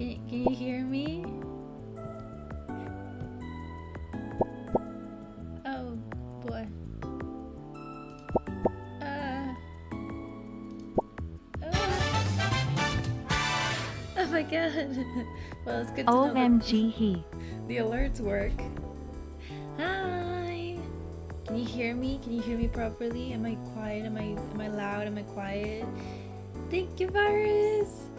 Can you hear me? Oh boy. Oh my god. Well, it's good to know that OMG he. the alerts work. Hi. Can you hear me? Can you hear me properly? Am I quiet? Am I loud? Am I quiet? Thank you, Virus,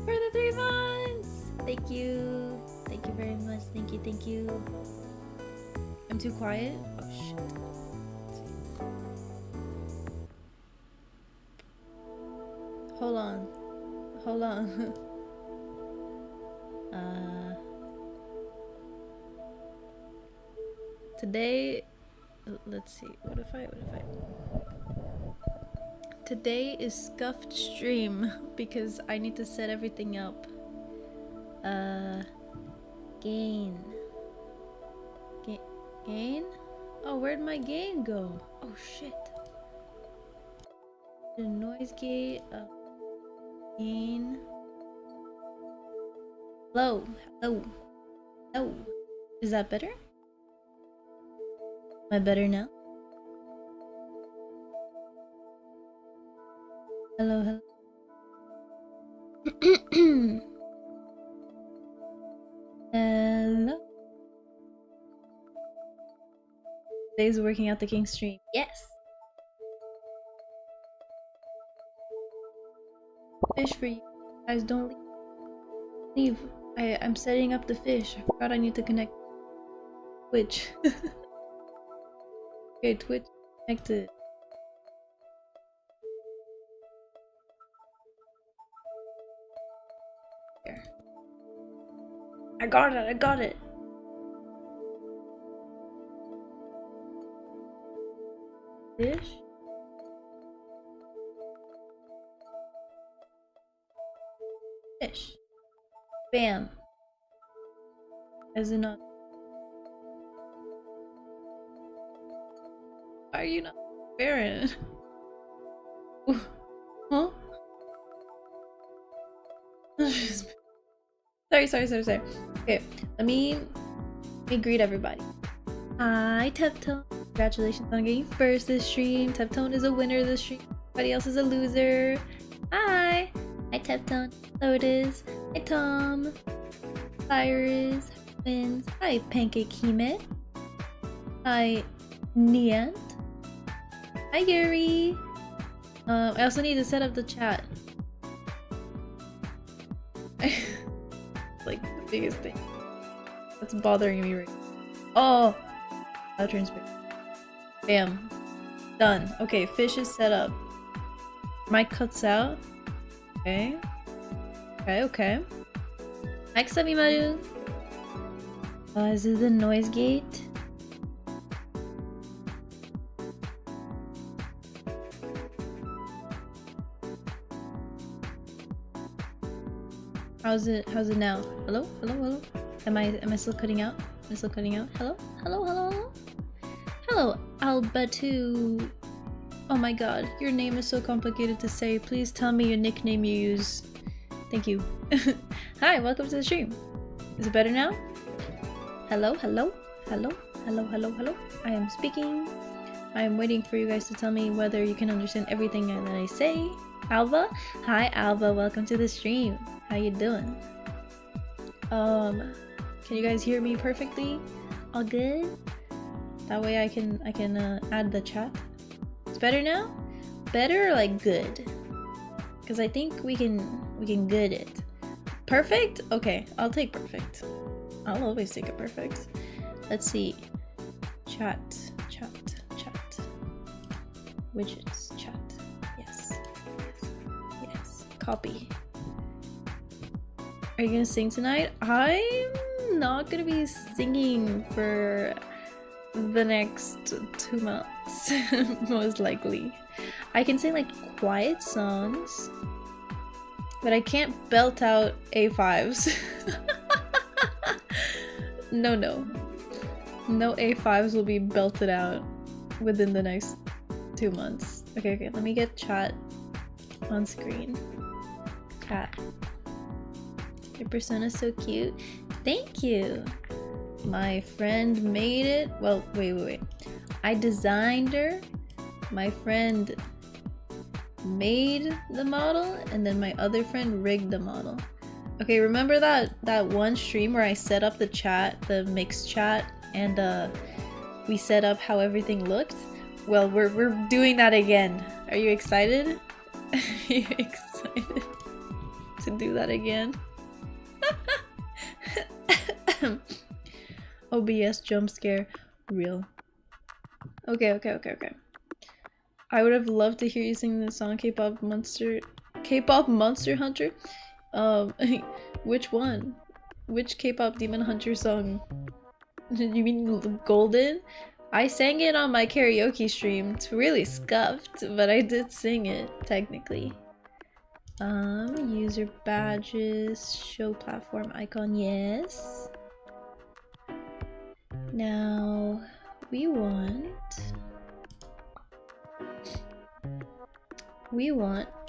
for the 3 months. Thank you. Thank you very much. Thank you. Thank you. I'm too quiet? Oh shit. Hold on. Hold on. Today, let's see. What if I Today is scuffed stream because I need to set everything up. Gain. Gain? Oh, where'd my gain go? Oh shit. The noise gate. Gain. Hello. Hello. Hello. Is that better? Am I better now? Hello, hello. Hello. Today's working out the king stream. Yes. Fish for you guys. Don't leave. I'm setting up the fish. I forgot I need to connect Twitch. Okay, Twitch connected. Here. I got it. I got it. Fish. Fish. Bam. Is it not? Why are you not Baron? Huh? Sorry. Okay, let me greet everybody. Hi, Teptone. Congratulations on getting first this stream. Teptone is a winner this stream. Everybody else is a loser. Hi. Hi, Teptone. Lotus. Hi, Tom. Cyrus. Twins. Hi, Pancake Hime. Hi, Niant. Hi, Yuri. I also need to set up the chat. Like the biggest thing that's bothering me right now. Oh, that turns big. Bam. Done. Okay, fish is set up. Mic cuts out. Okay. Okay. Hi, Ksamimaru. Is it the noise gate? How's it now? Hello? Am I still cutting out? Hello? Hello, Albatu. Oh my god, your name is so complicated to say. Please tell me your nickname you use. Thank you. Hi, welcome to the stream. Is it better now? Hello? I am speaking. I am waiting for you guys to tell me whether you can understand everything that I say. Alva? Hi, Alva. Welcome to the stream. How you doing? Can you guys hear me perfectly? All good? That way I can add the chat. It's better now? Better or like good? Because I think we can good it. Perfect? Okay, I'll take perfect. I'll always take a perfect. Let's see. Chat. Widgets. Chat. Yes. Copy. Are you gonna sing tonight? I'm not gonna be singing for the next 2 months, most likely. I can sing like quiet songs, but I can't belt out A5s. No A5s will be belted out within the next 2 months. Okay, let me get chat on screen. Chat. Your persona's so cute. Thank you. My friend made it. Well, wait. I designed her. My friend made the model, and then my other friend rigged the model. Okay, remember that one stream where I set up the chat, the mixed chat, and we set up how everything looked? Well, we're doing that again. Are you excited? Are you excited to do that again? OBS jump scare real. Okay. I would have loved to hear you sing the song K-pop Monster Hunter. Which one? Which K-pop Demon Hunter song? You mean Golden? I sang it on my karaoke stream. It's really scuffed, but I did sing it technically. User badges, show platform icon, yes. Now we want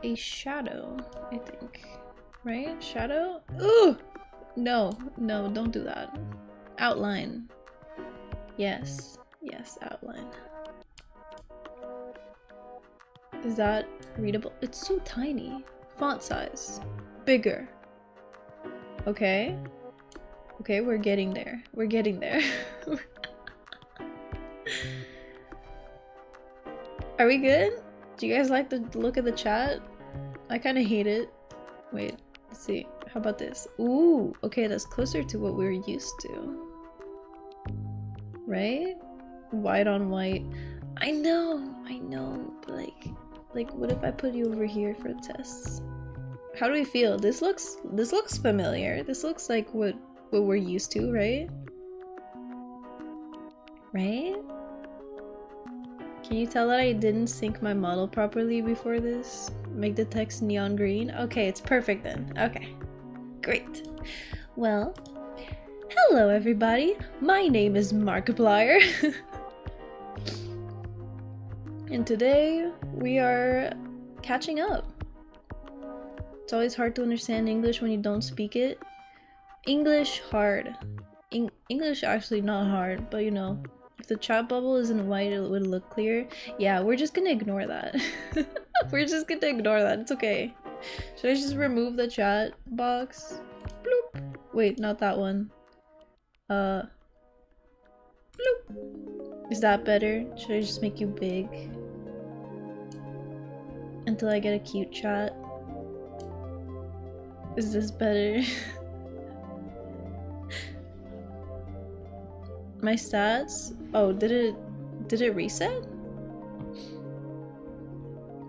a shadow, I think. Right? Shadow? Ooh! No, don't do that. Outline. Yes, outline. Is that readable? It's so tiny. Font size. Bigger. Okay, we're getting there. Are we good? Do you guys like the look of the chat? I kind of hate it. Wait, let's see. How about this? Ooh, okay, that's closer to what we're used to. Right? White on white. I know, but like what if I put you over here for tests? How do we feel? This looks familiar. This looks like what we're used to, right? Right? Can you tell that I didn't sync my model properly before this? Make the text neon green? Okay, it's perfect then. Okay, great. Well, hello everybody. My name is Markiplier. And today we are catching up. It's always hard to understand English when you don't speak it. English hard. English actually not hard, but you know, if the chat bubble isn't white, it would look clear. Yeah, we're just gonna ignore that. We're just gonna ignore that. It's okay. Should I just remove the chat box? Bloop. Wait, not that one. Bloop. Is that better? Should I just make you big? Until I get a cute chat. Is this better? My stats? Oh, did it reset?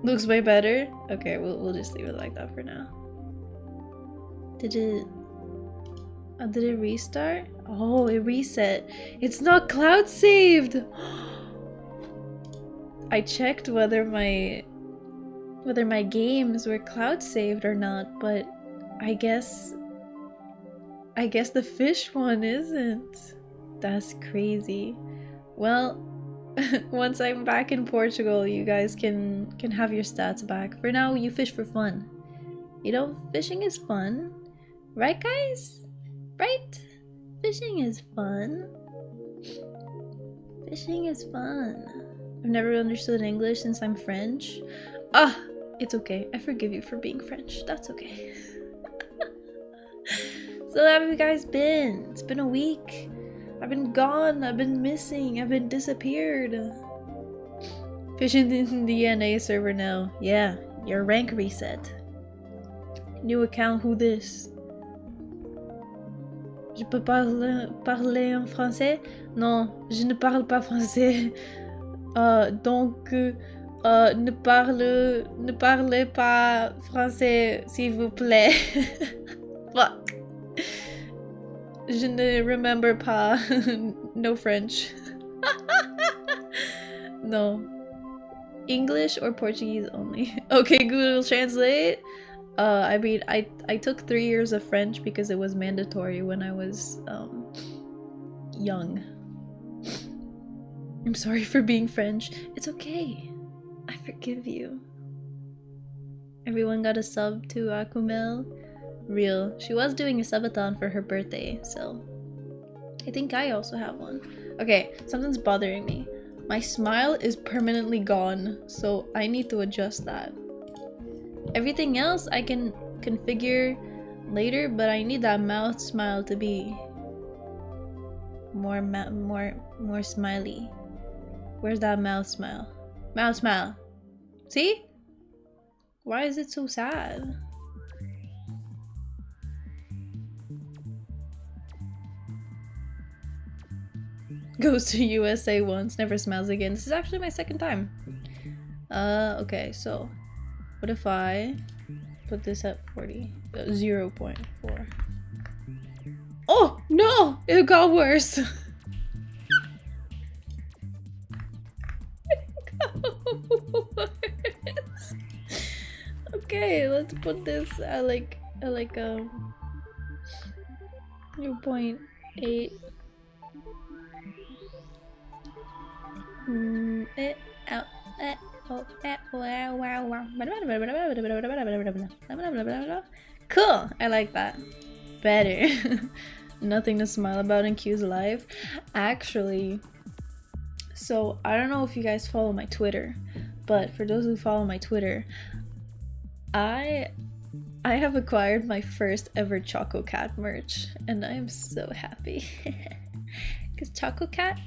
Looks way better? Okay, we'll just leave it like that for now. Did it restart? Oh, it reset. It's not cloud saved! I checked whether my games were cloud saved or not, but I guess the fish one isn't. That's crazy. Well, once I'm back in Portugal, you guys can have your stats back. For now, you fish for fun. You know, fishing is fun. Right, guys? Right? Fishing is fun. Fishing is fun. I've never understood English since I'm French. Ah, it's okay. I forgive you for being French. That's okay. So how have you guys been? It's been a week. I've been gone, I've been missing, I've been disappeared. Fishing in the DNA server now. Yeah, your rank reset. New account, who this? Je peux parler en français? Non, je ne parle pas français. Donc, ne parlez pas français, s'il vous plaît. Fuck. Je ne remember pas. No French. No. English or Portuguese only. Okay, Google Translate. I mean, I took 3 years of French because it was mandatory when I was young. I'm sorry for being French. It's okay. I forgive you. Everyone got a sub to Akumel. Real. She was doing a subathon for her birthday, so I think I also have one. Okay, something's bothering me. My smile is permanently gone, so I need to adjust that. Everything else I can configure later, but I need that mouth smile to be more smiley. Where's that mouth smile? Mouth smile. See? Why is it so sad? Goes to USA once, never smiles again. This is actually my second time. Okay, so what if I put this at 40? 0.4. Oh, no! It got worse. It got worse. Okay, let's put this at like 0.8. Cool, I like that. Better. Nothing to smile about in Q's life. Actually, so I don't know if you guys follow my Twitter, but for those who follow my Twitter, I have acquired my first ever Choco Cat merch, and I am so happy. Because Choco Cat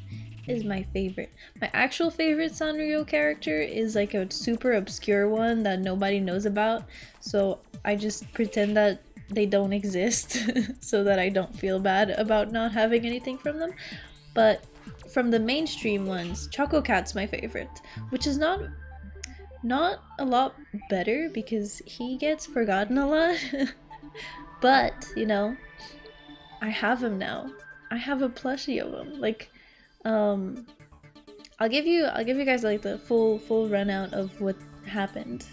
is my favorite. My actual favorite Sanrio character is like a super obscure one that nobody knows about, so I just pretend that they don't exist so that I don't feel bad about not having anything from them. But from the mainstream ones, Choco Cat's my favorite, which is not a lot better because he gets forgotten a lot. But you know, I have him now. I have a plushie of him. Like, I'll give you guys like the full run out of what happened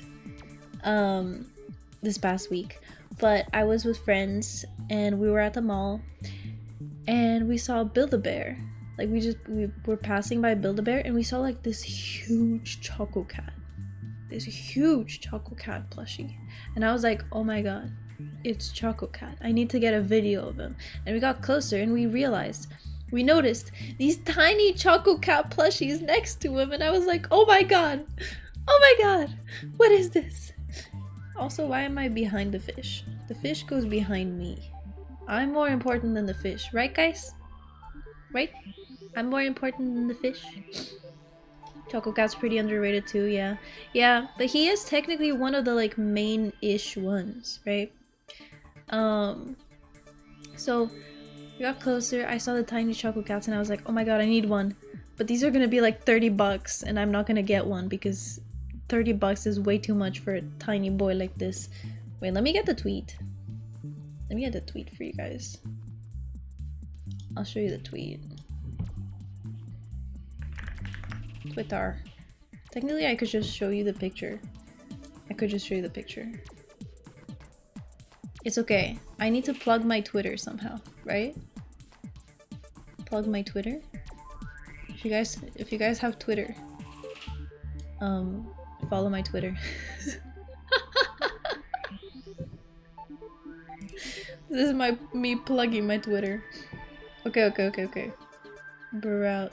this past week. But I was with friends and we were at the mall and we saw Build-A-Bear. Like we were passing by Build-A-Bear and we saw like this huge Choco Cat. This huge Choco Cat plushie. And I was like, oh my god, it's Choco Cat. I need to get a video of him. And we got closer and we noticed these tiny Choco Cat plushies next to him, and I was like, oh my god, what is this? Also, why am I behind the fish? The fish goes behind me. I'm more important than the fish, right guys? Right? I'm more important than the fish. Choco Cat's pretty underrated too, yeah. Yeah, but he is technically one of the like main-ish ones, right? So we got closer, I saw the tiny Choco Cats and I was like, oh my god, I need one. But these are gonna be like 30 bucks and I'm not gonna get one because 30 bucks is way too much for a tiny boy like this. Wait, let me get the tweet. Let me get the tweet for you guys. I'll show you the tweet. Twitter. Technically, I could just show you the picture. It's okay. I need to plug my Twitter somehow, right? Plug my Twitter. If you guys have Twitter, follow my Twitter. This is me plugging my Twitter. Okay.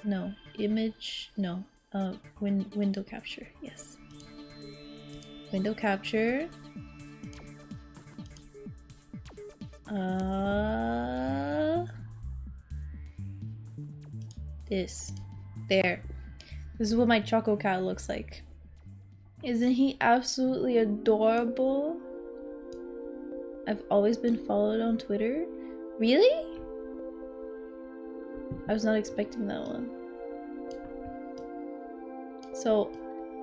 No. Image, no. Window capture, yes. Window capture. There. This is what my Choco Cat looks like. Isn't he absolutely adorable? I've always been followed on Twitter. Really? I was not expecting that one. So,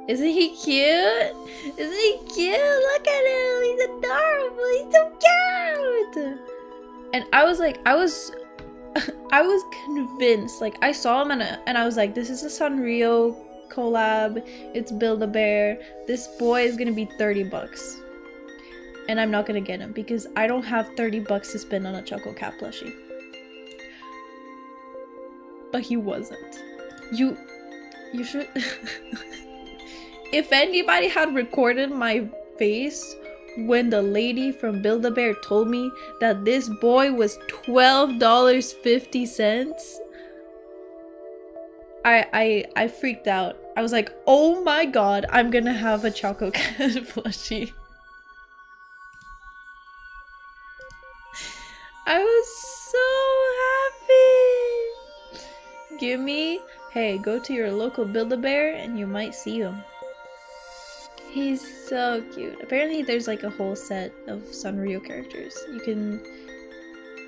isn't he cute? Look at him! He's adorable! He's so cute! And I was convinced. Like, I saw him and I was like, this is a Sanrio collab. It's Build-A-Bear. This boy is gonna be 30 bucks. And I'm not gonna get him because I don't have 30 bucks to spend on a Choco Cat plushie. But he wasn't. You should... If anybody had recorded my face when the lady from Build-A-Bear told me that this boy was $12.50, I freaked out. I was like, oh my god, I'm gonna have a Choco Cat plushie. I was so happy. Gimme. Hey, go to your local Build-A-Bear and you might see him. He's so cute. Apparently there's like a whole set of Sanrio characters.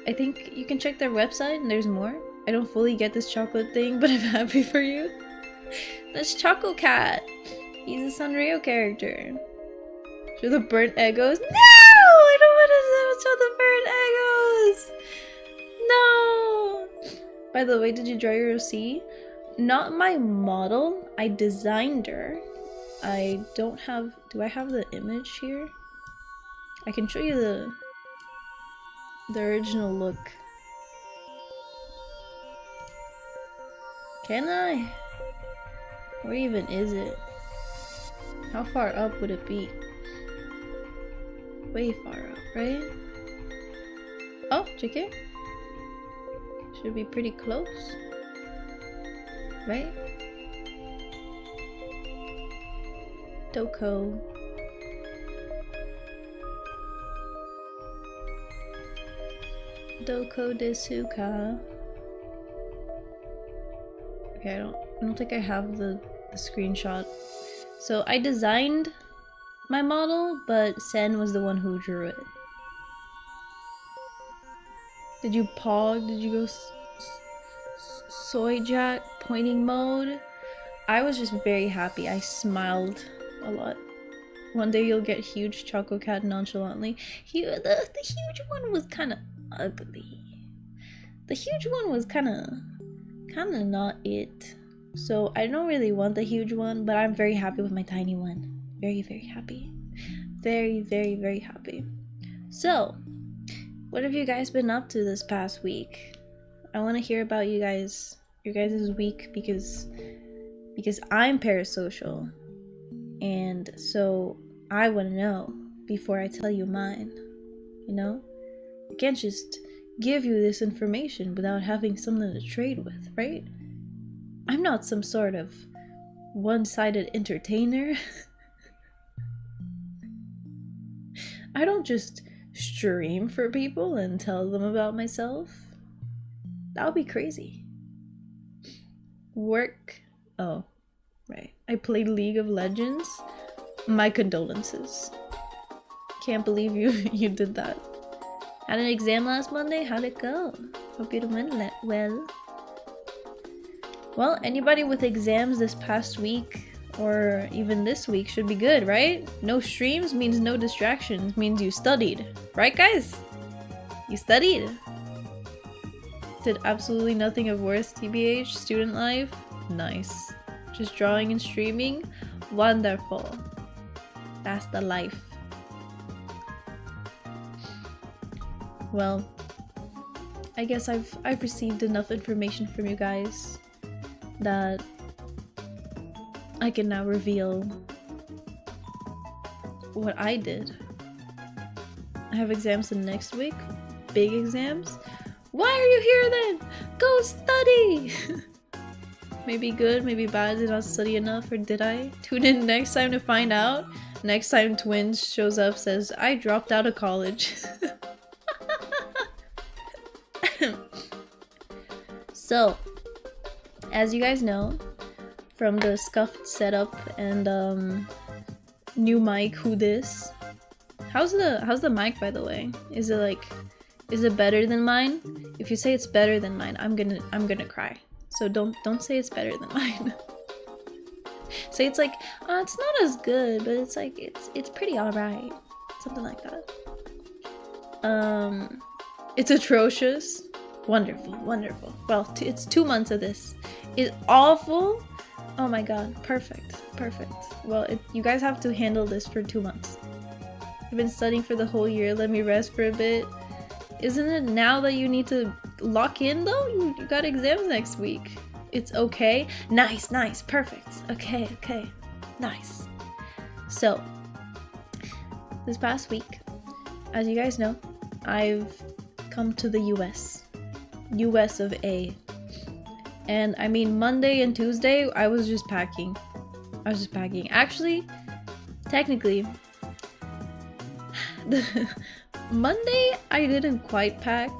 I think you can check their website and there's more. I don't fully get this chocolate thing, but I'm happy for you. That's Choco Cat. He's a Sanrio character. Show the burnt Eggos. No! I don't want to show the burnt Eggos! No! By the way, did you draw your OC? Not my model. I designed her. I don't have... Do I have the image here? I can show you the original look. Can I? Where even is it? How far up would it be? Way far up, right? Oh, JK? Should be pretty close. Right? Doko. Doko Desuka. Okay, I don't think I have the screenshot. So I designed my model, but Sen was the one who drew it. Did you pog? Did you go soy jack pointing mode? I was just very happy. I smiled a lot. One day you'll get huge Choco Cat nonchalantly. The huge one was kind of ugly. The huge one was kind of not it. So I don't really want the huge one, but I'm very happy with my tiny one. Very, very happy. Very, very, very happy. So, what have you guys been up to this past week? I want to hear about your guys' week because I'm parasocial. And so I want to know before I tell you mine. You know? I can't just give you this information without having something to trade with, right? I'm not some sort of one-sided entertainer. I don't just stream for people and tell them about myself. That would be crazy. Work. Oh, right. I played League of Legends. My condolences. Can't believe you did that. Had an exam last Monday. How'd it go? Hope you went well. Well, anybody with exams this past week or even this week should be good, right? No streams means no distractions, means you studied. Right, guys? You studied. Did absolutely nothing of worth, TBH. Student life? Nice. Just drawing and streaming? Wonderful. That's the life. Well, I guess I've received enough information from you guys that I can now reveal what I did. I have exams in next week. Big exams. Why are you here then? Go study! Maybe good, maybe bad. Did I not study enough, or did I? Tune in next time to find out. Next time Twins shows up, says, I dropped out of college. So, as you guys know, from the scuffed setup and new mic, who this? How's the mic, by the way? Is it better than mine? If you say it's better than mine, I'm gonna cry. So don't say it's better than mine. Say it's like, it's not as good, but it's like it's pretty alright. Something like that. It's atrocious. Wonderful, wonderful. Well, it's 2 months of this. It's awful. Oh my god, perfect, perfect. Well, you guys have to handle this for 2 months. I've been studying for the whole year. Let me rest for a bit. Isn't it now that you need to lock in though? You got exams next week. It's okay. Nice, nice, perfect. Okay, okay, nice. So, this past week, as you guys know, I've come to the US of A. And I mean, Monday and Tuesday, I was just packing. Actually, technically, Monday, I didn't quite pack.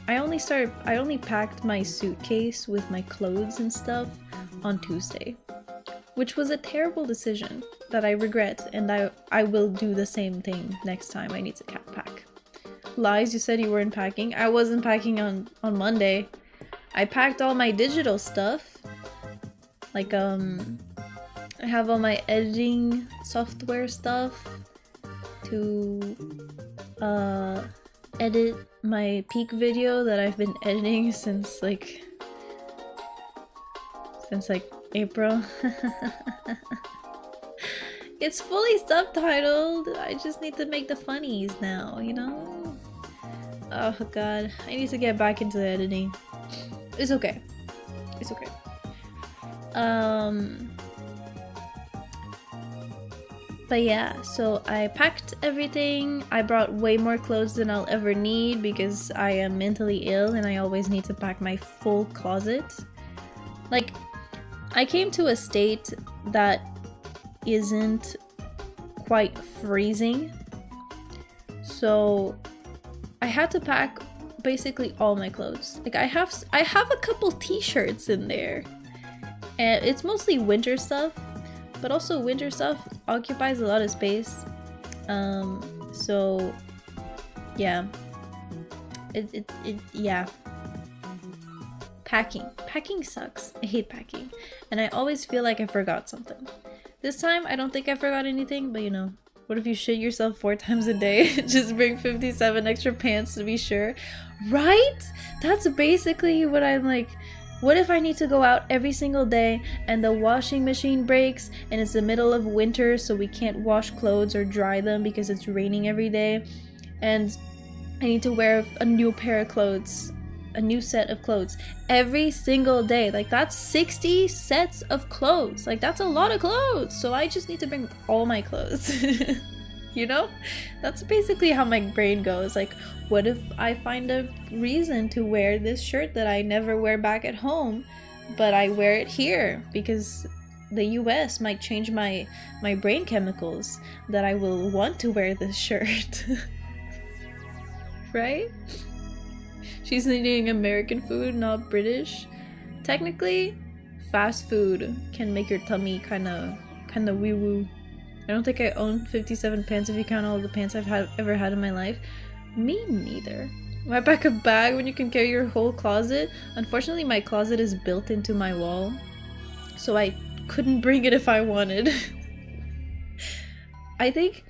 I only packed my suitcase with my clothes and stuff on Tuesday, which was a terrible decision that I regret, and I will do the same thing next time I need to pack. Lies, you said you weren't packing. I wasn't packing on Monday. I packed all my digital stuff. Like, I have all my editing software stuff to edit my peak video that I've been editing since like April. It's fully subtitled. I just need to make the funnies now, you know? Oh god, I need to get back into the editing. It's okay. It's okay. But yeah, so I packed everything. I brought way more clothes than I'll ever need because I am mentally ill and I always need to pack my full closet. Like, I came to a state that isn't quite freezing, so I had to pack basically all my clothes. Like, I have a couple t-shirts in there, and it's mostly winter stuff, but also winter stuff occupies a lot of space. So yeah, yeah. Packing sucks. I hate packing, and I always feel like I forgot something. This time I don't think I forgot anything, but you know, what if you shit yourself 4 times a day? Just bring 57 extra pants to be sure, right? That's basically what I'm like. What if I need to go out every single day and the washing machine breaks and it's the middle of winter, so we can't wash clothes or dry them because it's raining every day, and I need to wear a new pair of clothes, a new set of clothes every single day? Like, that's 60 sets of clothes. Like, that's a lot of clothes. So I just need to bring all my clothes. You know? That's basically how my brain goes. Like, what if I find a reason to wear this shirt that I never wear back at home, but I wear it here because the US might change my brain chemicals that I will want to wear this shirt. Right? She's eating American food, not British. Technically, fast food can make your tummy kind of wee-woo. I don't think I own 57 pants if you count all the pants I've ever had in my life. Me neither. Why pack a bag when you can carry your whole closet? Unfortunately, my closet is built into my wall, so I couldn't bring it if I wanted. I think,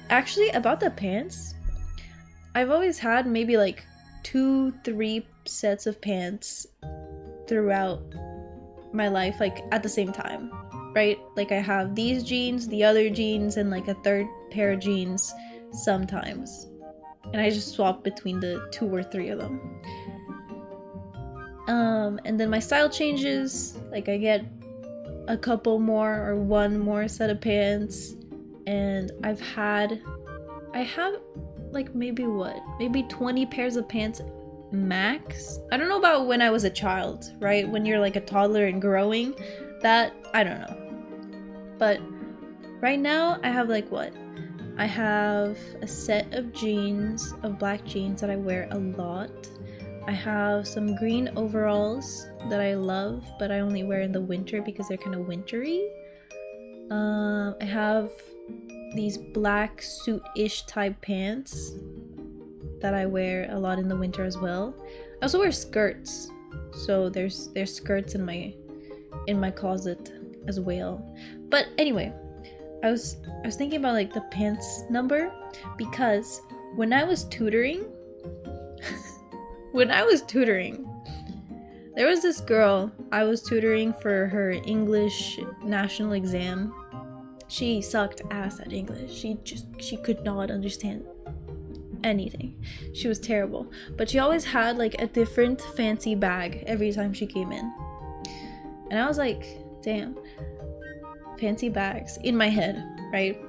actually, about the pants, I've always had maybe like 2-3 sets of pants throughout my life, like at the same time, right? Like, I have these jeans, the other jeans, and like a third pair of jeans sometimes, and I just swap between the 2 or 3 of them. And then my style changes. Like, I get a couple more or 1 more set of pants, and I have like maybe 20 pairs of pants max. I don't know about when I was a child, right? When you're like a toddler and growing, that I don't know. But right now I have like what? I have a set of jeans, of black jeans that I wear a lot. I have some green overalls that I love, but I only wear in the winter because they're kind of wintry. I have these black suit-ish type pants that I wear a lot in the winter as well. I also wear skirts, so there's skirts in my closet as well. But anyway, I was thinking about like the pants number, because when I was tutoring there was this girl I was tutoring for her English national exam. She sucked ass at English. She could not understand anything. She was terrible. But she always had like a different fancy bag every time she came in. And I was like, damn, fancy bags in my head, right?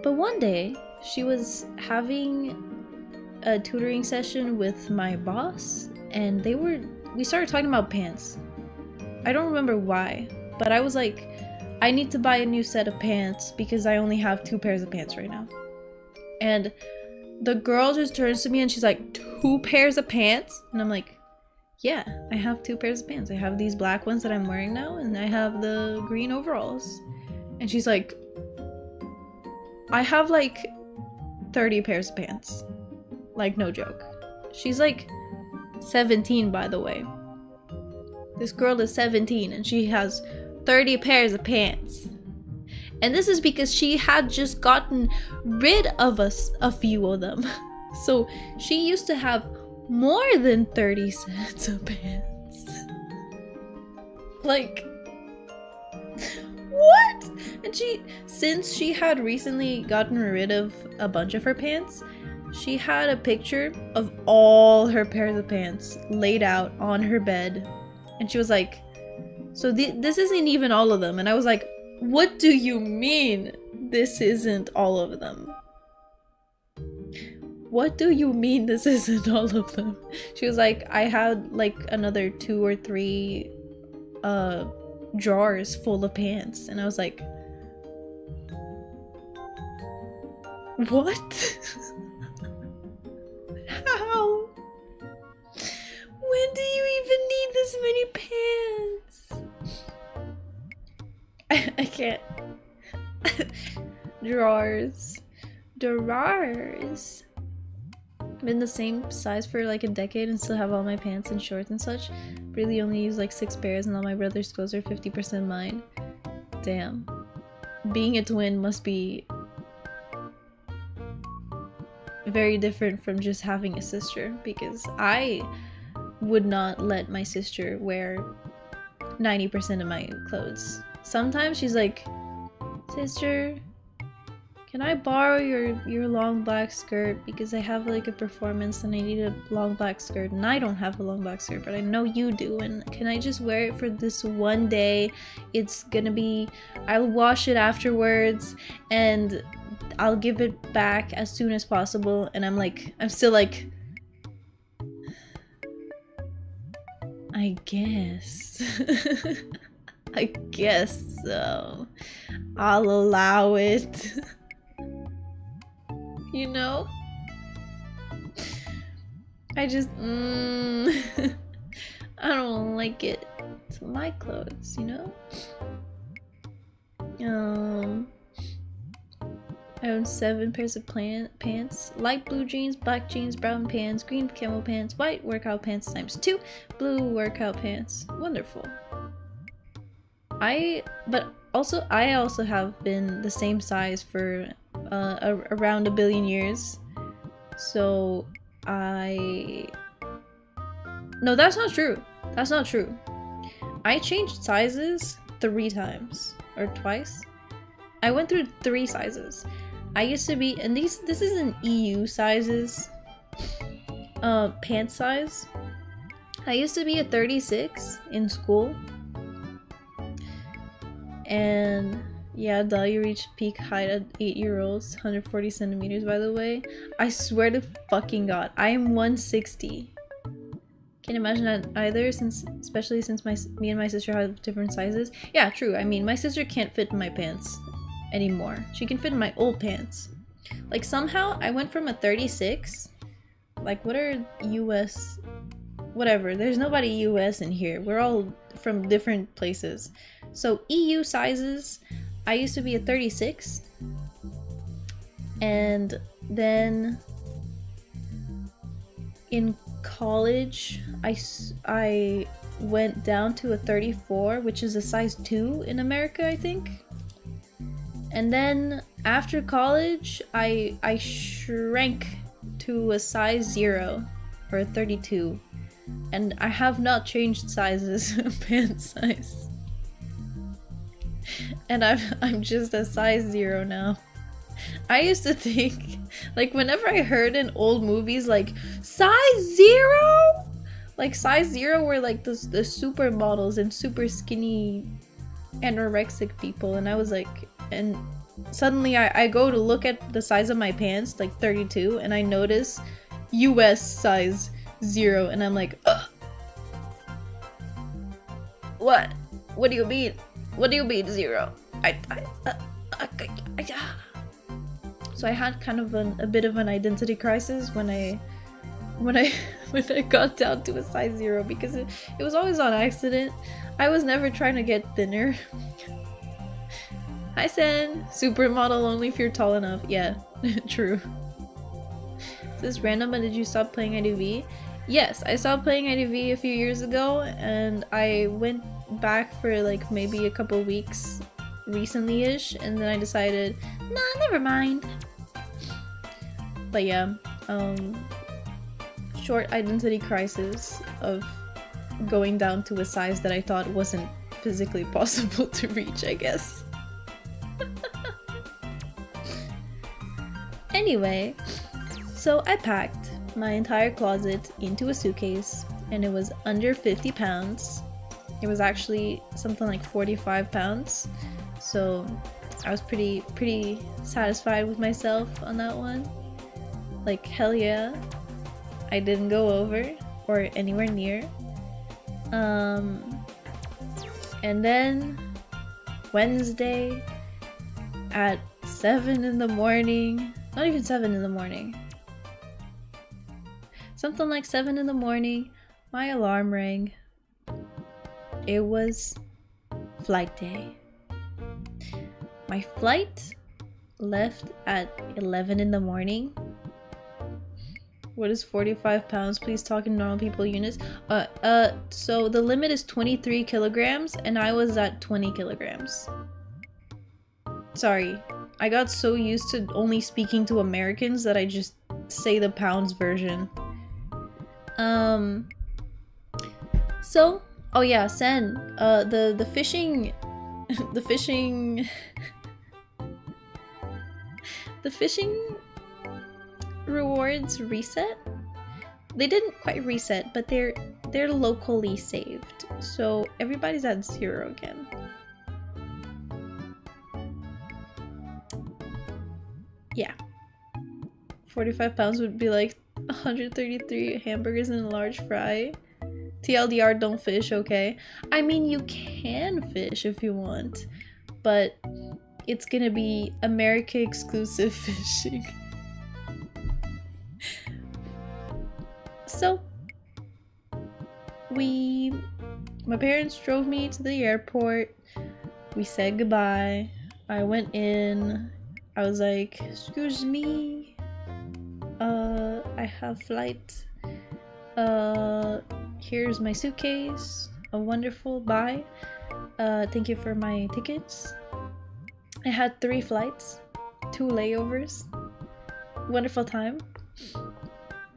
But one day, she was having a tutoring session with my boss, and we started talking about pants. I don't remember why, but I was like, I need to buy a new set of pants because I only have 2 pairs of pants right now. And the girl just turns to me and she's like, 2 pairs of pants? And I'm like, yeah, I have 2 pairs of pants. I have these black ones that I'm wearing now, and I have the green overalls. And she's like, I have like 30 pairs of pants. Like, no joke. She's like 17, by the way. This girl is 17 and she has 30 pairs of pants. And this is because she had just gotten rid of a few of them. So she used to have more than 30 sets of pants. Like, what? And since she had recently gotten rid of a bunch of her pants, she had a picture of all her pairs of pants laid out on her bed. And she was like, so this isn't even all of them. And I was like, what do you mean this isn't all of them? What do you mean this isn't all of them? She was like, I had like another 2 or 3 drawers full of pants. And I was like, what? How? When do you even need this many pants? I can't. Drawers. Been the same size for like a decade and still have all my pants and shorts and such. Really only use like 6 pairs and all my brother's clothes are 50% mine. Damn. Being a twin must be very different from just having a sister, because I would not let my sister wear 90% of my clothes. Sometimes she's like, sister, can I borrow your long black skirt because I have like a performance and I need a long black skirt, and I don't have a long black skirt but I know you do, and can I just wear it for this one day? It's gonna be, I'll wash it afterwards and I'll give it back as soon as possible. And I'm still like, I guess. I guess so. I'll allow it. You know? I just, I don't like it. It's my clothes, you know? I own 7 pairs of pants. Light blue jeans, black jeans, brown pants, green camel pants, white workout pants times 2, blue workout pants. Wonderful. I also have been the same size for around 1 billion years. So no, that's not true. That's not true. I changed sizes 3 times or twice. I went through 3 sizes. I used to be, and this is an EU sizes, pant size. I used to be a 36 in school. And yeah, duh, you reach peak height at 8-year-olds, 140 centimeters, by the way. I swear to fucking God, I am 160. Can't imagine that either, especially since me and my sister have different sizes. Yeah, true. I mean, my sister can't fit in my pants anymore. She can fit in my old pants. Like, somehow I went from a 36. Like, what are US? Whatever. There's nobody US in here. We're all from different places. So EU sizes, I used to be a 36. And then in college, I went down to a 34, which is a size 2 in America, I think. And then after college, I shrank to a size 0 or a 32. And I have not changed sizes, pant size. And I'm just a size 0 now. I used to think, like, whenever I heard in old movies, like, size 0? Like, size 0 were like the supermodels and super skinny anorexic people. And I was like, and suddenly I go to look at the size of my pants, like 32, and I notice US size 0, and I'm like, ugh. What? What do you mean? What do you mean 0? So I had kind of a bit of an identity crisis when I when I got down to a size 0, because it was always on accident. I was never trying to get thinner. Hi Sen! Supermodel only if you're tall enough. Yeah, true. Is this random, but did you stop playing IDV? Yes, I stopped playing IDV a few years ago, and I went back for like maybe a couple weeks recently-ish, and then I decided, nah, never mind. But yeah, short identity crisis of going down to a size that I thought wasn't physically possible to reach, I guess. Anyway, so I packed my entire closet into a suitcase, and it was under 50 pounds. It was actually something like 45 pounds, so I was pretty satisfied with myself on that one. Like, hell yeah, I didn't go over or anywhere near. And then Wednesday at 7 in the morning, not even 7 in the morning, something like 7 in the morning, my alarm rang. It was flight day. My flight left at 11 in the morning. What is 45 pounds? Please talk in normal people units. So the limit is 23 kilograms, and I was at 20 kilograms. Sorry, I got so used to only speaking to Americans that I just say the pounds version. So, oh yeah, Sen, the fishing, the fishing rewards reset. They didn't quite reset, but they're locally saved, so everybody's at 0 again. Yeah, 45 pounds would be like 133 hamburgers and a large fry. TLDR, don't fish, okay? I mean, you can fish if you want, but it's gonna be America exclusive fishing. So, my parents drove me to the airport. We said goodbye. I went in. I was like, excuse me, I have flight. Here's my suitcase. A wonderful bye. Thank you for my tickets. I had 3 flights, 2 layovers. Wonderful time.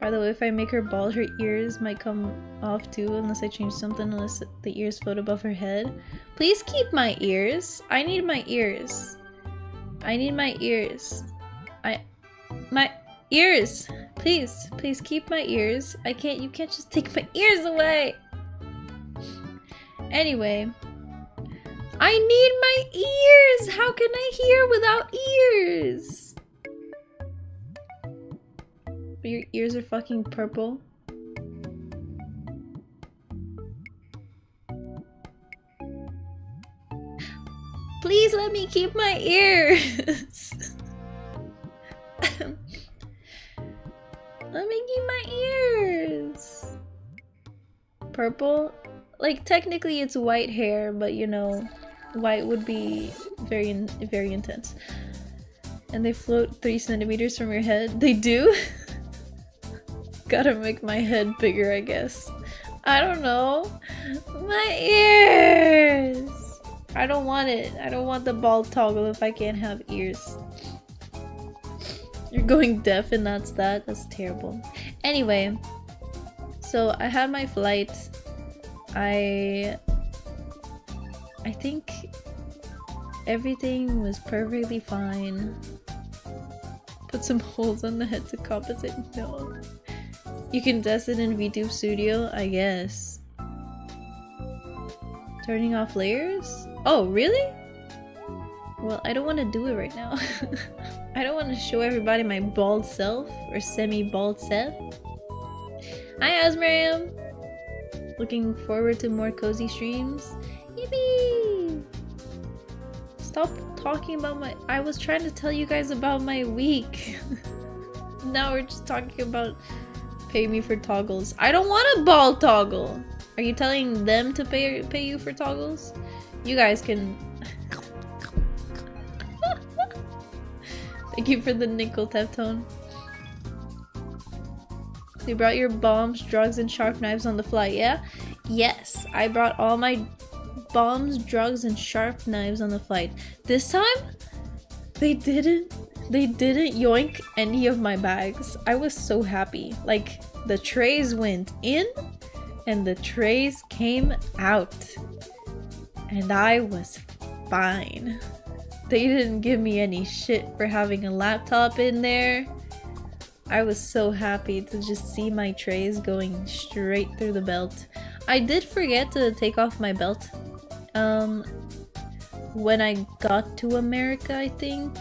By the way, if I make her bald, her ears might come off too, unless I change something, unless the ears float above her head. Please keep my ears. I need my ears. I need my ears. My ears! Please keep my ears. You can't just take my ears away! Anyway. I need my ears! How can I hear without ears? But your ears are fucking purple. Please let me keep my ears! Let me keep my ears! Purple? Like, technically it's white hair, but you know, white would be very intense. And they float 3 centimeters from your head. They do? Gotta make my head bigger, I guess. I don't know. My ears! I don't want it. I don't want the bald toggle if I can't have ears. You're going deaf and that's that? That's terrible. Anyway, so I had my flight. I think everything was perfectly fine. Put some holes on the head to compensate. No. You can test it in VTube Studio, I guess. Turning off layers? Oh, really? Well, I don't want to do it right now. I don't want to show everybody my bald self or semi-bald self. Hi, Asmaram! Looking forward to more cozy streams. Yippee! Stop talking about my... I was trying to tell you guys about my week. Now we're just talking about pay me for toggles. I don't want a bald toggle! Are you telling them to pay you for toggles? You guys can... Thank you for the nickel Teftone. You brought your bombs, drugs, and sharp knives on the flight, yeah? Yes, I brought all my bombs, drugs, and sharp knives on the flight. This time, they didn't yoink any of my bags. I was so happy. Like, the trays went in, and the trays came out. And I was fine. They didn't give me any shit for having a laptop in there. I was so happy to just see my trays going straight through the belt. I did forget to take off my belt when I got to America, I think.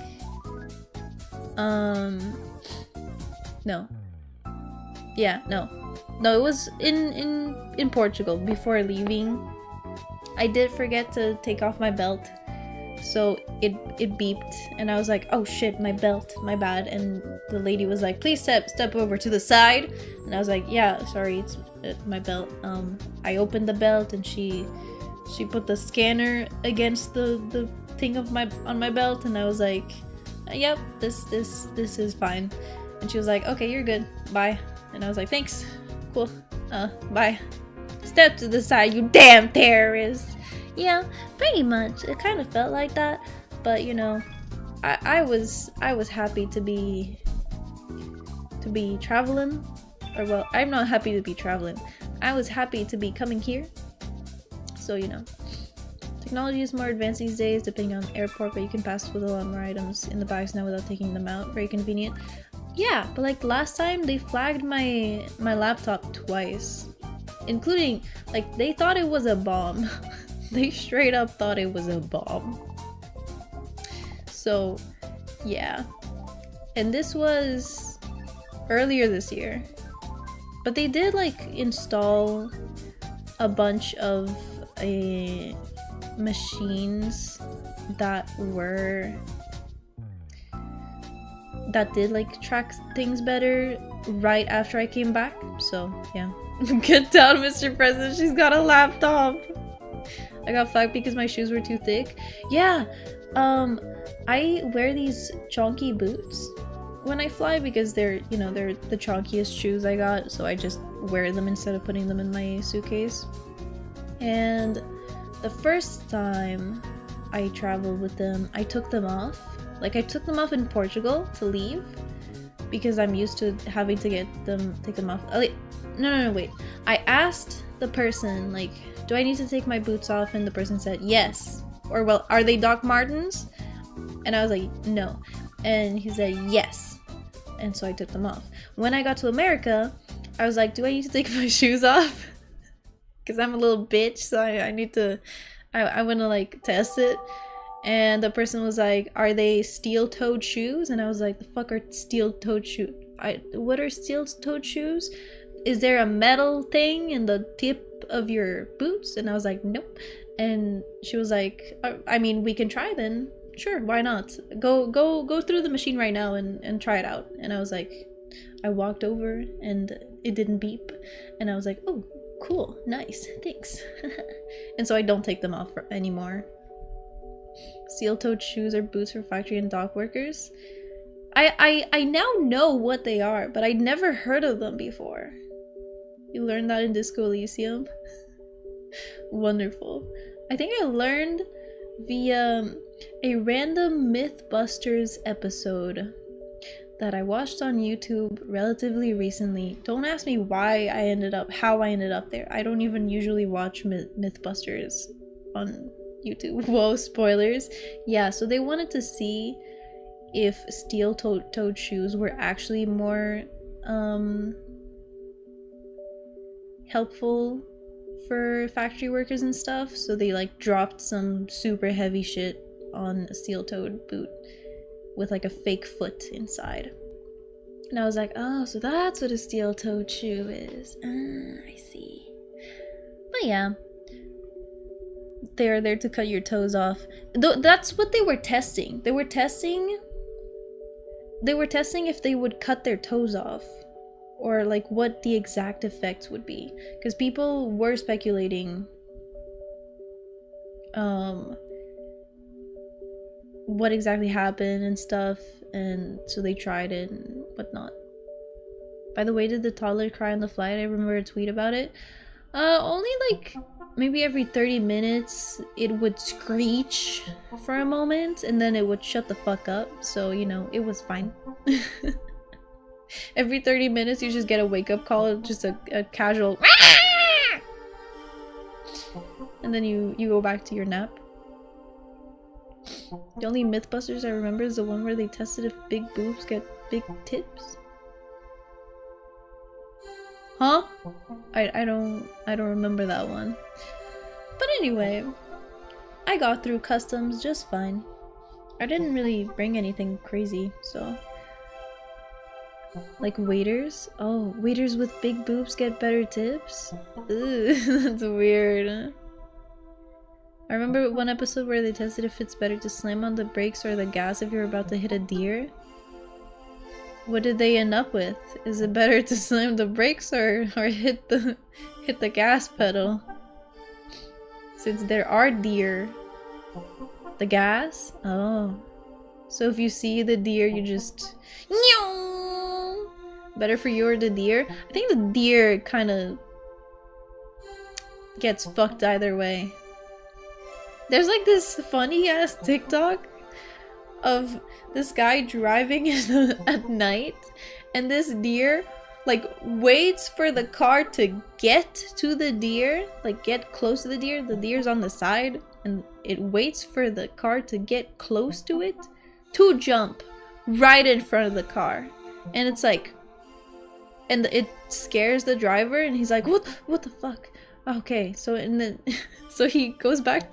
No. Yeah, no. No, it was in Portugal before leaving. I did forget to take off my belt. So it beeped and I was like, oh shit, my belt, my bad. And the lady was like, please step over to the side. And I was like, yeah, sorry, it's my belt. I opened the belt and she put the scanner against the thing on my belt, and I was like, yep, this is fine. And she was like, okay, you're good, bye. And I was like, thanks, cool, bye. Step to the side, you damn terrorist. Yeah, pretty much. It kind of felt like that, but you know, I was happy to be traveling, or well, I'm not happy to be traveling. I was happy to be coming here. So you know, technology is more advanced these days, depending on airport, but you can pass with a lot more items in the bags now without taking them out. Very convenient. Yeah, but like last time they flagged my laptop twice, including like they thought it was a bomb. They straight up thought it was a bomb. So, yeah. And this was earlier this year. But they did like install a bunch of machines that did like track things better right after I came back. So, yeah. Get down, Mr. President. She's got a laptop. I got flagged because my shoes were too thick. Yeah, I wear these chunky boots when I fly because they're the chunkiest shoes I got, so I just wear them instead of putting them in my suitcase. And the first time I traveled with them, I took them off. Like I took them off in Portugal to leave because I'm used to having to take them off. Oh, wait. No, wait. I asked the person, like, do I need to take my boots off? And the person said yes. Or, well, are they Doc Martens? And I was like, no. And he said yes. And so I took them off. When I got to America, I was like, do I need to take my shoes off? Because I'm a little bitch, so I need to... I want to, like, test it. And the person was like, are they steel-toed shoes? And I was like, the fuck are steel-toed shoes? What are steel-toed shoes? Is there a metal thing in the tip of your boots? And I was like, nope. And she was like, I mean, we can try then. Sure, why not? Go through the machine right now and try it out. And I was like, I walked over and it didn't beep. And I was like, oh, cool, nice, thanks. And so I don't take them off anymore. Steel-toed shoes or boots for factory and dock workers. I now know what they are, but I'd never heard of them before. You learned that in Disco Elysium? Wonderful. I think I learned via a random Mythbusters episode that I watched on YouTube relatively recently. Don't ask me how I ended up there. I don't even usually watch Mythbusters on YouTube. Whoa, spoilers. Yeah, so they wanted to see if steel-toed shoes were actually more helpful for factory workers and stuff, so they like dropped some super heavy shit on a steel-toed boot with like a fake foot inside. And I was like, oh, so that's what a steel-toed shoe is. I see. But yeah, they're there to cut your toes off. That's what they were testing. They were testing if they would cut their toes off, or like what the exact effects would be, because people were speculating what exactly happened and stuff, and so they tried it and whatnot. By the way, did the toddler cry on the flight? I remember a tweet about it. Only like maybe every 30 minutes it would screech for a moment and then it would shut the fuck up, so you know, it was fine. Every 30 minutes you just get a wake-up call, just a casual and then you go back to your nap. The only Mythbusters I remember is the one where they tested if big boobs get big tits. Huh? I don't remember that one. But anyway, I got through customs just fine. I didn't really bring anything crazy, so. Like waiters? Oh, waiters with big boobs get better tips? Ugh, that's weird. I remember one episode where they tested if it's better to slam on the brakes or the gas if you're about to hit a deer. What did they end up with? Is it better to slam the brakes or hit the gas pedal? Since there are deer. The gas? Oh. So if you see the deer, you just... Better for you or the deer? I think the deer kind of gets fucked either way. There's like this funny ass TikTok of this guy driving at night, and this deer like waits for the car to get to the deer, like get close to the deer. The deer's on the side and it waits for the car to get close to it to jump right in front of the car. And it's like, and it scares the driver and he's like, what the fuck? Okay, so and then so he goes back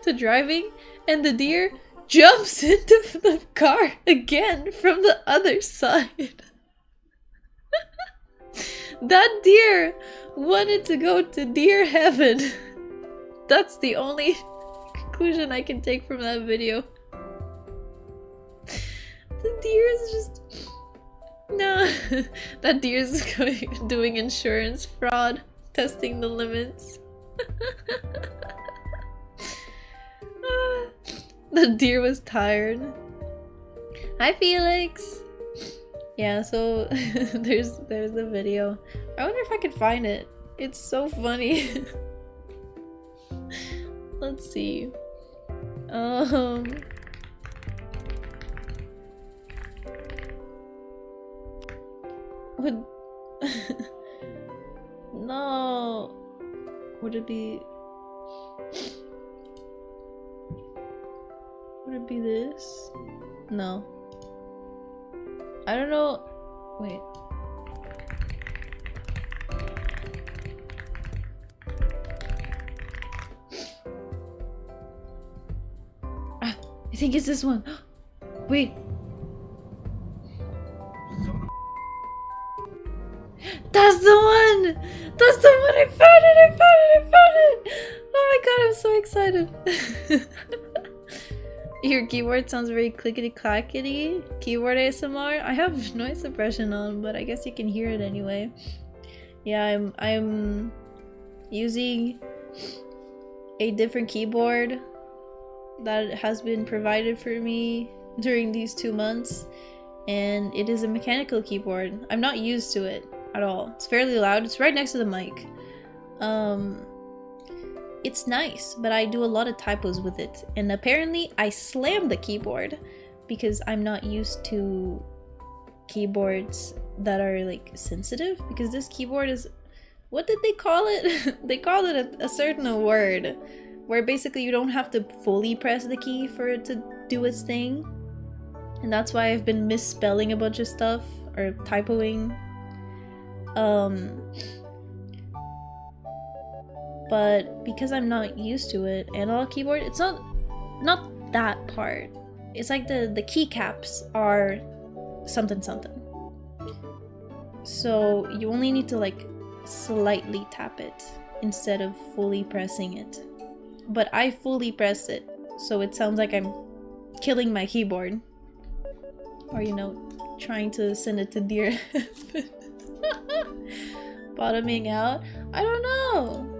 to driving, and the deer jumps into the car again from the other side. That deer wanted to go to deer heaven. That's the only conclusion I can take from that video. The deer is just... No. That deer is doing insurance fraud, testing the limits. The deer was tired. Hi Felix! Yeah, so there's the video. I wonder if I could find it. It's so funny. Let's see. Would no. Would it be this? No. I don't know. Wait. Ah, I think it's this one. Wait. That's the one! That's the one! I found it! I found it! I found it! Oh my god, I'm so excited. Your keyboard sounds very clickety-clackety. Keyboard ASMR? I have noise suppression on, but I guess you can hear it anyway. Yeah, I'm using a different keyboard that has been provided for me during these 2 months, and it is a mechanical keyboard. I'm not used to it at all. It's fairly loud. It's right next to the mic. It's nice, but I do a lot of typos with it, and apparently I slammed the keyboard because I'm not used to keyboards that are like sensitive, because this keyboard is, what did they call it? They call it a certain word where basically you don't have to fully press the key for it to do its thing, and that's why I've been misspelling a bunch of stuff or typoing. but because I'm not used to it, analog keyboard, it's not that part. It's like the keycaps are something something. So you only need to like slightly tap it instead of fully pressing it. But I fully press it, so it sounds like I'm killing my keyboard. Or, you know, trying to send it to deer. Bottoming out? I don't know.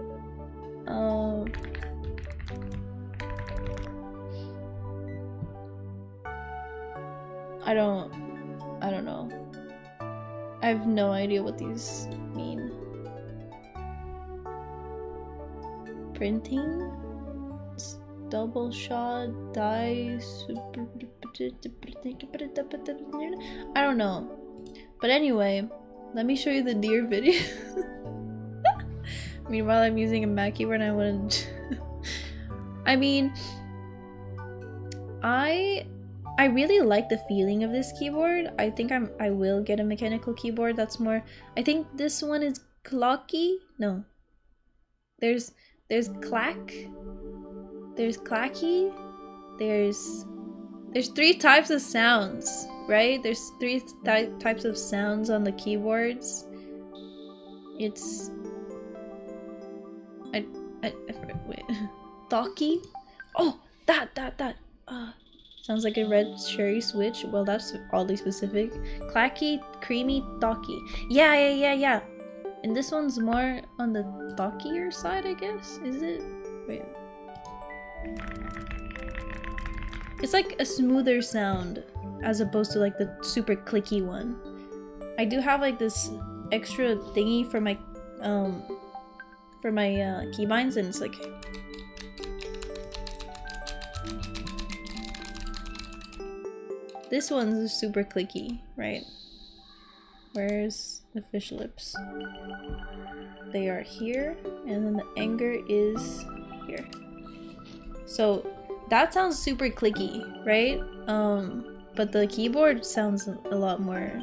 I don't know. I have no idea what these mean. Printing? Double shot, die, super... I don't know. But anyway, let me show you the deer video. Meanwhile, I'm using a Mac keyboard and I wouldn't... I mean... I really like the feeling of this keyboard. I think I will get a mechanical keyboard that's more... I think this one is clocky? No. There's clack. There's clacky. There's 3 types of sounds, right? There's 3 types of sounds on the keyboards. It's... I forgot, wait. Talkie? Oh, that. Sounds like a red cherry switch. Well, that's oddly specific. Clacky, creamy, talkie. Yeah. And this one's more on the talkier side, I guess? Is it? Wait. It's like a smoother sound as opposed to like the super clicky one. I do have like this extra thingy for my keybinds, and it's like... This one's super clicky, right? Where's the fish lips? They are here, and then the anger is here. So that sounds super clicky, right? But the keyboard sounds a lot more,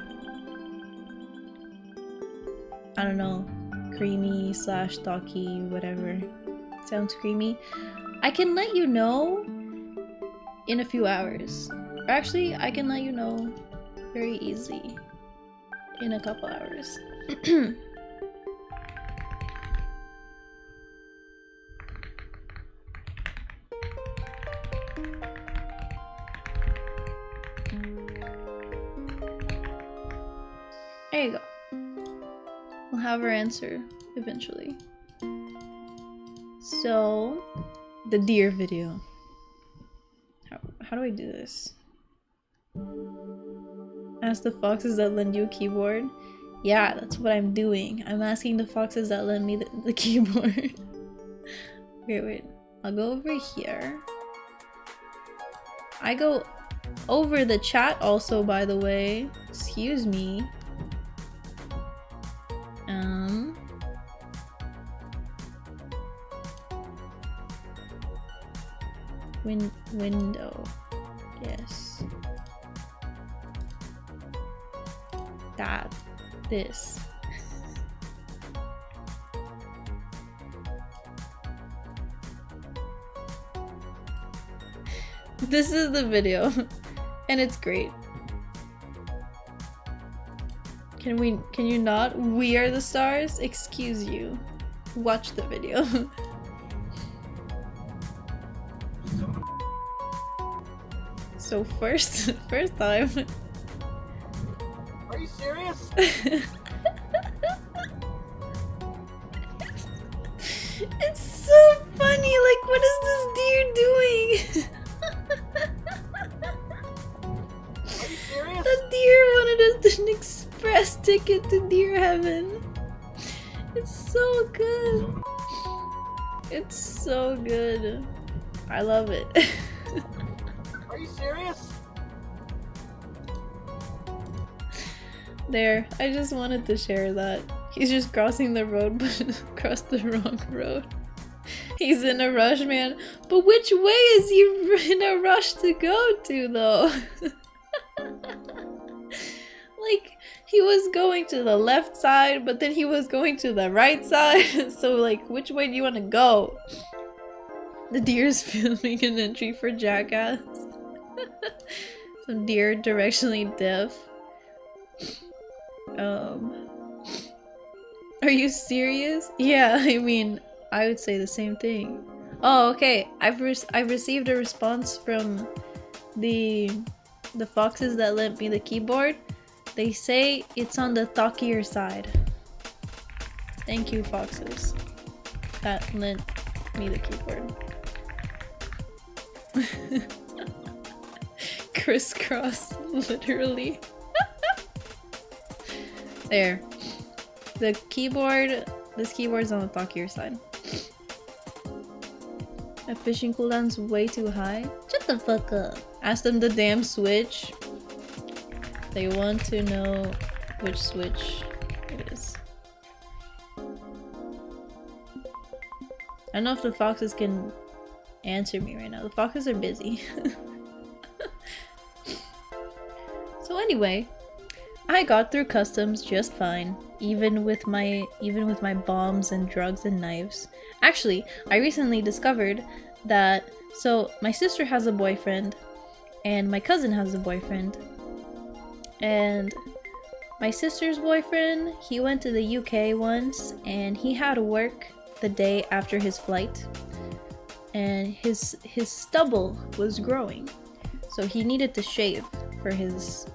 I don't know, creamy / talky, whatever. Sounds creamy. I can let you know in a few hours. Or actually, I can let you know very easy in a couple hours. There you go. We'll have our answer eventually. So, the deer video. How do I do this? Ask the foxes that lend you a keyboard. Yeah, that's what I'm doing. I'm asking the foxes that lend me the keyboard. Wait. I'll go over here. I go over the chat also, by the way. Excuse me. Window. Yes. This. This is the video, and it's great. Can you not? We are the stars? Excuse you. Watch the video. So first time. Are you serious? It's so funny, like what is this deer doing? Are you serious? The deer wanted an express ticket to deer heaven. It's so good. It's so good. I love it. Are you serious? There, I just wanted to share that. He's just crossing the road, but crossed the wrong road. He's in a rush, man. But which way is he in a rush to go to, though? Like, he was going to the left side, but then he was going to the right side. So like, which way do you want to go? The deer's filming an entry for Jackass. Some deer directionally deaf. Are you serious? Yeah, I mean, I would say the same thing. Oh, okay. I've received a response from the foxes that lent me the keyboard. They say it's on the thockier side. Thank you, foxes, that lent me the keyboard. Crisscross, literally. There. The keyboard, this keyboard's on the thockier side. A fishing cooldown's way too high? Shut the fuck up. Ask them the damn switch. They want to know which switch it is. I don't know if the foxes can answer me right now. The foxes are busy. So anyway, I got through customs just fine, even with my bombs and drugs and knives. Actually, I recently discovered that so my sister has a boyfriend and my cousin has a boyfriend. And my sister's boyfriend, he went to the UK once and he had to work the day after his flight. And his stubble was growing. So he needed to shave for his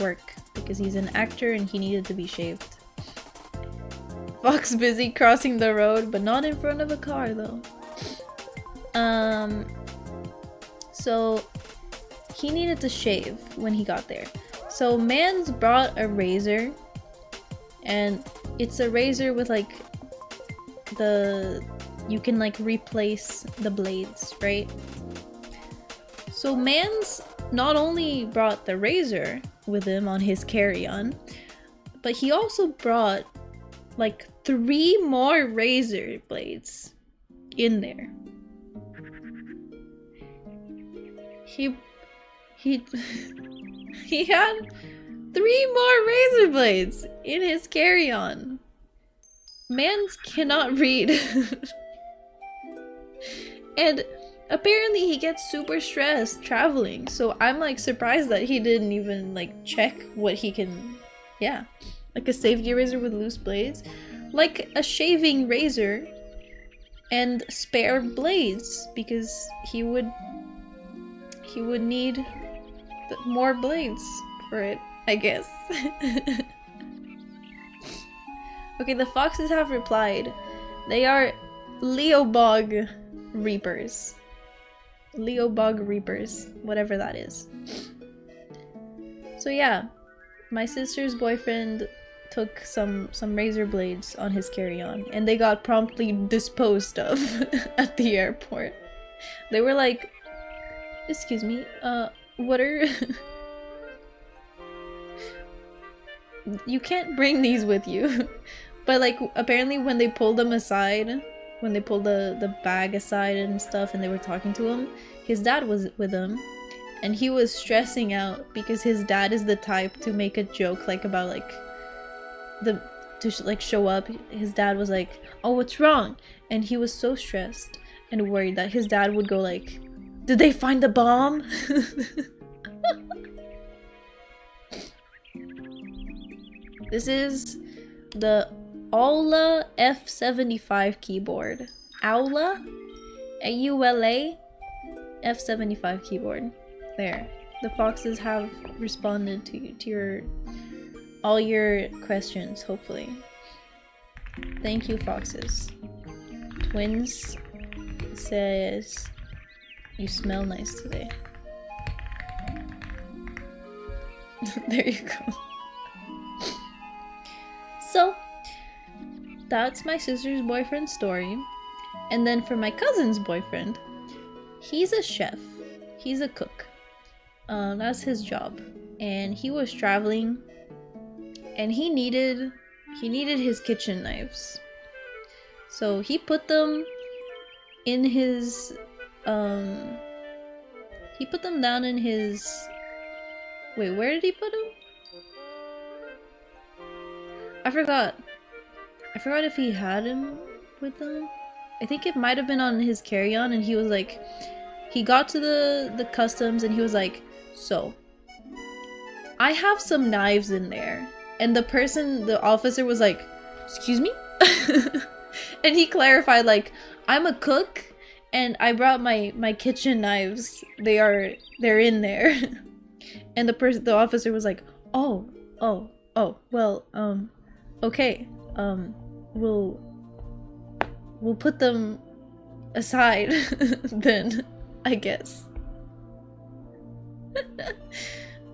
work because he's an actor and he needed to be shaved. Fox busy crossing the road, but not in front of a car though. So he needed to shave when he got there. So Mans brought a razor, and it's a razor with like you can like replace the blades, right? So Mans not only brought the razor with him on his carry-on, but he also brought like 3 more razor blades in there. He had 3 more razor blades in his carry-on. Mans cannot read. And apparently he gets super stressed traveling, so I'm like surprised that he didn't even like check what he can, yeah, like a safety razor with loose blades, like a shaving razor and spare blades, because he would need more blades for it, I guess. Okay, the foxes have replied. They are Leobog Reapers. Leobog Reapers, whatever that is. So yeah, my sister's boyfriend took some razor blades on his carry-on, and they got promptly disposed of at the airport. They were like, "Excuse me, what are..." You can't bring these with you. But like, apparently when they pulled them aside, when they pulled the bag aside and stuff and they were talking to him, his dad was with him, and he was stressing out because his dad is the type to make a joke like about like like show up. His dad was like, "Oh, what's wrong?" And he was so stressed and worried that his dad would go like, "Did they find the bomb?" This is the Aula F75 keyboard. Aula? A-U-L-A? F75 keyboard. There. The foxes have responded to your all your questions, hopefully. Thank you, foxes. Twins says, "You smell nice today." There you go. So, that's my sister's boyfriend's story. And then for my cousin's boyfriend, he's a chef. He's a cook. That's his job. And he was traveling, and he needed his kitchen knives. So he put them in his he put them down in his... Wait, where did he put them? I forgot. I forgot if he had him with him. I think it might have been on his carry-on, and he was like, he got to the customs, and he was like, so, I have some knives in there. And the officer was like, excuse me? And he clarified, like, I'm a cook, and I brought my kitchen knives. They're in there. And the officer was like, oh, well, okay, we'll put them aside then, I guess.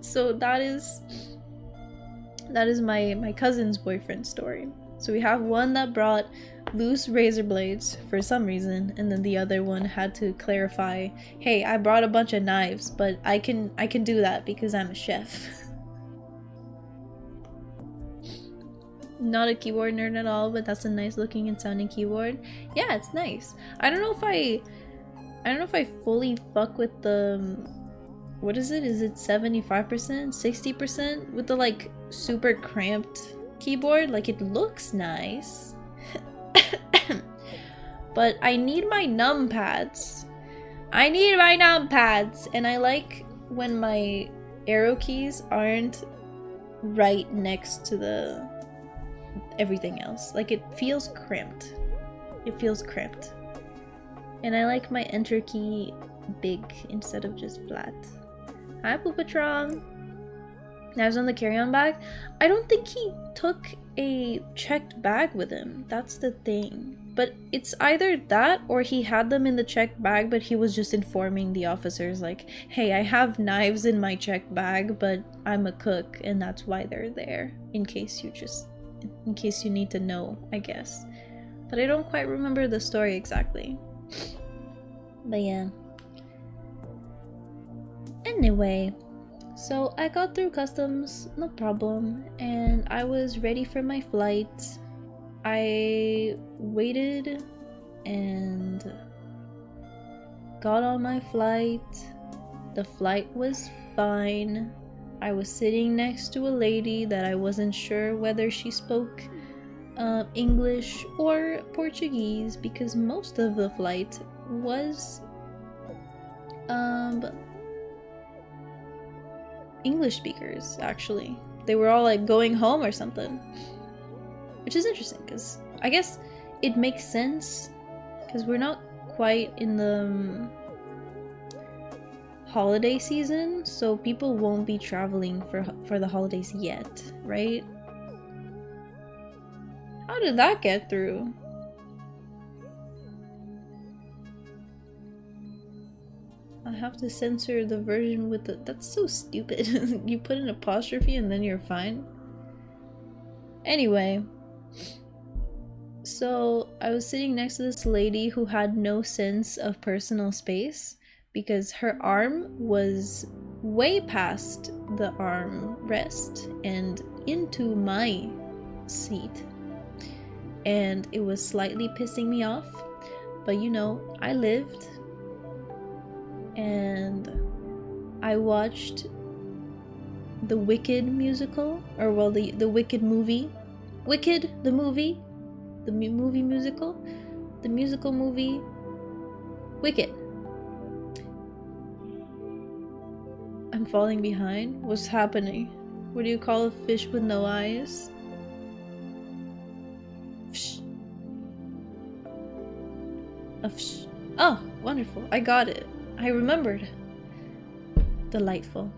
So that is my cousin's boyfriend story. So we have one that brought loose razor blades for some reason, and then the other one had to clarify, hey, I brought a bunch of knives, but I can do that because I'm a chef. Not a keyboard nerd at all, but that's a nice looking and sounding keyboard. Yeah, it's nice. I don't know if I fully fuck with the, what is it? Is it 75%? 60% with the like super cramped keyboard? Like, it looks nice. But I need my numpads. And I like when my arrow keys aren't right next to the everything else. Like, it feels cramped. And I like my enter key big instead of just flat. Hi, Poopatron. I was on the carry-on bag. I don't think he took a checked bag with him. That's the thing. But it's either that or he had them in the checked bag, but he was just informing the officers like, hey, I have knives in my checked bag, but I'm a cook and that's why they're there. In case you need to know, I guess. But I don't quite remember the story exactly. But yeah. Anyway, so I got through customs, no problem, and I was ready for my flight. I waited and got on my flight. The flight was fine. I was sitting next to a lady that I wasn't sure whether she spoke English or Portuguese, because most of the flight was English speakers, actually. They were all like going home or something, which is interesting because I guess it makes sense because we're not quite in the holiday season, so people won't be traveling for the holidays yet, right? How did that get through? I have to censor the version with the... That's so stupid. You put an apostrophe and then you're fine. Anyway. So, I was sitting next to this lady who had no sense of personal space because her arm was way past the armrest and into my seat. And it was slightly pissing me off. But you know, I lived. And I watched the Wicked musical, or well, the Wicked movie. Wicked, the movie. The movie musical. The musical movie. Wicked. I'm falling behind? What's happening? What do you call a fish with no eyes? Psh. A psh. Oh, wonderful. I got it. I remembered. Delightful.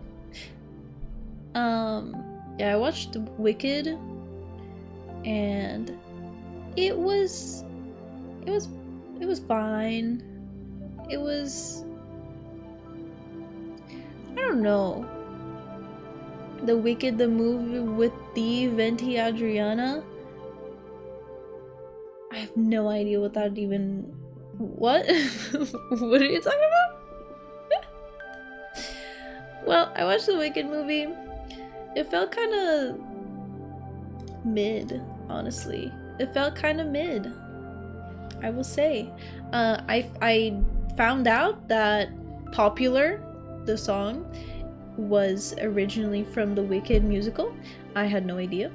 Yeah, I watched Wicked and it was fine. It was, I don't know. The Wicked, the movie with the Venti Adriana. I have no idea what that even, what? What are you talking about? Well, I watched the Wicked movie. It felt kind of mid, honestly. It felt kind of mid, I will say. I found out that Popular, the song, was originally from the Wicked musical. I had no idea.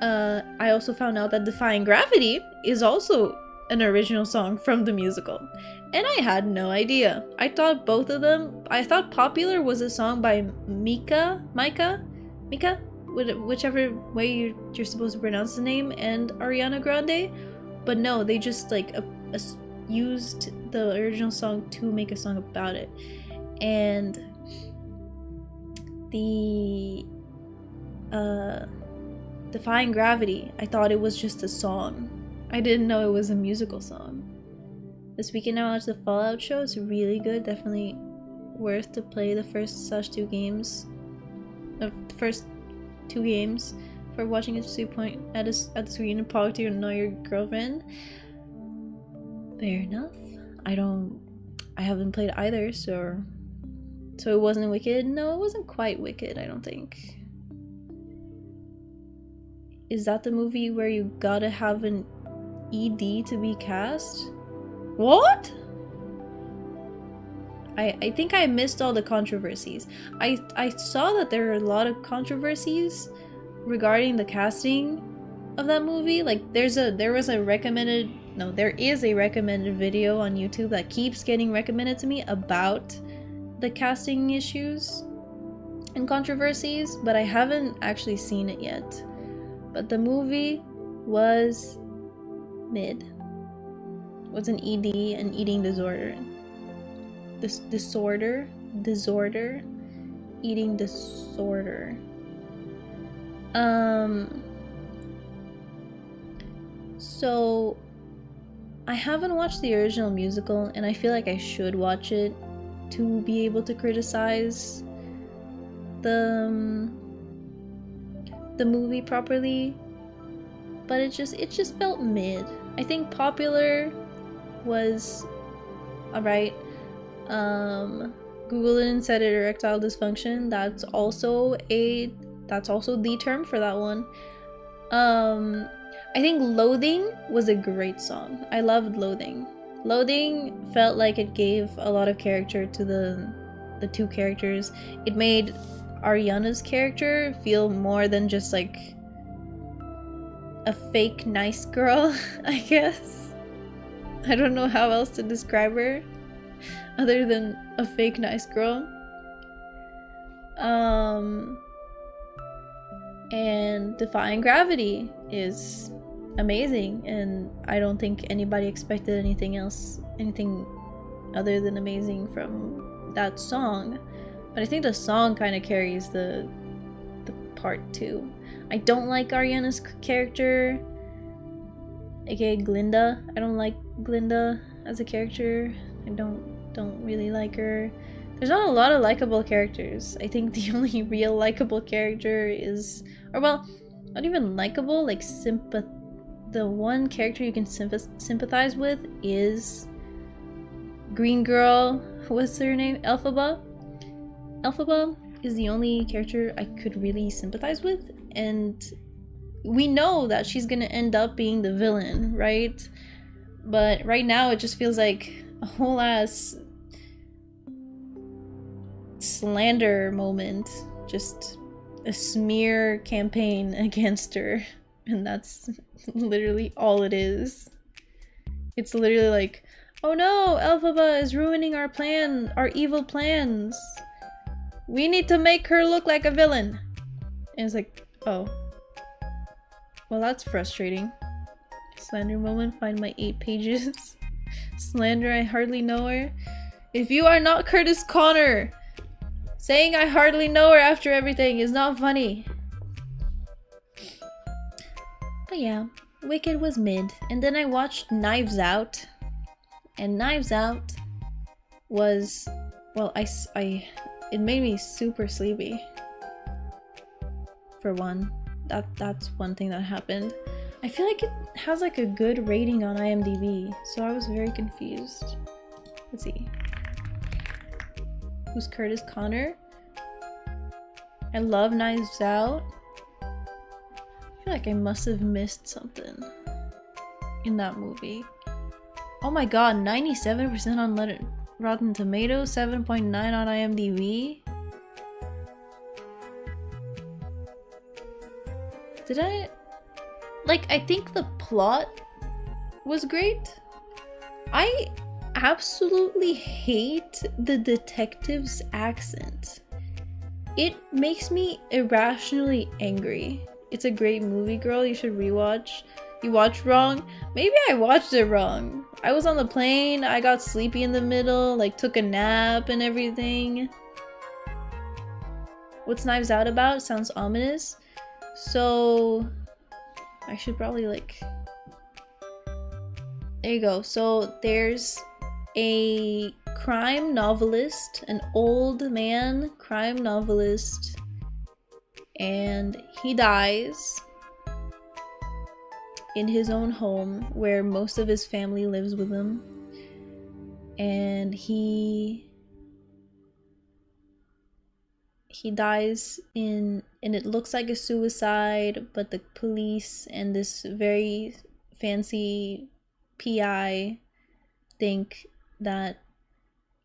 I also found out that Defying Gravity is also an original song from the musical. And I had no idea. I thought both of them, I thought Popular was a song by Mika, whichever way you're supposed to pronounce the name, and Ariana Grande. But no, they just like used the original song to make a song about it. And the Defying Gravity, I thought it was just a song. I didn't know it was a musical song. This weekend I watched the Fallout show. It's really good. Definitely worth to play the first games. The first 2 games for watching it to point at the screen and talk to your girlfriend. Fair enough. I haven't played either, so it wasn't Wicked. No, it wasn't quite Wicked, I don't think. Is that the movie where you gotta have an ED to be cast? What? I think I missed all the controversies. I saw that there are a lot of controversies regarding the casting of that movie. Like there is a recommended video on YouTube that keeps getting recommended to me about the casting issues and controversies, but I haven't actually seen it yet. But the movie was mid. Was an ED, an eating disorder. Eating disorder. So I haven't watched the original musical, and I feel like I should watch it to be able to criticize the movie properly. But it just felt mid. I think Popular was alright. Google it and said it, erectile dysfunction. That's also the term for that one. I think Loathing was a great song. I loved Loathing. Loathing felt like it gave a lot of character to the 2 characters. It made Ariana's character feel more than just like a fake nice girl, I guess. I don't know how else to describe her other than a fake nice girl. And Defying Gravity is amazing, and I don't think anybody expected anything other than amazing from that song. But I think the song kind of carries the part too. I don't like Ariana's character, aka Glinda. I don't like Glinda as a character. I don't really like her. There's not a lot of likable characters. I think the only real likable character is, or well, not even likable, like the one character you can sympathize with is Green Girl. What's her name? Elphaba. Elphaba is the only character I could really sympathize with, and we know that she's gonna end up being the villain, right? But right now it just feels like a whole ass slander moment, just a smear campaign against her, and that's literally all it is. It's literally like, oh no, Elphaba is ruining our evil plans. We need to make her look like a villain. And it's like, oh. Well, that's frustrating. Slander moment, find my 8 pages. Slander, I hardly know her. If you are not Curtis Connor, saying I hardly know her after everything is not funny. But yeah, Wicked was mid. And then I watched Knives Out. And Knives Out was, well, it made me super sleepy. For one. That's one thing that happened. I feel like it has like a good rating on IMDb, so I was very confused. Let's see. Who's Curtis Connor? I love Knives Out. I feel like I must have missed something in that movie. Oh my god, 97% on Rotten Tomatoes, 7.9 on IMDb. like, I think the plot was great. I absolutely hate the detective's accent. It makes me irrationally angry. It's a great movie, girl. You should rewatch. You watched wrong? Maybe I watched it wrong. I was on the plane, I got sleepy in the middle, like took a nap and everything. What's Knives Out about? Sounds ominous. So I should probably like... There you go. So there's a crime novelist, an old man crime novelist, and he dies in his own home where most of his family lives with him. And he dies and it looks like a suicide, but the police and this very fancy PI think that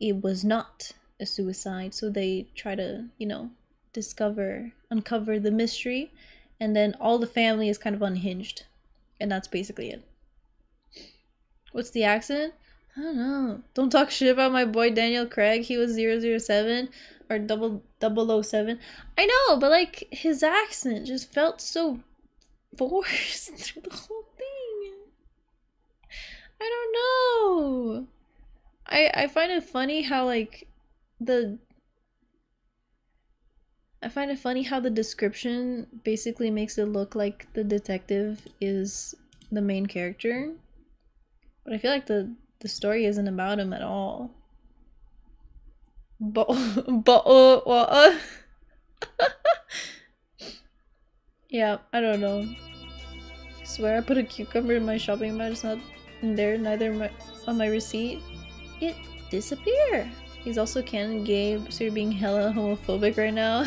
it was not a suicide, so they try to, you know, uncover the mystery, and then all the family is kind of unhinged, and that's basically it. What's the accent? I don't know. Don't talk shit about my boy Daniel Craig. He was 007 or 007. I know, but like his accent just felt so forced through the whole thing. I don't know. I find it funny how like I find it funny how the description basically makes it look like the detective is the main character. But I feel like the story isn't about him at all. Yeah, I don't know. I swear I put a cucumber in my shopping bag. It's not in there, neither on my receipt. It disappeared. He's also canon gay, so you're being hella homophobic right now.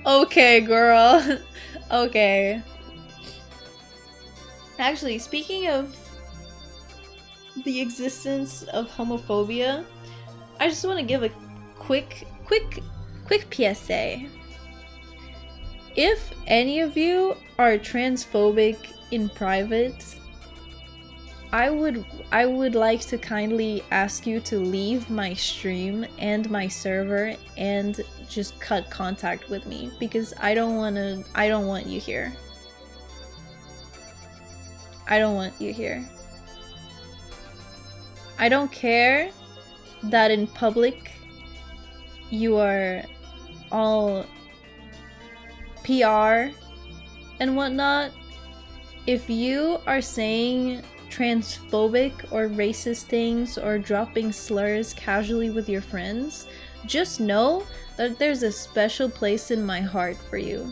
Okay, girl. Okay. Actually, speaking of the existence of homophobia, I just want to give a quick PSA. If any of you are transphobic in private, I would like to kindly ask you to leave my stream and my server and just cut contact with me, because I don't want you here. I don't want you here. I don't care that in public you are all PR and whatnot. If you are saying transphobic or racist things or dropping slurs casually with your friends, just know that there's a special place in my heart for you,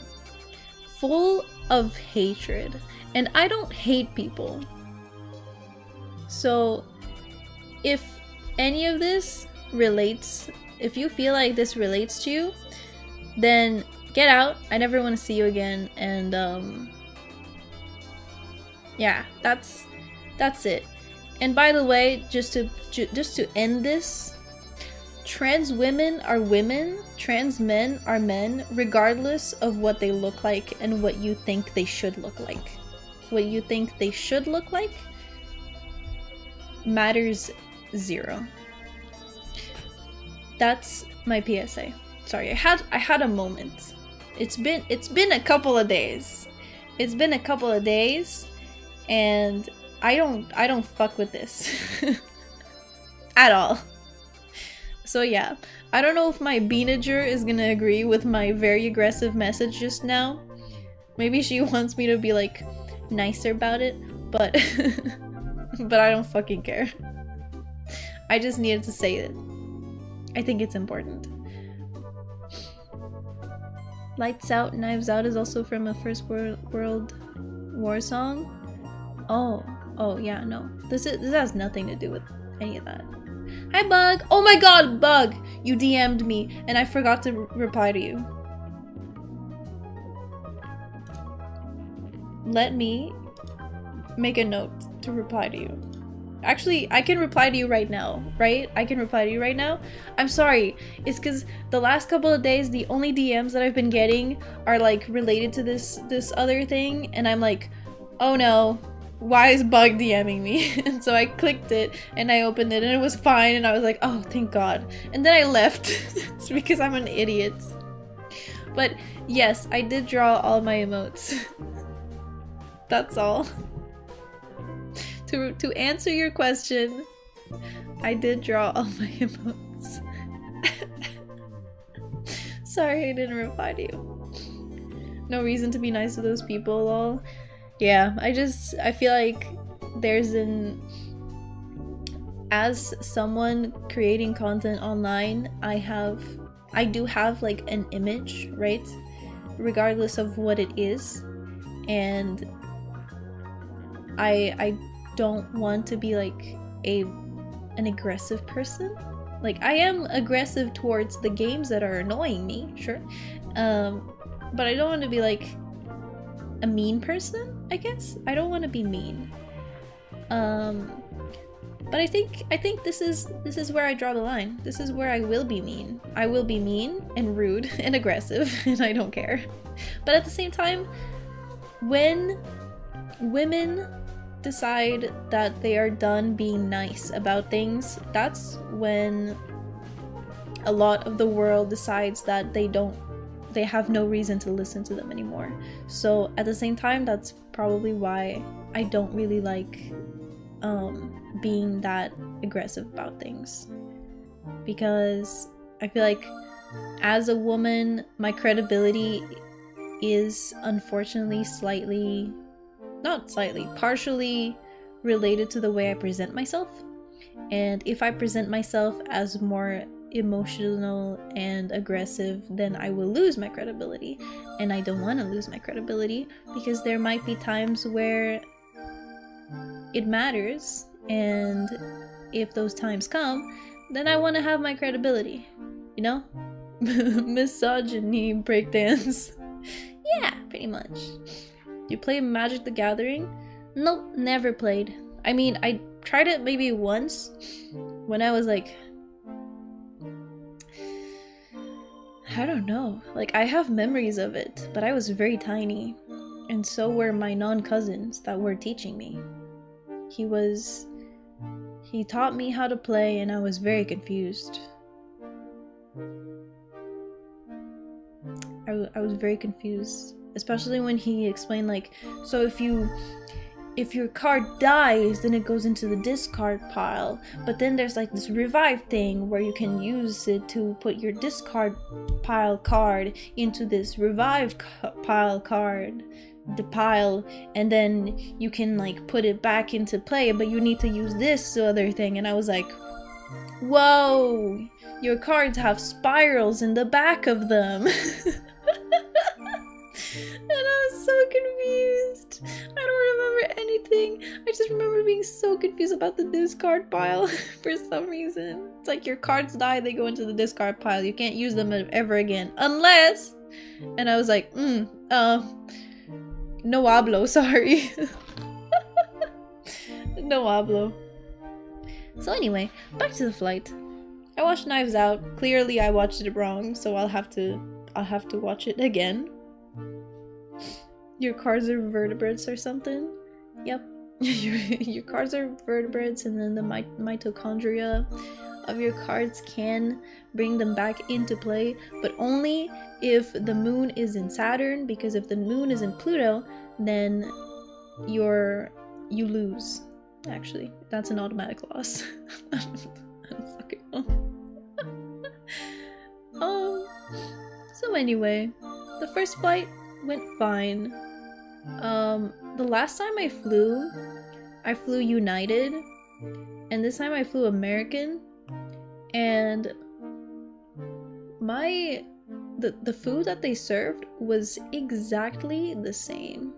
full of hatred. And I don't hate people. So if any of this relates, if you feel like this relates to you, then get out. I never want to see you again. And yeah, that's it. And by the way, just to end this, trans women are women, trans men are men, regardless of what they look like and what you think they should look like. What you think they should look like matters zero. That's my PSA. Sorry, I had a moment. It's been a couple of days. It's been a couple of days, and I don't fuck with this at all. So yeah, I don't know if my Beanager is gonna agree with my very aggressive message just now. Maybe she wants me to be like nicer about it, but but I don't fucking care. I just needed to say it. I think it's important. Lights Out, Knives Out is also from a First World War song. Oh yeah, no. This has nothing to do with any of that. Hi Bug! Oh my god, Bug! You DM'd me and I forgot to reply to you. Let me make a note to reply to you. Actually, I can reply to you right now, right? I can reply to you right now. I'm sorry. It's because the last couple of days, the only DMs that I've been getting are like related to this other thing, and I'm like, oh no, why is Bug DMing me? And so I clicked it and I opened it and it was fine, and I was like, oh, thank God. And then I left. It's because I'm an idiot. But yes, I did draw all my emotes. That's all. To answer your question, I did draw all my emotes. Sorry I didn't reply to you. No reason to be nice to those people, lol. Yeah, I feel like there's as someone creating content online, I do have like an image, right? Regardless of what it is. And I don't want to be like an aggressive person. Like, I am aggressive towards the games that are annoying me, sure. But I don't want to be like a mean person, I guess. I don't want to be mean. But I think this is where I draw the line. This is where I will be mean. I will be mean and rude and aggressive, and I don't care. But at the same time, when women decide that they are done being nice about things, that's when a lot of the world decides that they have no reason to listen to them anymore. So at the same time, that's probably why I don't really like being that aggressive about things, because I feel like as a woman, my credibility is unfortunately partially related to the way I present myself. And if I present myself as more emotional and aggressive, then I will lose my credibility. And I don't want to lose my credibility, because there might be times where it matters, and if those times come, then I want to have my credibility, you know? Misogyny breakdance. Yeah, pretty much. You play Magic the Gathering? Nope, never played. I mean, I tried it maybe once when I was like, I don't know. Like, I have memories of it, but I was very tiny. And so were my non-cousins that were teaching me. He taught me how to play, and I was very confused. I was very confused. Especially when he explained, like, so if your card dies, then it goes into the discard pile. But then there's like this revive thing where you can use it to put your discard pile card into this revive pile card, the pile, and then you can like put it back into play, but you need to use this other thing. And I was like, whoa, your cards have spirals in the back of them. And I was so confused. I don't remember anything. I just remember being so confused about the discard pile for some reason. It's like your cards die, they go into the discard pile. You can't use them ever again. Unless... And I was like, no hablo, sorry. No hablo. So anyway, back to the flight. I watched Knives Out. Clearly I watched it wrong, so I'll have to watch it again. Your cards are vertebrates or something? Yep. Your cards are vertebrates, and then the mitochondria of your cards can bring them back into play, but only if the moon is in Saturn, because if the moon is in Pluto, then you lose. Actually, that's an automatic loss. I don't fucking know. So anyway, the first flight went fine. The last time I flew United, and this time I flew American, and the food that they served was exactly the same.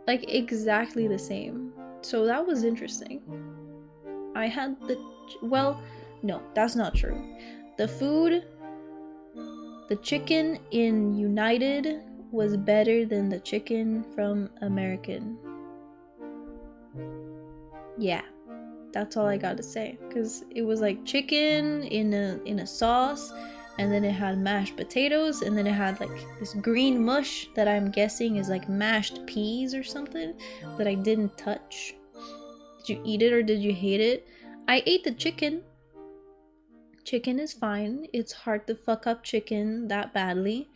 Like, exactly the same. So that was interesting. I had well, no, that's not true. The chicken in United was better than the chicken from American. Yeah, that's all I gotta say. Cause it was like chicken in a sauce, and then it had mashed potatoes, and then it had like this green mush that I'm guessing is like mashed peas or something that I didn't touch. Did you eat it or did you hate it? I ate the chicken. Chicken is fine. It's hard to fuck up chicken that badly.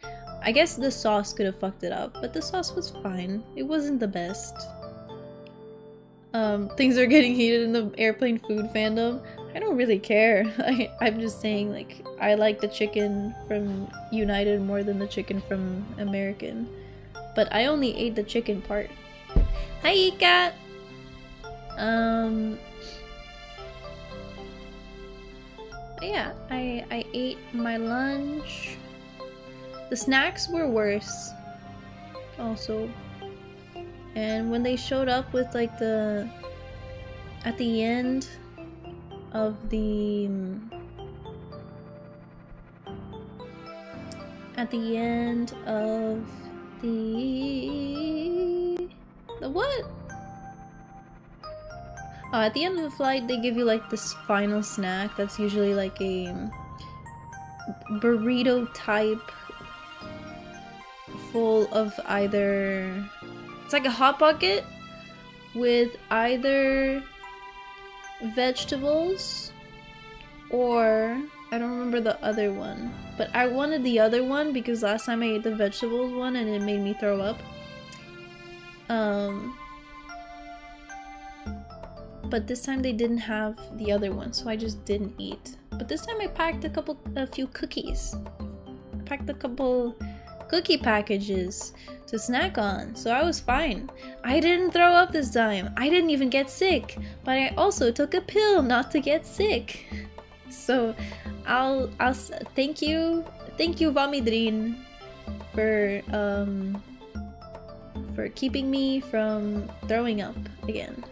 I guess the sauce could have fucked it up, but the sauce was fine. It wasn't the best. Things are getting heated in the airplane food fandom. I don't really care. I'm just saying, like, I like the chicken from United more than the chicken from American. But I only ate the chicken part. Hi, Kat! Yeah, I ate my lunch. The snacks were worse. Also. And when they showed up with like at the end of the what? Oh, at the end of the flight they give you like this final snack that's usually like a burrito type full of either, it's like a hot pocket with either vegetables or I don't remember the other one, but I wanted the other one because last time I ate the vegetables one and it made me throw up. But this time they didn't have the other one, so I just didn't eat. But this time I packed a few cookies. I packed a couple cookie packages to snack on, so I was fine. I didn't throw up this time. I didn't even get sick, but I also took a pill not to get sick. So I'll thank you Vomidrin for keeping me from throwing up again.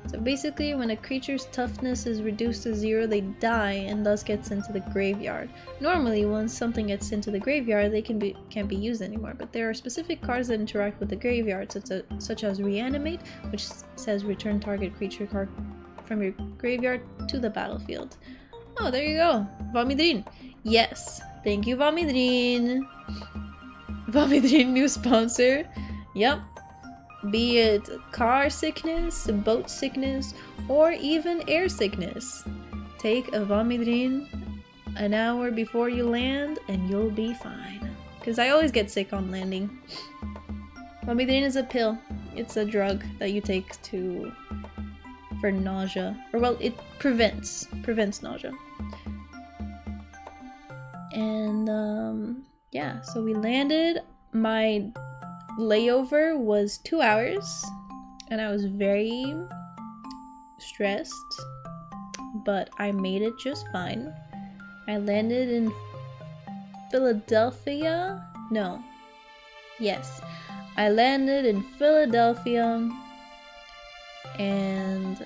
So basically, when a creature's toughness is reduced to 0, they die and thus get sent to the graveyard. Normally, once something gets sent to the graveyard, they can't be used anymore, but there are specific cards that interact with the graveyard, such as Reanimate, which says return target creature card from your graveyard to the battlefield. Oh, there you go. Vomidrin. Yes. Thank you, Vomidrin. Vomidrin, new sponsor. Yep. Be it car sickness, boat sickness, or even air sickness. Take a Vomidrin an hour before you land and you'll be fine. Because I always get sick on landing. Vomidrin is a pill. It's a drug that you take for nausea. Or well, it prevents nausea. And yeah, so we landed. My layover was 2 hours and I was very stressed, but I made it just fine. I landed in Philadelphia. No. Yes. I landed in Philadelphia and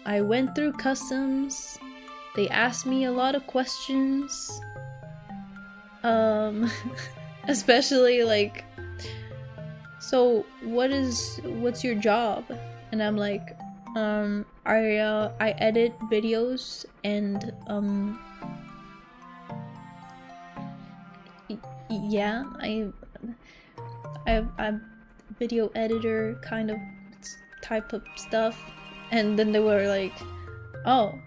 I went through customs. They asked me a lot of questions. Especially like, so what's your job? And I'm like, I edit videos and yeah, I'm video editor kind of type of stuff. And then they were like, oh,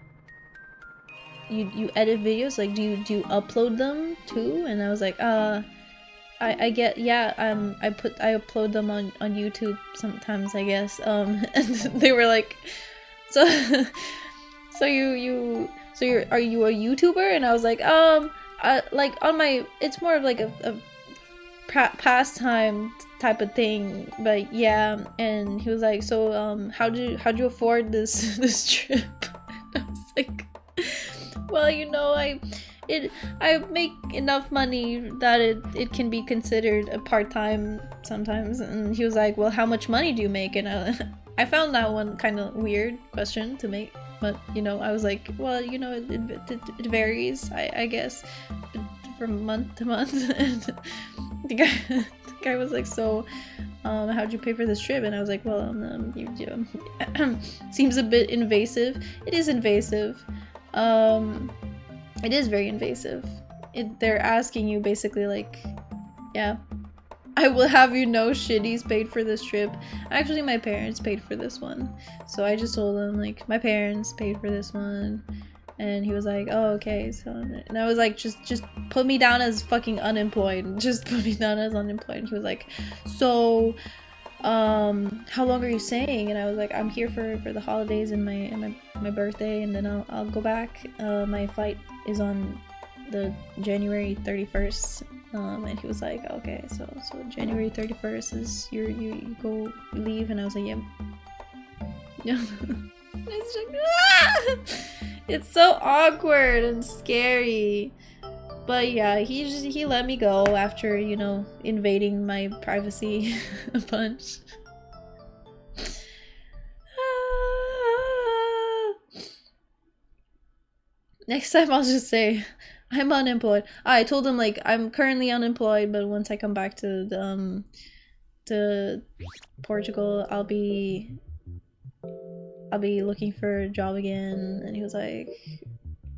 you edit videos? Like, do you upload them too? And I was like, I get, yeah, I upload them on YouTube sometimes, I guess. And they were like, so are you a YouTuber? And I was like, like on my, it's more of like a pastime type of thing, but yeah. And he was like, so how'd you afford this trip? And I was like, well, you know, I make enough money that it can be considered a part-time sometimes. And he was like, well, how much money do you make? And I found that one kind of weird question to make, but you know, I was like, well, you know, it varies, I guess, from month to month. And the guy was like, so how'd you pay for this trip? And I was like, well, seems a bit invasive. It is invasive. It is very invasive. They're asking you basically like, yeah, I will have you know Shitty's paid for this trip. Actually, my parents paid for this one. So I just told him like, my parents paid for this one. And he was like, oh, okay. So, and I was like, just put me down as fucking unemployed. Just put me down as unemployed. And he was like, so, how long are you staying? And I was like, I'm here for the holidays and my birthday, and then I'll go back. My flight is on the January 31st. And he was like, okay, so January 31st is you leave, and I was like, yep. Yeah. It's like, ah! It's so awkward and scary. But yeah, he let me go after, you know, invading my privacy a bunch. Next time I'll just say I'm unemployed. I told him like I'm currently unemployed, but once I come back to Portugal, I'll be looking for a job again. And he was like,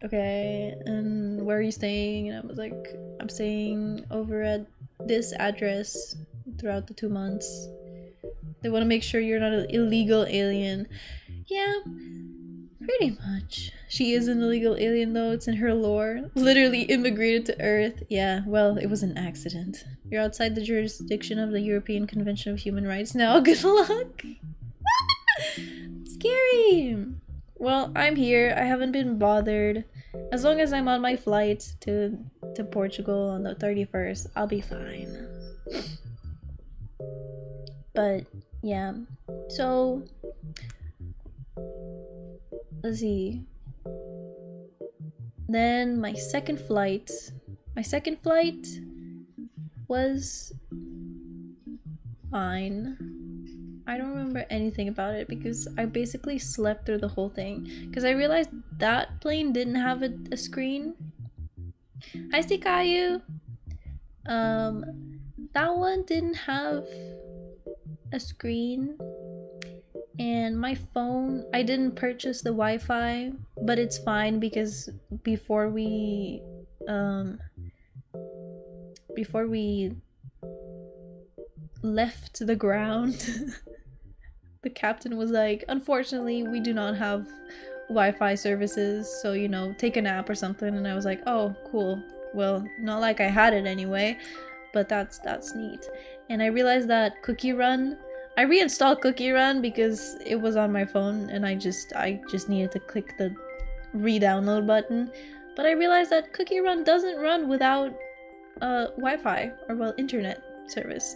okay, and where are you staying? And I was like, I'm staying over at this address throughout the 2 months. They want to make sure you're not an illegal alien. Yeah, pretty much. She is an illegal alien though, it's in her lore. Literally immigrated to Earth. Yeah, well, it was an accident. You're outside the jurisdiction of the European Convention of Human Rights now. Good luck. Scary. Well, I'm here. I haven't been bothered. As long as I'm on my flight to Portugal on the 31st, I'll be fine. But yeah. So let's see. Then my second flight was fine. I don't remember anything about it because I basically slept through the whole thing. Because I realized that plane didn't have a screen. Hi, Stikayu! That one didn't have a screen. And my phone, I didn't purchase the Wi-Fi, but it's fine because before we left the ground, the captain was like, unfortunately, we do not have Wi-Fi services, so, you know, take a nap or something. And I was like, oh, cool. Well, not like I had it anyway, but that's neat. And I realized that Cookie Run, I reinstalled Cookie Run because it was on my phone and I just needed to click the re-download button. But I realized that Cookie Run doesn't run without Wi-Fi or, well, internet service.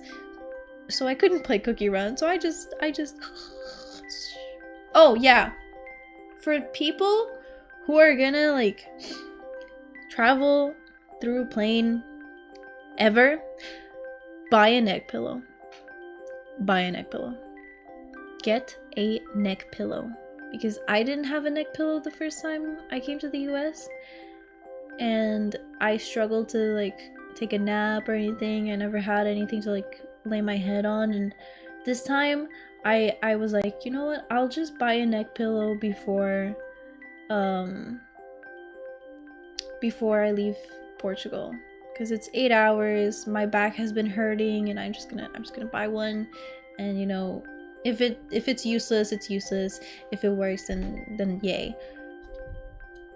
So I couldn't play Cookie Run, so I just oh yeah, for people who are gonna like travel through a plane ever, buy a neck pillow. Buy a neck pillow. Get a neck pillow, because I didn't have a neck pillow the first time I came to the US, and I struggled to like take a nap or anything. I never had anything to like lay my head on, and this time I was like, you know what, I'll just buy a neck pillow before I leave Portugal, because it's 8 hours, my back has been hurting, and I'm just gonna buy one. And you know, if it's useless, it's useless. If it works, then yay.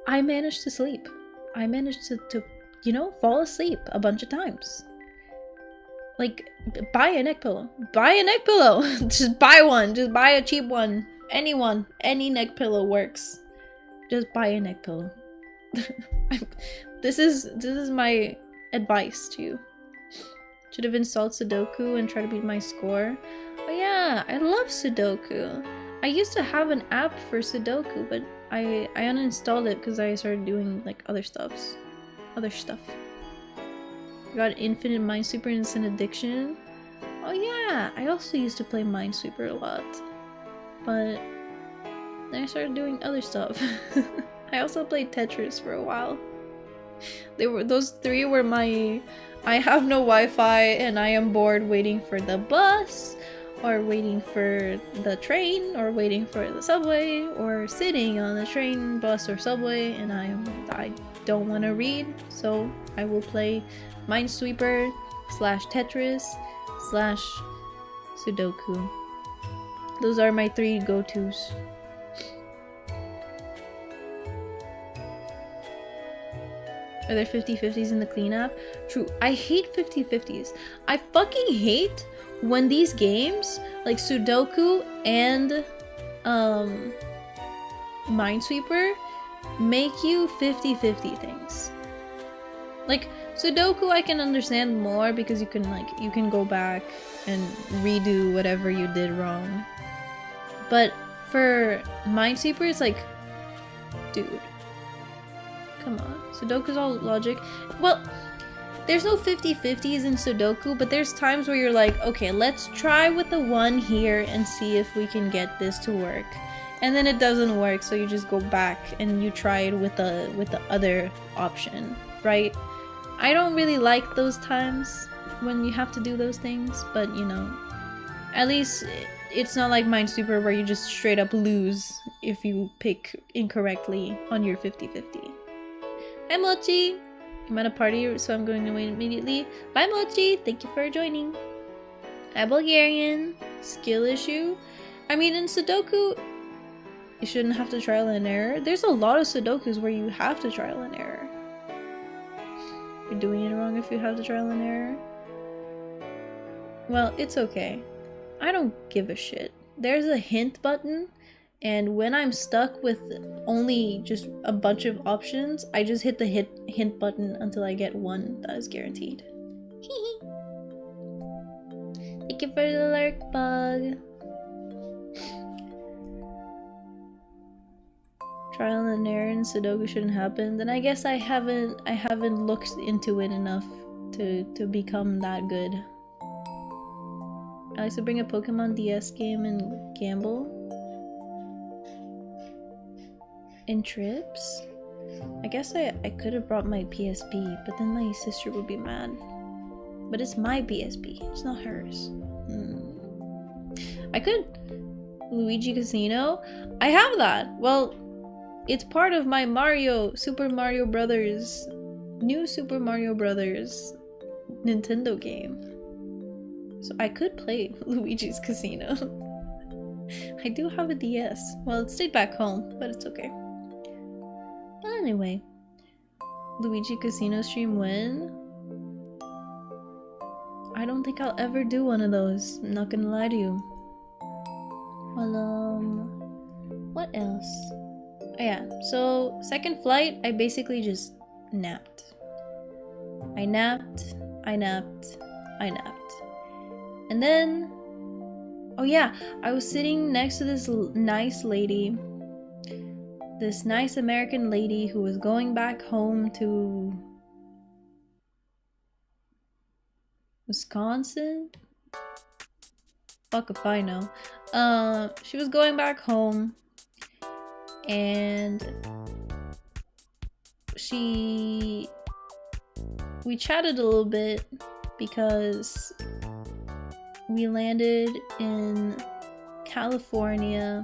I managed to sleep. I managed to you know, fall asleep a bunch of times. Like, buy a neck pillow. Buy a neck pillow. Just buy one. Just buy a cheap one. Anyone. Any neck pillow works. Just buy a neck pillow. This is my advice to you. Should have installed Sudoku and tried to beat my score. Oh yeah, I love Sudoku. I used to have an app for Sudoku, but I uninstalled it because I started doing like other stuff. Got Infinite Minesweeper Instant Addiction. Oh yeah, I also used to play Minesweeper a lot, but then I started doing other stuff. I also played Tetris for a while. Those three were my I have no Wi-Fi and I am bored waiting for the bus, or waiting for the train, or waiting for the subway, or sitting on the train, bus, or subway, and I don't want to read, so I will play Minesweeper / Tetris / Sudoku. Those are my three go-tos. Are there 50-50s in the cleanup? True. I hate 50-50s. I fucking hate when these games, like Sudoku and Minesweeper, make you 50-50 things. Like Sudoku I can understand more because you can go back and redo whatever you did wrong. But for Minesweeper, it's like, dude, come on. Sudoku's all logic. Well, there's no 50-50s in Sudoku, but there's times where you're like, okay, let's try with the one here and see if we can get this to work. And then it doesn't work, so you just go back and you try it with the other option, right? I don't really like those times when you have to do those things, but you know, at least it's not like Minesweeper where you just straight up lose if you pick incorrectly on your 50-50. Hi Mochi! I'm at a party, so I'm going to wait immediately. Bye Mochi! Thank you for joining. Hi Bulgarian! Skill issue? I mean, in Sudoku, you shouldn't have to trial and error. There's a lot of Sudokus where you have to trial and error. You're doing it wrong if you have to trial and error. Well, it's okay. I don't give a shit. There's a hint button, and when I'm stuck with only just a bunch of options, I just hit the hint button until I get one that is guaranteed. Thank you for the lurk, bug. Trial and error in Sudoku shouldn't happen. Then I guess I haven't looked into it enough to become that good. I like to bring a Pokemon DS game and gamble. In trips? I guess I could have brought my PSP, but then my sister would be mad. But it's my PSP, it's not hers. I could... Luigi Casino? I have that! Well, it's part of my Super Mario Brothers, new Super Mario Brothers Nintendo game. So I could play Luigi's Casino. I do have a DS. Well, it stayed back home, but it's okay. But anyway, Luigi Casino stream when? I don't think I'll ever do one of those. I'm not gonna lie to you. Well, what else? Oh yeah, so second flight, I basically just napped. I napped. And then, oh yeah, I was sitting next to this nice lady. This nice American lady who was going back home to Wisconsin? Fuck if I know. She was going back home and we chatted a little bit because we landed in California.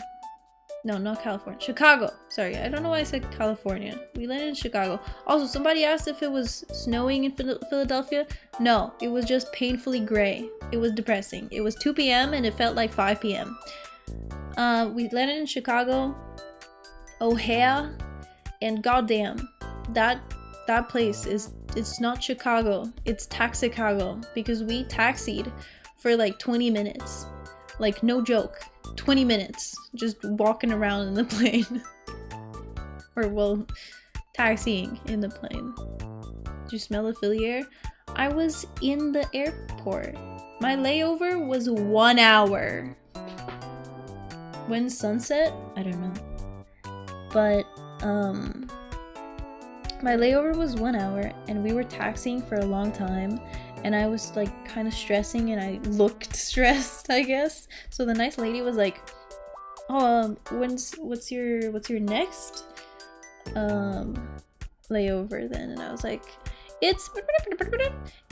No, not California. Chicago. Sorry, I don't know why I said California. We landed in Chicago. Also, somebody asked if it was snowing in Philadelphia. No, it was just painfully gray. It was depressing. It was 2 p.m. and it felt like 5 p.m. We landed in Chicago, O'Hare, and goddamn, that place it's not Chicago. It's Taxicago because we taxied for like 20 minutes. Like, no joke. 20 minutes just walking around in the plane. Or, well, taxiing in the plane. Did you smell the Philly air? I was in the airport. My layover was 1 hour. When's sunset? I don't know. But, my layover was 1 hour and we were taxiing for a long time. And I was like kind of stressing and I looked stressed, I guess. So the nice lady was like, oh, what's your next layover then, and I was like, it's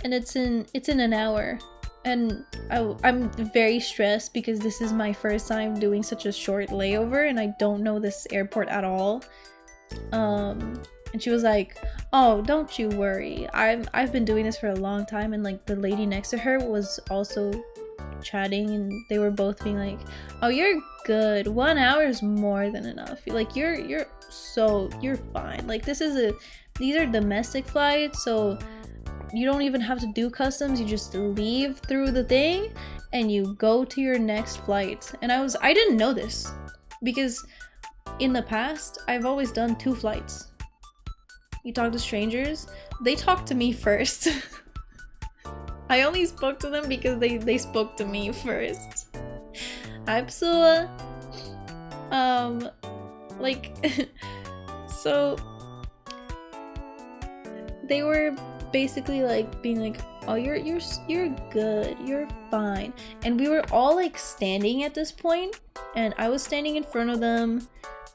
and it's in an hour, and I'm very stressed because this is my first time doing such a short layover and I don't know this airport at all. And she was like, oh, don't you worry, I've been doing this for a long time. And like the lady next to her was also chatting, and they were both being like, oh, you're good, 1 hour is more than enough, like you're fine, like these are domestic flights, so you don't even have to do customs, you just leave through the thing and you go to your next flight. And I didn't know this because in the past I've always done 2 flights. You talk to strangers, they talk to me first. I only spoke to them because they spoke to me first. Absolutely. Like, so they were basically like being like, oh, you're good, you're fine. And we were all like standing at this point, and I was standing in front of them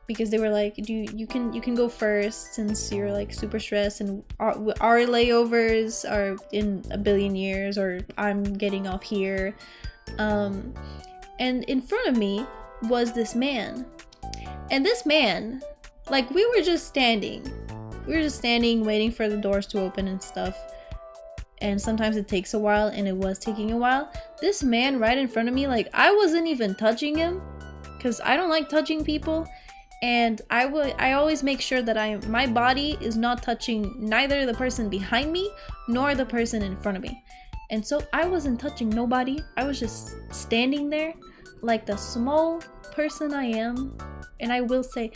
because they were like, you can go first since you're like super stressed, and our layovers are in a billion years, or I'm getting off here. And in front of me was this man, and this man, like, we were just standing waiting for the doors to open and stuff, and sometimes it takes a while, and it was taking a while. This man right in front of me, like, I wasn't even touching him because I don't like touching people. And I always make sure that my body is not touching neither the person behind me nor the person in front of me. And so I wasn't touching nobody. I was just standing there like the small person I am. And I will say,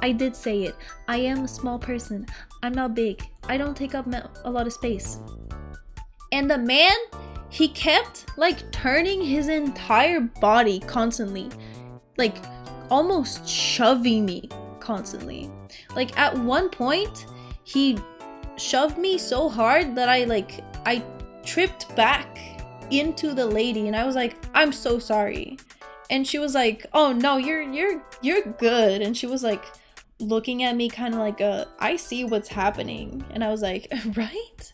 I did say it, I am a small person. I'm not big. I don't take up a lot of space. And the man, he kept like turning his entire body constantly, like almost shoving me constantly. Like at one point he shoved me so hard that I tripped back into the lady, and I was like, I'm so sorry. And she was like, oh no, you're good. And she was like looking at me kind of like I see what's happening. And I was like, right?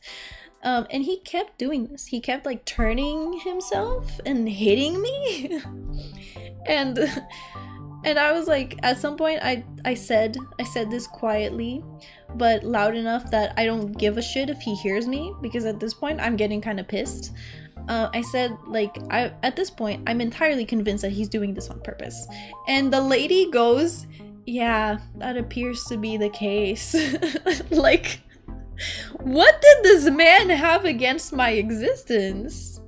And he kept doing this. He kept like turning himself and hitting me. And I was like, at some point I said this quietly but loud enough that I don't give a shit if he hears me, because at this point I'm getting kind of pissed. I said, like, at this point I'm entirely convinced that he's doing this on purpose. And the lady goes, yeah, that appears to be the case. Like, what did this man have against my existence?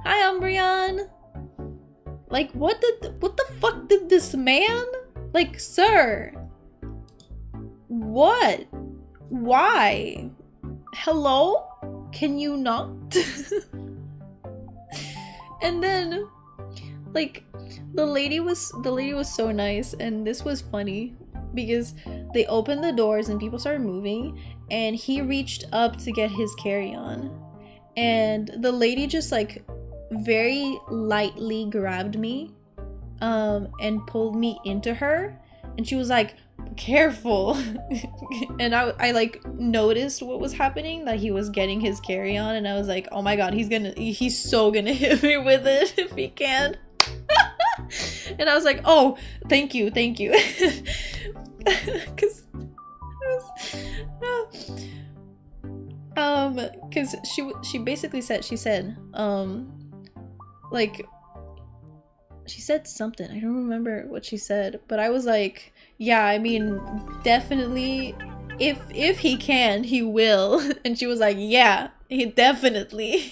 Hi, Umbreon. Like, what the fuck did this man? Like, sir. What? Why? Hello? Can you not? And then, like, the lady was so nice, and this was funny because they opened the doors and people started moving, and he reached up to get his carry-on, and the lady just like very lightly grabbed me and pulled me into her, and she was like, careful. And I like noticed what was happening, that he was getting his carry-on, and I was like, oh my god, he's so gonna hit me with it if he can. And I was like, oh, thank you. Because because she basically said, she said something, I don't remember what she said, but I was like, yeah, I mean, definitely, if he can, he will. And she was like, yeah, he definitely.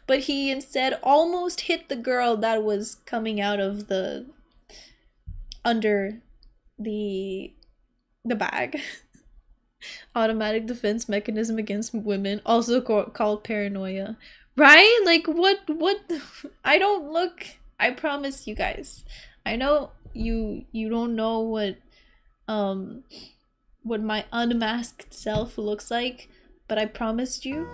But he instead almost hit the girl that was coming out of under the bag. Automatic defense mechanism against women, also called paranoia. Right? Like, what? I don't look, I promise you guys, I know you don't know what my unmasked self looks like, but I promised you,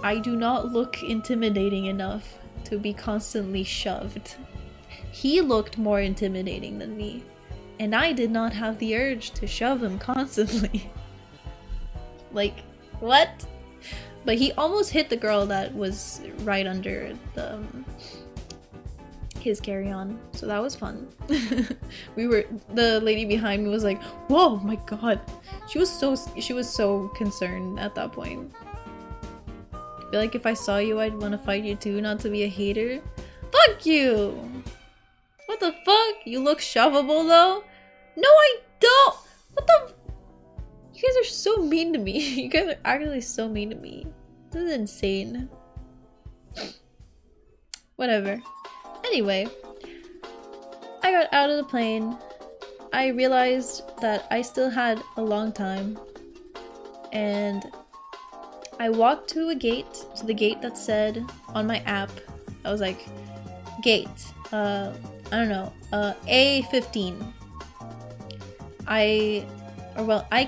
I do not look intimidating enough to be constantly shoved. He looked more intimidating than me. and I did not have the urge to shove him constantly. Like, what? But he almost hit the girl that was right under the his carry-on, so that was fun. The lady behind me was like, whoa, my god. She was so concerned at that point. I feel like if I saw you, I'd want to fight you too, not to be a hater. Fuck you! What the fuck? You look shovable though? No, I don't! What the? You guys are so mean to me. You guys are actually so mean to me. This is insane. Whatever. Anyway, I got out of the plane. I realized that I still had a long time. And I walked to a gate, to the gate that said on my app, I was like, gate, I don't know, A15. I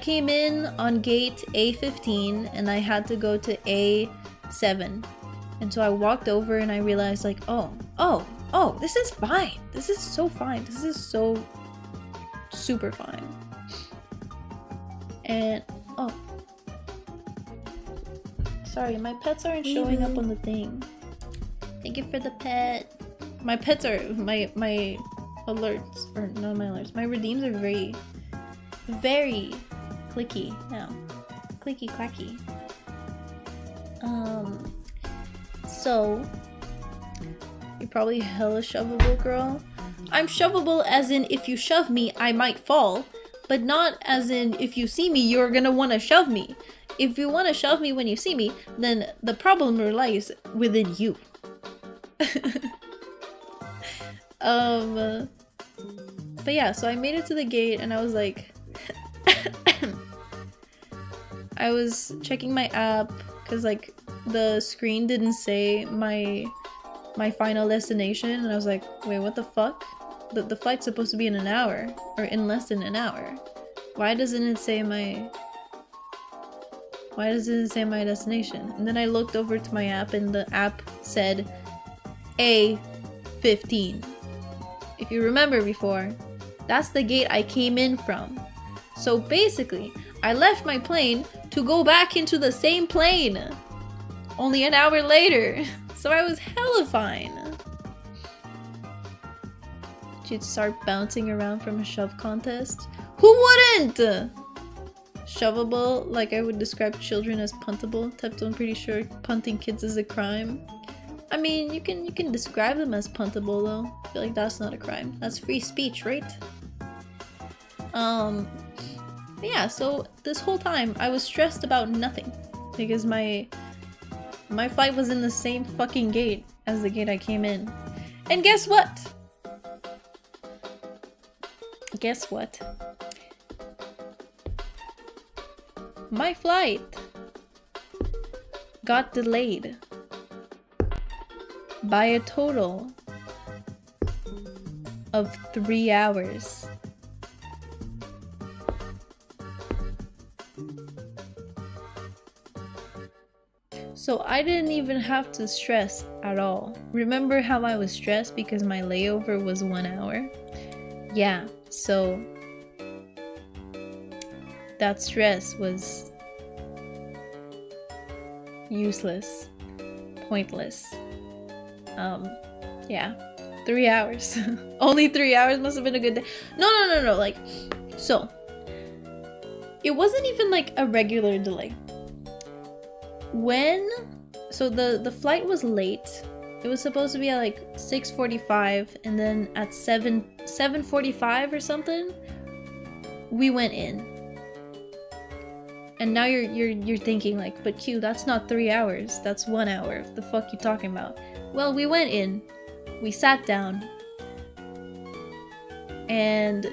came in on gate A15 and I had to go to A7. And so I walked over and I realized like, oh, this is fine. This is so fine. This is so super fine. And, oh. Sorry, my pets aren't showing up on the thing. Thank you for the pet. My pets are, my alerts, or not my alerts, my redeems are very, very clicky now. Clicky clacky. So, you're probably hella shovable, girl. I'm shovable as in if you shove me, I might fall, but not as in if you see me, you're gonna want to shove me. If you want to shove me when you see me, then the problem lies within you. But yeah, so I made it to the gate and I was like, I was checking my app because like the screen didn't say my final destination, and I was like, wait, what the fuck? The flight's supposed to be in an hour, or in less than an hour. Why doesn't it say my destination? And then I looked over to my app and the app said A15. If you remember before, that's the gate I came in from. So basically, I left my plane to go back into the same plane. Only an hour later. So I was hella fine. She'd start bouncing around from a shove contest. Who wouldn't? Shovable, like I would describe children as puntable. Except I'm pretty sure punting kids is a crime. I mean, you can describe them as puntable though. I feel like that's not a crime. That's free speech, right? Yeah, so this whole time I was stressed about nothing because my flight was in the same fucking gate as the gate I came in. And guess what? Guess what? My flight got delayed by a total of 3 hours. So I didn't even have to stress at all. Remember how I was stressed because my layover was 1 hour? Yeah, so that stress was useless, pointless. Yeah, 3 hours. Only 3 hours must have been a good day. No, like, so it wasn't even like a regular delay. So the flight was late. It was supposed to be at like 6:45, and then at 7:45 or something, we went in. And now you're thinking like, but Q, that's not 3 hours. That's 1 hour. What the fuck you talking about? Well, we went in. We sat down. And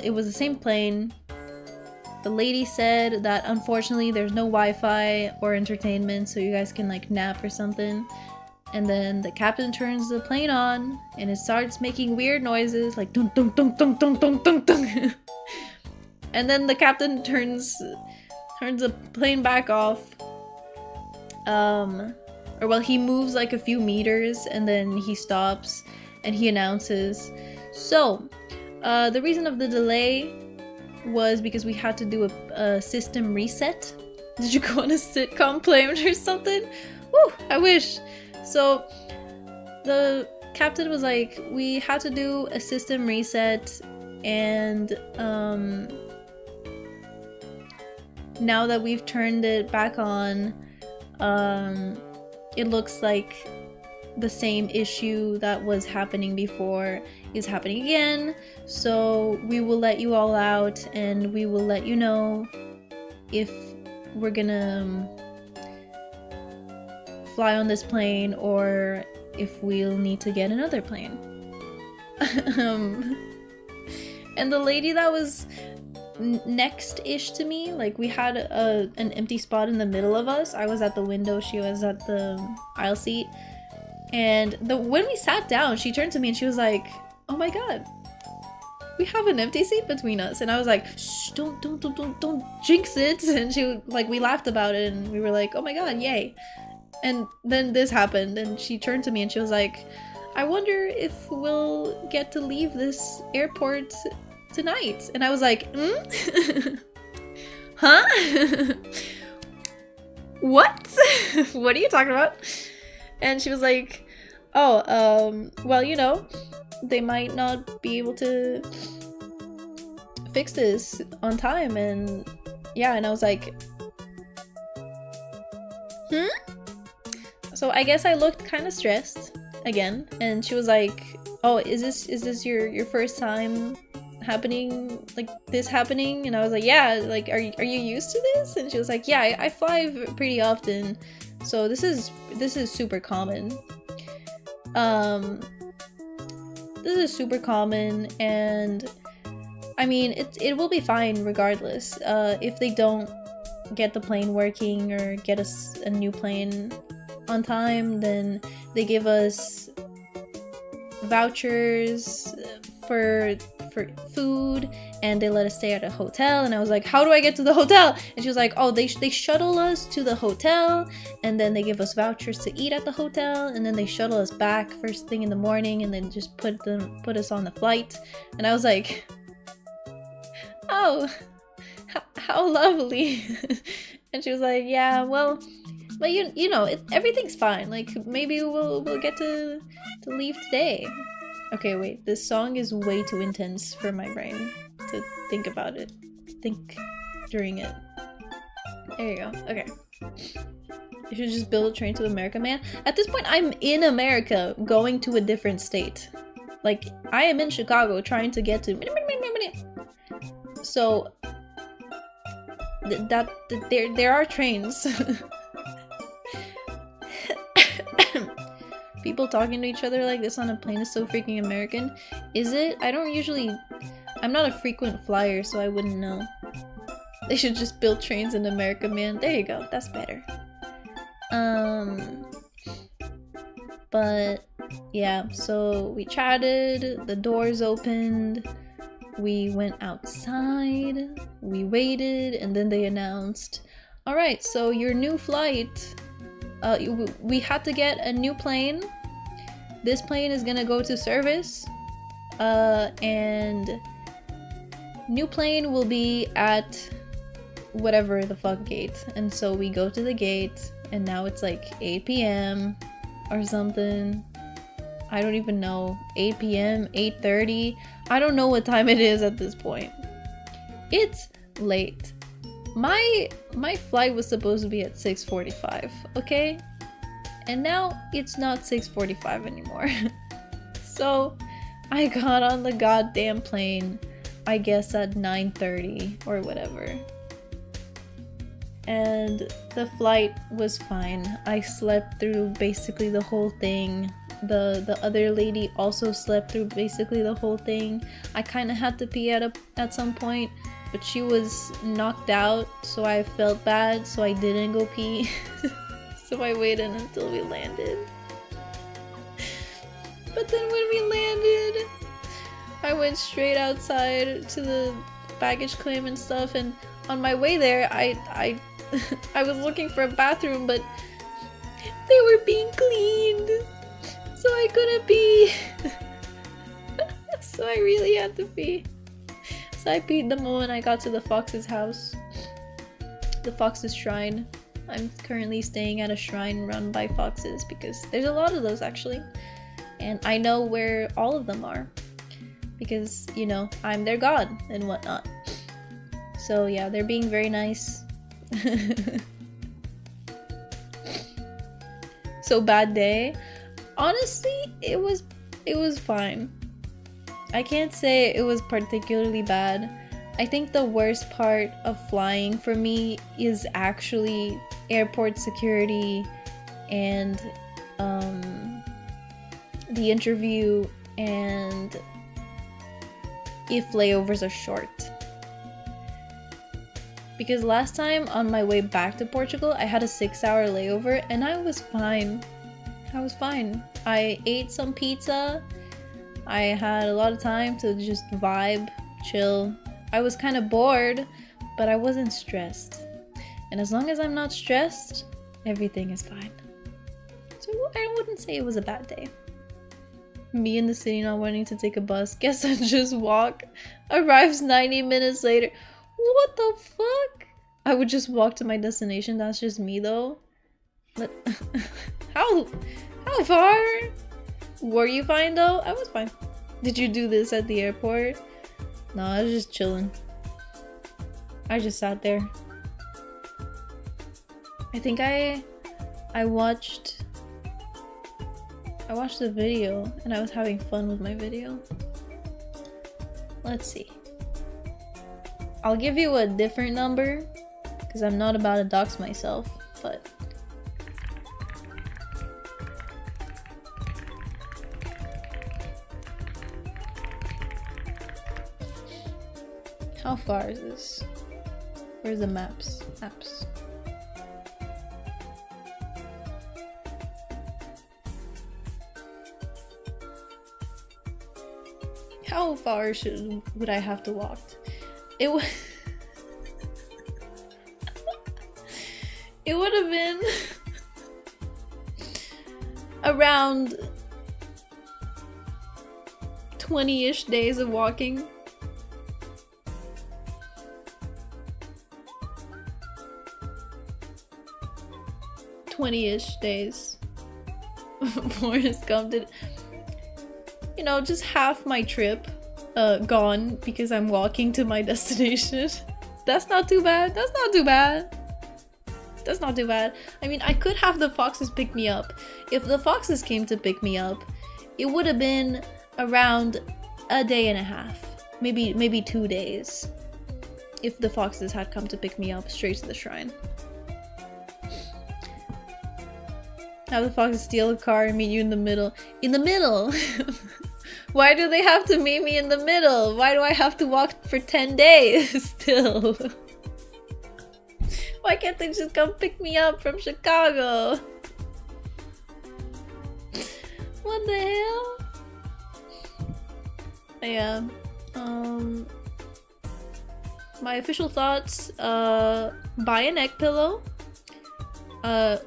it was the same plane. The lady said that unfortunately there's no Wi-Fi or entertainment, so you guys can like nap or something. And then the captain turns the plane on and it starts making weird noises like dun dun dun dun dun dun dun dun. And then the captain turns the plane back off. or well, he moves like a few meters and then he stops and he announces. So, the reason of the delay was because we had to do a system reset. Did you go on a sitcom plane or something? Woo, I wish. So, the captain was like, we had to do a system reset, and now that we've turned it back on, it looks like the same issue that was happening before is happening again. So we will let you all out and we will let you know if we're gonna fly on this plane or if we'll need to get another plane. And the lady that was next-ish to me, like we had an empty spot in the middle of us. I was at the window, she was at the aisle seat, and when we sat down, she turned to me and she was like, oh my god, we have an empty seat between us. And I was like, shh, don't jinx it. And we laughed about it and we were like, oh my god, yay. And then this happened and she turned to me and she was like, I wonder if we'll get to leave this airport tonight. And I was like, huh? What? What are you talking about? And she was like, oh, well, you know, they might not be able to fix this on time. And yeah, and I was like, So I guess I looked kind of stressed again, and she was like, oh, is this your first time happening, like this happening? And I was like, yeah, like are you used to this? And she was like, yeah, I fly pretty often, so this is super common. This is super common, and I mean it will be fine regardless. If they don't get the plane working or get us a new plane on time, then they give us vouchers for food, and they let us stay at a hotel. And I was like, how do I get to the hotel? And she was like, oh, they shuttle us to the hotel, and then they give us vouchers to eat at the hotel, and then they shuttle us back first thing in the morning, and then just put us on the flight. And I was like, oh, how lovely. And she was like, yeah, well, but you know, everything's fine. Like maybe we'll get to leave today. Okay, wait. This song is way too intense for my brain to think about it. Think during it. There you go. Okay. You should just build a train to America, man. At this point, I'm in America, going to a different state. Like I am in Chicago, trying to get to. So there are trains. People talking to each other like this on a plane is so freaking American. Is it? I'm not a frequent flyer, so I wouldn't know. They should just build trains in America, man. There you go. That's better. But yeah, so we chatted, the doors opened, we went outside, we waited, and then they announced, alright, so your new flight, we had to get a new plane. This plane is gonna go to service, and new plane will be at whatever the fuck gate. And so we go to the gate, and now it's like 8 p.m. or something. I don't even know. 8 p.m, 8:30. I don't know what time it is at this point. It's late. My flight was supposed to be at 6:45, okay? And now it's not 6:45 anymore. So I got on the goddamn plane, I guess at 9:30 or whatever. And the flight was fine. I slept through basically the whole thing. The other lady also slept through basically the whole thing. I kind of had to pee at some point, but she was knocked out, so I felt bad, so I didn't go pee. So I waited until we landed. But then when we landed, I went straight outside to the baggage claim and stuff, and on my way there, I was looking for a bathroom, but They were being cleaned, so I couldn't pee. So I really had to pee. So I peed the moment I got to the fox's house. The fox's shrine. I'm currently staying at a shrine run by foxes because there's a lot of those actually. And I know where all of them are. Because, you know, I'm their god and whatnot. So yeah, they're being very nice. So bad day. Honestly, it was fine. I can't say it was particularly bad. I think the worst part of flying for me is actually airport security and the interview and if layovers are short. Because last time on my way back to Portugal, I had a 6-hour layover and I was fine. I was fine. I ate some pizza. I had a lot of time to just vibe, chill. I was kind of bored, but I wasn't stressed. And as long as I'm not stressed, everything is fine. So I wouldn't say it was a bad day. Me in the city not wanting to take a bus. Guess I just walk. Arrives 90 minutes later. What the fuck? I would just walk to my destination. That's just me though. But how far? Were you fine though? I was fine. Did you do this at the airport? No, I was just chilling. I just sat there. I think I watched the video and I was having fun with my video. Let's see. I'll give you a different number because I'm not about to dox myself, but how far is this? Where's the maps? Maps. How far would I have to walk? It would it would have been around 20-ish days of walking. Ish days. Forrest Gump did, you know, just half my trip gone because I'm walking to my destination. That's not too bad. That's not too bad. That's not too bad. I mean, I could have the foxes pick me up. If the foxes came to pick me up, it would have been around a day and a half, maybe 2 days, if the foxes had come to pick me up straight to the shrine. Have the foxes steal a car and meet you in the middle. In the middle? Why do they have to meet me in the middle? Why do I have to walk for 10 days still? Why can't they just come pick me up from Chicago? What the hell? Yeah. My official thoughts, buy a neck pillow. 1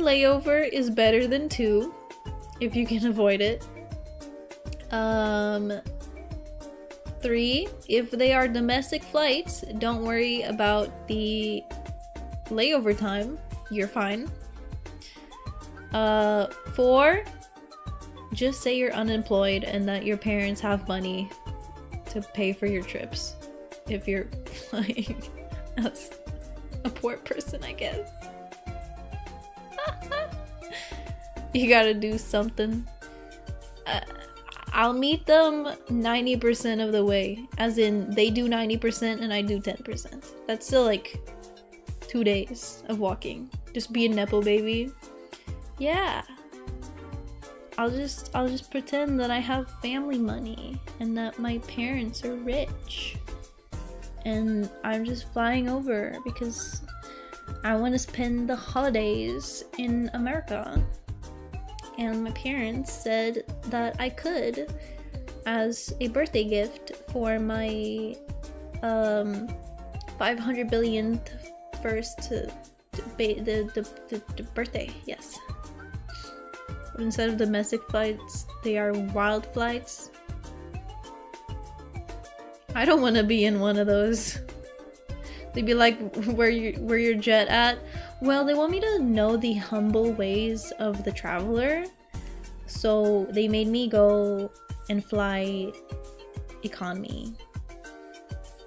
layover is better than 2 if you can avoid it. 3, if they are domestic flights, don't worry about the layover time. You're fine. 4, just say you're unemployed and that your parents have money to pay for your trips if you're flying as a poor person, I guess. You gotta do something. I'll meet them 90% of the way, as in they do 90% and I do 10%. That's still like 2 days of walking. Just be a nepo baby. Yeah. I'll just pretend that I have family money and that my parents are rich. And I'm just flying over because I want to spend the holidays in America. And my parents said that I could as a birthday gift for my 500 billionth first the birthday. Yes. but instead of domestic flights, they are wild flights. I don't want to be in one of those. They'd be like, where your jet at? Well, they want me to know the humble ways of the traveler, so they made me go and fly economy.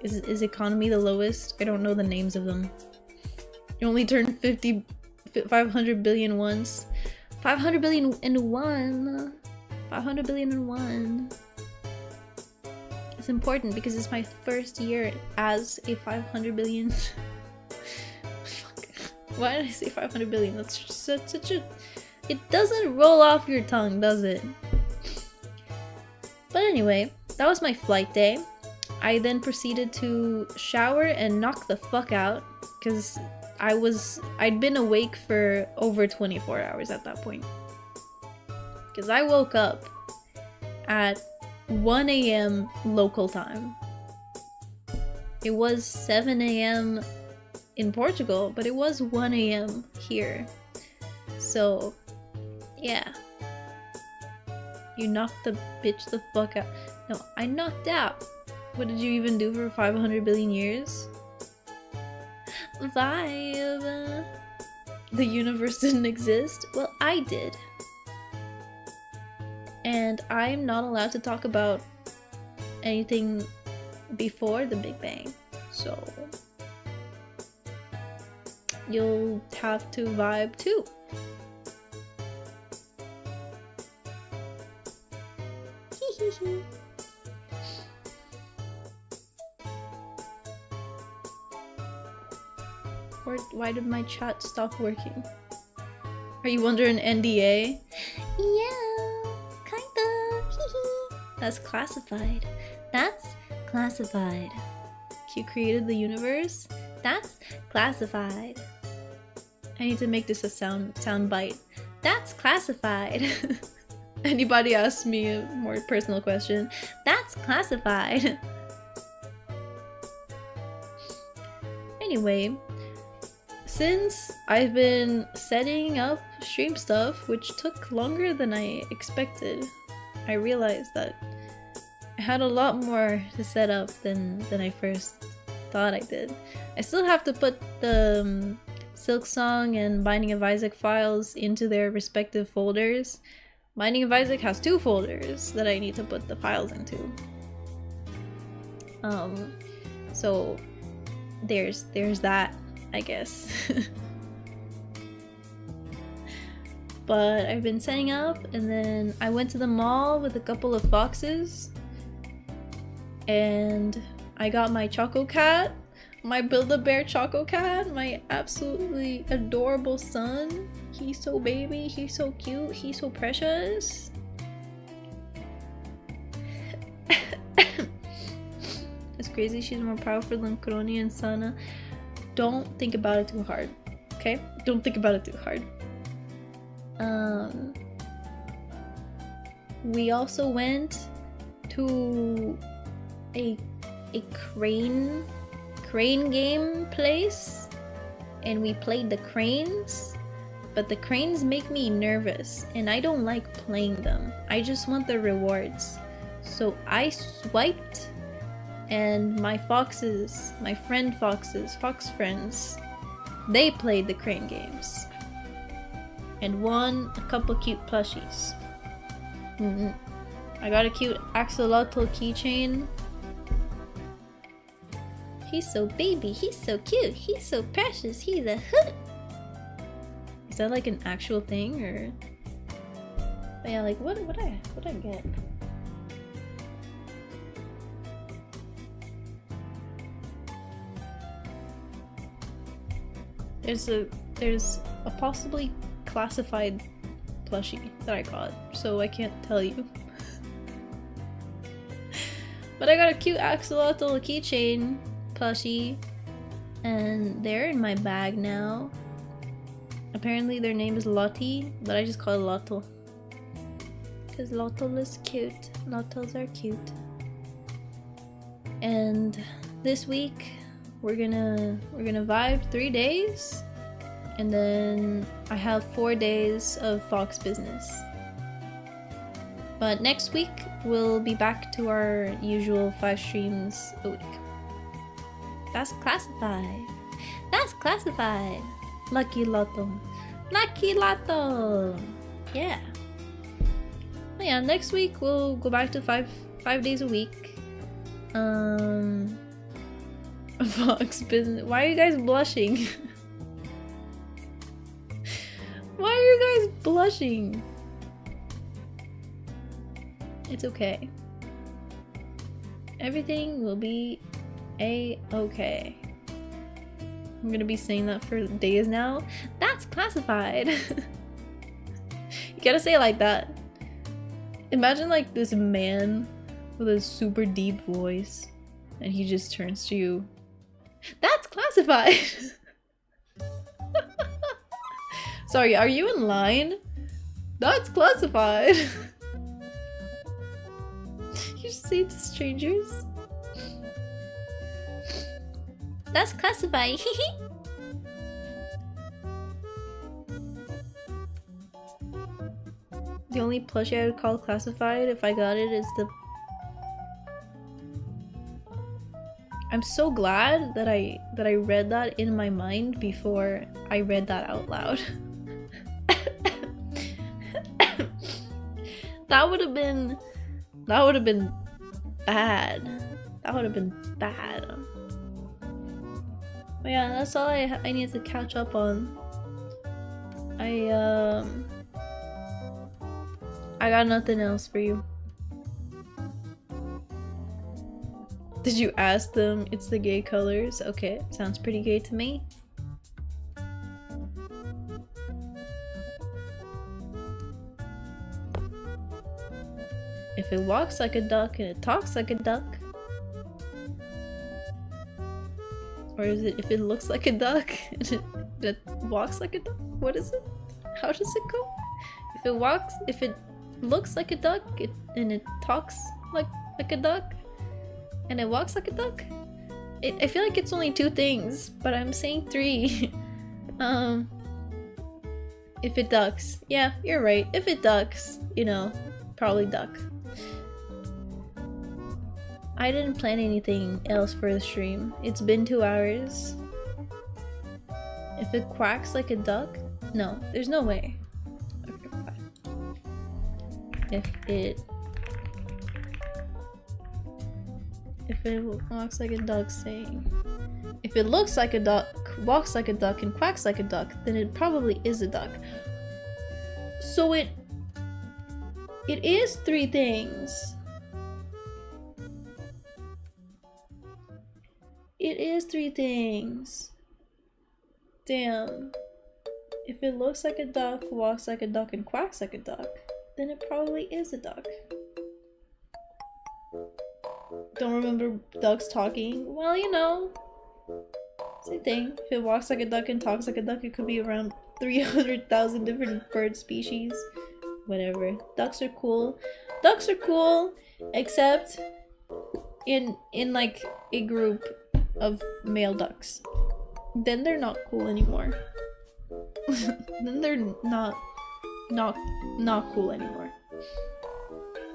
Is economy the lowest? I don't know the names of them. You only turn 500 billion once. 500 billion in one. 500 billion in one. It's important because it's my first year as a 500 billion. Fuck. Why did I say 500 billion? That's such a... It doesn't roll off your tongue, does it? But anyway, that was my flight day. I then proceeded to shower and knock the fuck out because I'd been awake for over 24 hours at that point. Because I woke up at 1 a.m. local time. It was 7 a.m. in Portugal, but it was 1 a.m. here. So, yeah. You knocked the bitch the fuck out. No, I knocked out. What did you even do for 500 billion years? Vibe. The universe didn't exist? Well, I did. And I'm not allowed to talk about anything before the Big Bang. So you'll have to vibe too. Why did my chat stop working? Are you under an NDA? Yeah, kinda. That's classified. That's classified. You created the universe? That's classified. I need to make this a sound bite. That's classified. Anybody asks me a more personal question? That's classified. Anyway, since I've been setting up stream stuff, which took longer than I expected, I realized that I had a lot more to set up than I first thought I did. I still have to put the Silksong and Binding of Isaac files into their respective folders. Binding of Isaac has 2 folders that I need to put the files into. So there's that, I guess. But I've been setting up, and then I went to the mall with a couple of foxes, and I got my Choco Cat, my Build-A-Bear Choco Cat, my absolutely adorable son. He's so baby, he's so cute, he's so precious. It's crazy, she's more powerful than Crony and Sana. Don't think about it too hard, okay? Don't think about it too hard. We also went to a crane game place, and we played the cranes, but the cranes make me nervous and I don't like playing them. I just want the rewards. So I swiped, and my foxes, my fox friends, they played the crane games and won a couple cute plushies. I got a cute axolotl keychain. He's so baby, he's so cute, he's so precious, he's a hoot. Is that like an actual thing, or? But yeah, like what I get? There's a possibly classified plushie that I got, so I can't tell you. But I got a cute axolotl keychain plushie, and they're in my bag now. Apparently their name is Lottie, but I just call it Lottle, because Lottle is cute. Lottles are cute. And this week we're gonna vibe 3 days, and then I have 4 days of Fox business. But next week, we'll be back to our usual 5 streams a week. That's classified. That's classified. Lucky Lotto. Lucky Lotto! Yeah. But yeah, next week we'll go back to 5 days a week. Fox business. Why are you guys blushing? Why are you guys blushing? It's okay. Everything will be a-okay. I'm gonna be saying that for days now. That's classified. You gotta say it like that. Imagine like this man with a super deep voice and he just turns to you. That's classified! Sorry, are you in line? That's classified! You just say it to strangers? That's classified. The only plushie I would call classified if I got it is the... I'm so glad that I read that in my mind before I read that out loud. That would have been bad. That would have been bad. But yeah, that's all I need to catch up on. I got nothing else for you. Did you ask them? It's the gay colors. Okay, sounds pretty gay to me. If it walks like a duck and it talks like a duck. Or is it if it looks like a duck and it walks like a duck? What is it? How does it go? If it looks like a duck and it talks like a duck and it walks like a duck? I feel like it's only 2 things, but I'm saying 3. If it ducks. Yeah, you're right. If it ducks, you know, probably duck. I didn't plan anything else for the stream. It's been 2 hours. If it quacks like a duck? No, there's no way. Okay, fine. If it walks like a duck, saying. If it looks like a duck, walks like a duck, and quacks like a duck, then it probably is a duck. So it is 3 things. It is 3 things. Damn. If it looks like a duck, walks like a duck, and quacks like a duck, then it probably is a duck. Don't remember ducks talking? Well, you know. Same thing. If it walks like a duck and talks like a duck, it could be around 300,000 different bird species. Whatever. Ducks are cool. Ducks are cool, except in like a group of male ducks. Then they're not cool anymore. Then they're not cool anymore.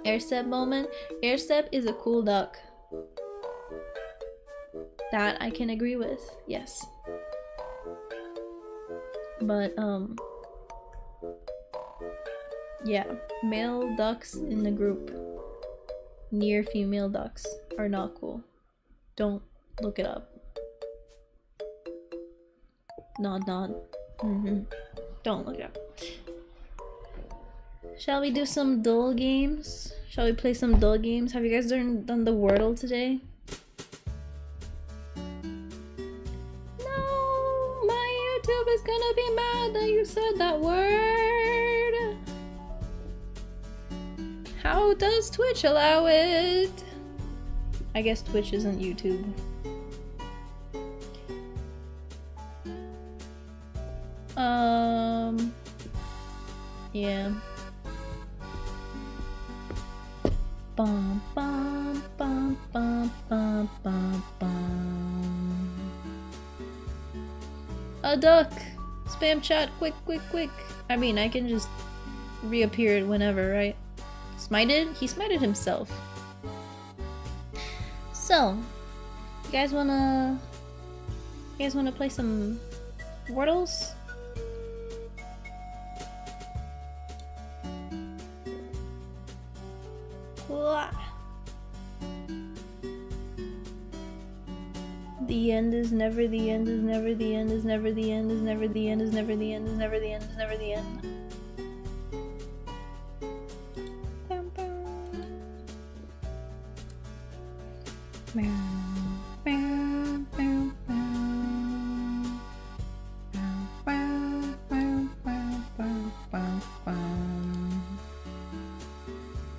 Airstep moment. Airstep is a cool duck. That I can agree with. Yes. But yeah, male ducks in the group near female ducks are not cool. Don't look it up. Nod. Don't look it up. Shall we do some dull games? Shall we play some dull games? Have you guys done the Wordle today? No, my YouTube is gonna be mad that you said that word. How does Twitch allow it? I guess Twitch isn't YouTube. Yeah. Bum bum bum bum bum bum bum. A duck! Spam chat, quick. I mean, I can just reappear it whenever, right? Smited? He smited himself. So, you guys wanna play some Wordles? The end is never the end is never the end is never the end is never the end is never the end is never the end is never the end.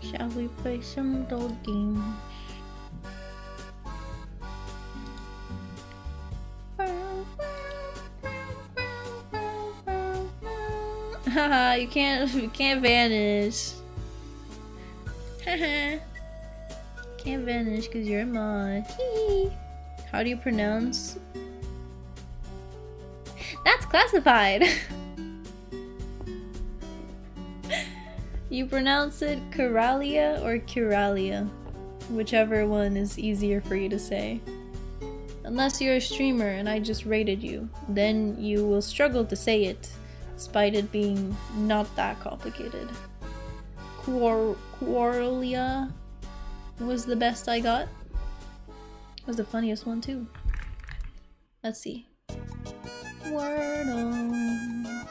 Shall we play some dog games? Haha, you can't vanish. Haha. Can't vanish because you're a mod. Hee. How do you pronounce? That's classified. You pronounce it Curalia or Curalia, whichever one is easier for you to say. Unless you're a streamer and I just rated you, then you will struggle to say it, despite it being not that complicated. Qualia was the best I got. Was the funniest one too. Let's see. Wordle.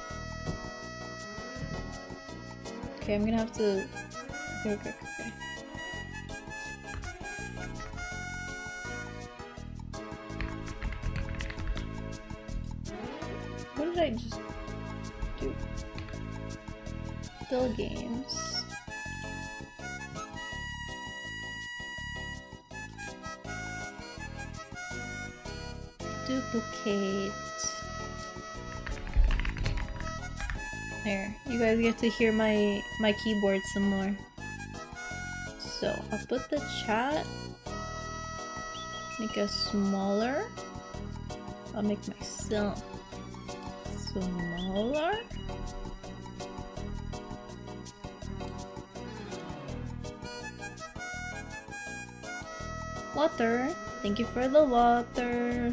Okay, I'm gonna have to. Okay. What did I just do? Still games. Duplicate. There, you guys get to hear my keyboard some more. So I'll put the chat, make it smaller. I'll make myself smaller. Water. Thank you for the water.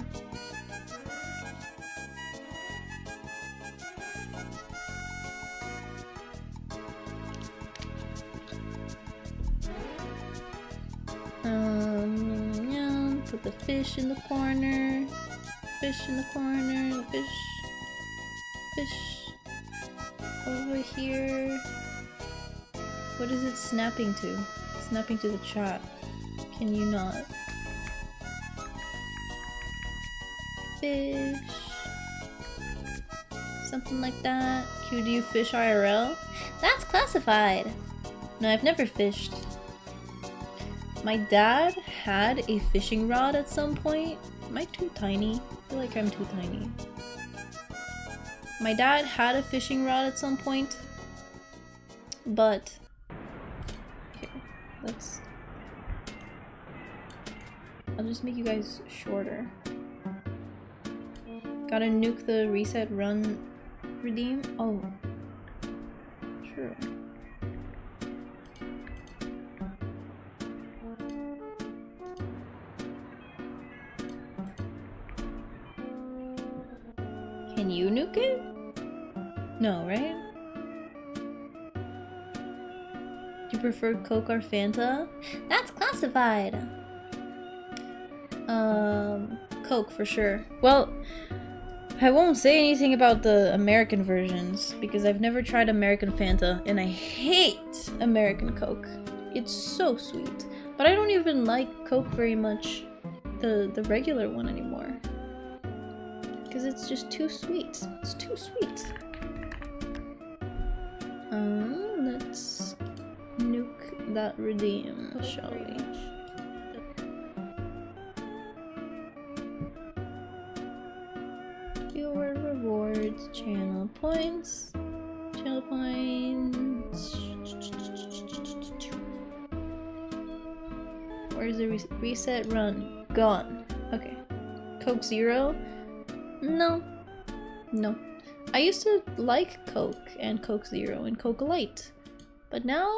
Yeah, put the fish in the corner. Fish in the corner. Fish over here. What is it snapping to? Snapping to the chat. Can you not? Fish. Something like that. Q, do you fish IRL? That's classified! No, I've never fished. My dad had a fishing rod at some point. Am I too tiny? I feel like I'm too tiny. My dad had a fishing rod at some point. But... here, let's... I'll just make you guys shorter. Gotta nuke the reset run redeem? Oh. True. Can you nuke it? No, right? Do you prefer Coke or Fanta? That's classified! Coke for sure. Well, I won't say anything about the American versions because I've never tried American Fanta and I hate American Coke. It's so sweet. But I don't even like Coke very much, the regular one anymore. Because it's just too sweet. It's too sweet. Let's nuke that redeem, shall we? Your rewards, channel points. Channel points. Where's the reset run? Gone. Okay. Coke Zero? No. No. I used to like Coke and Coke Zero and Coke Light. But now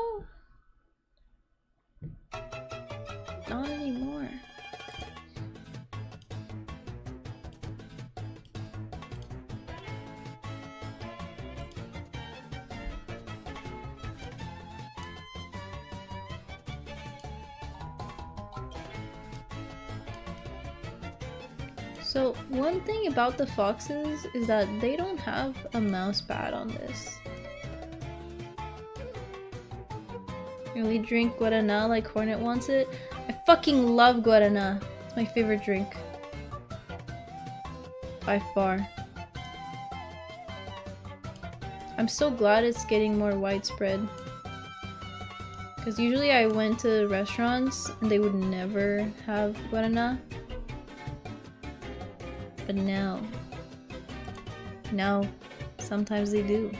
want any more. So one thing about the foxes is that they don't have a mouse pad on this. Really drink guarana like Hornet wants it? I fucking love guarana. It's my favorite drink. By far. I'm so glad it's getting more widespread. Because usually I went to restaurants and they would never have guarana. But now, sometimes they do.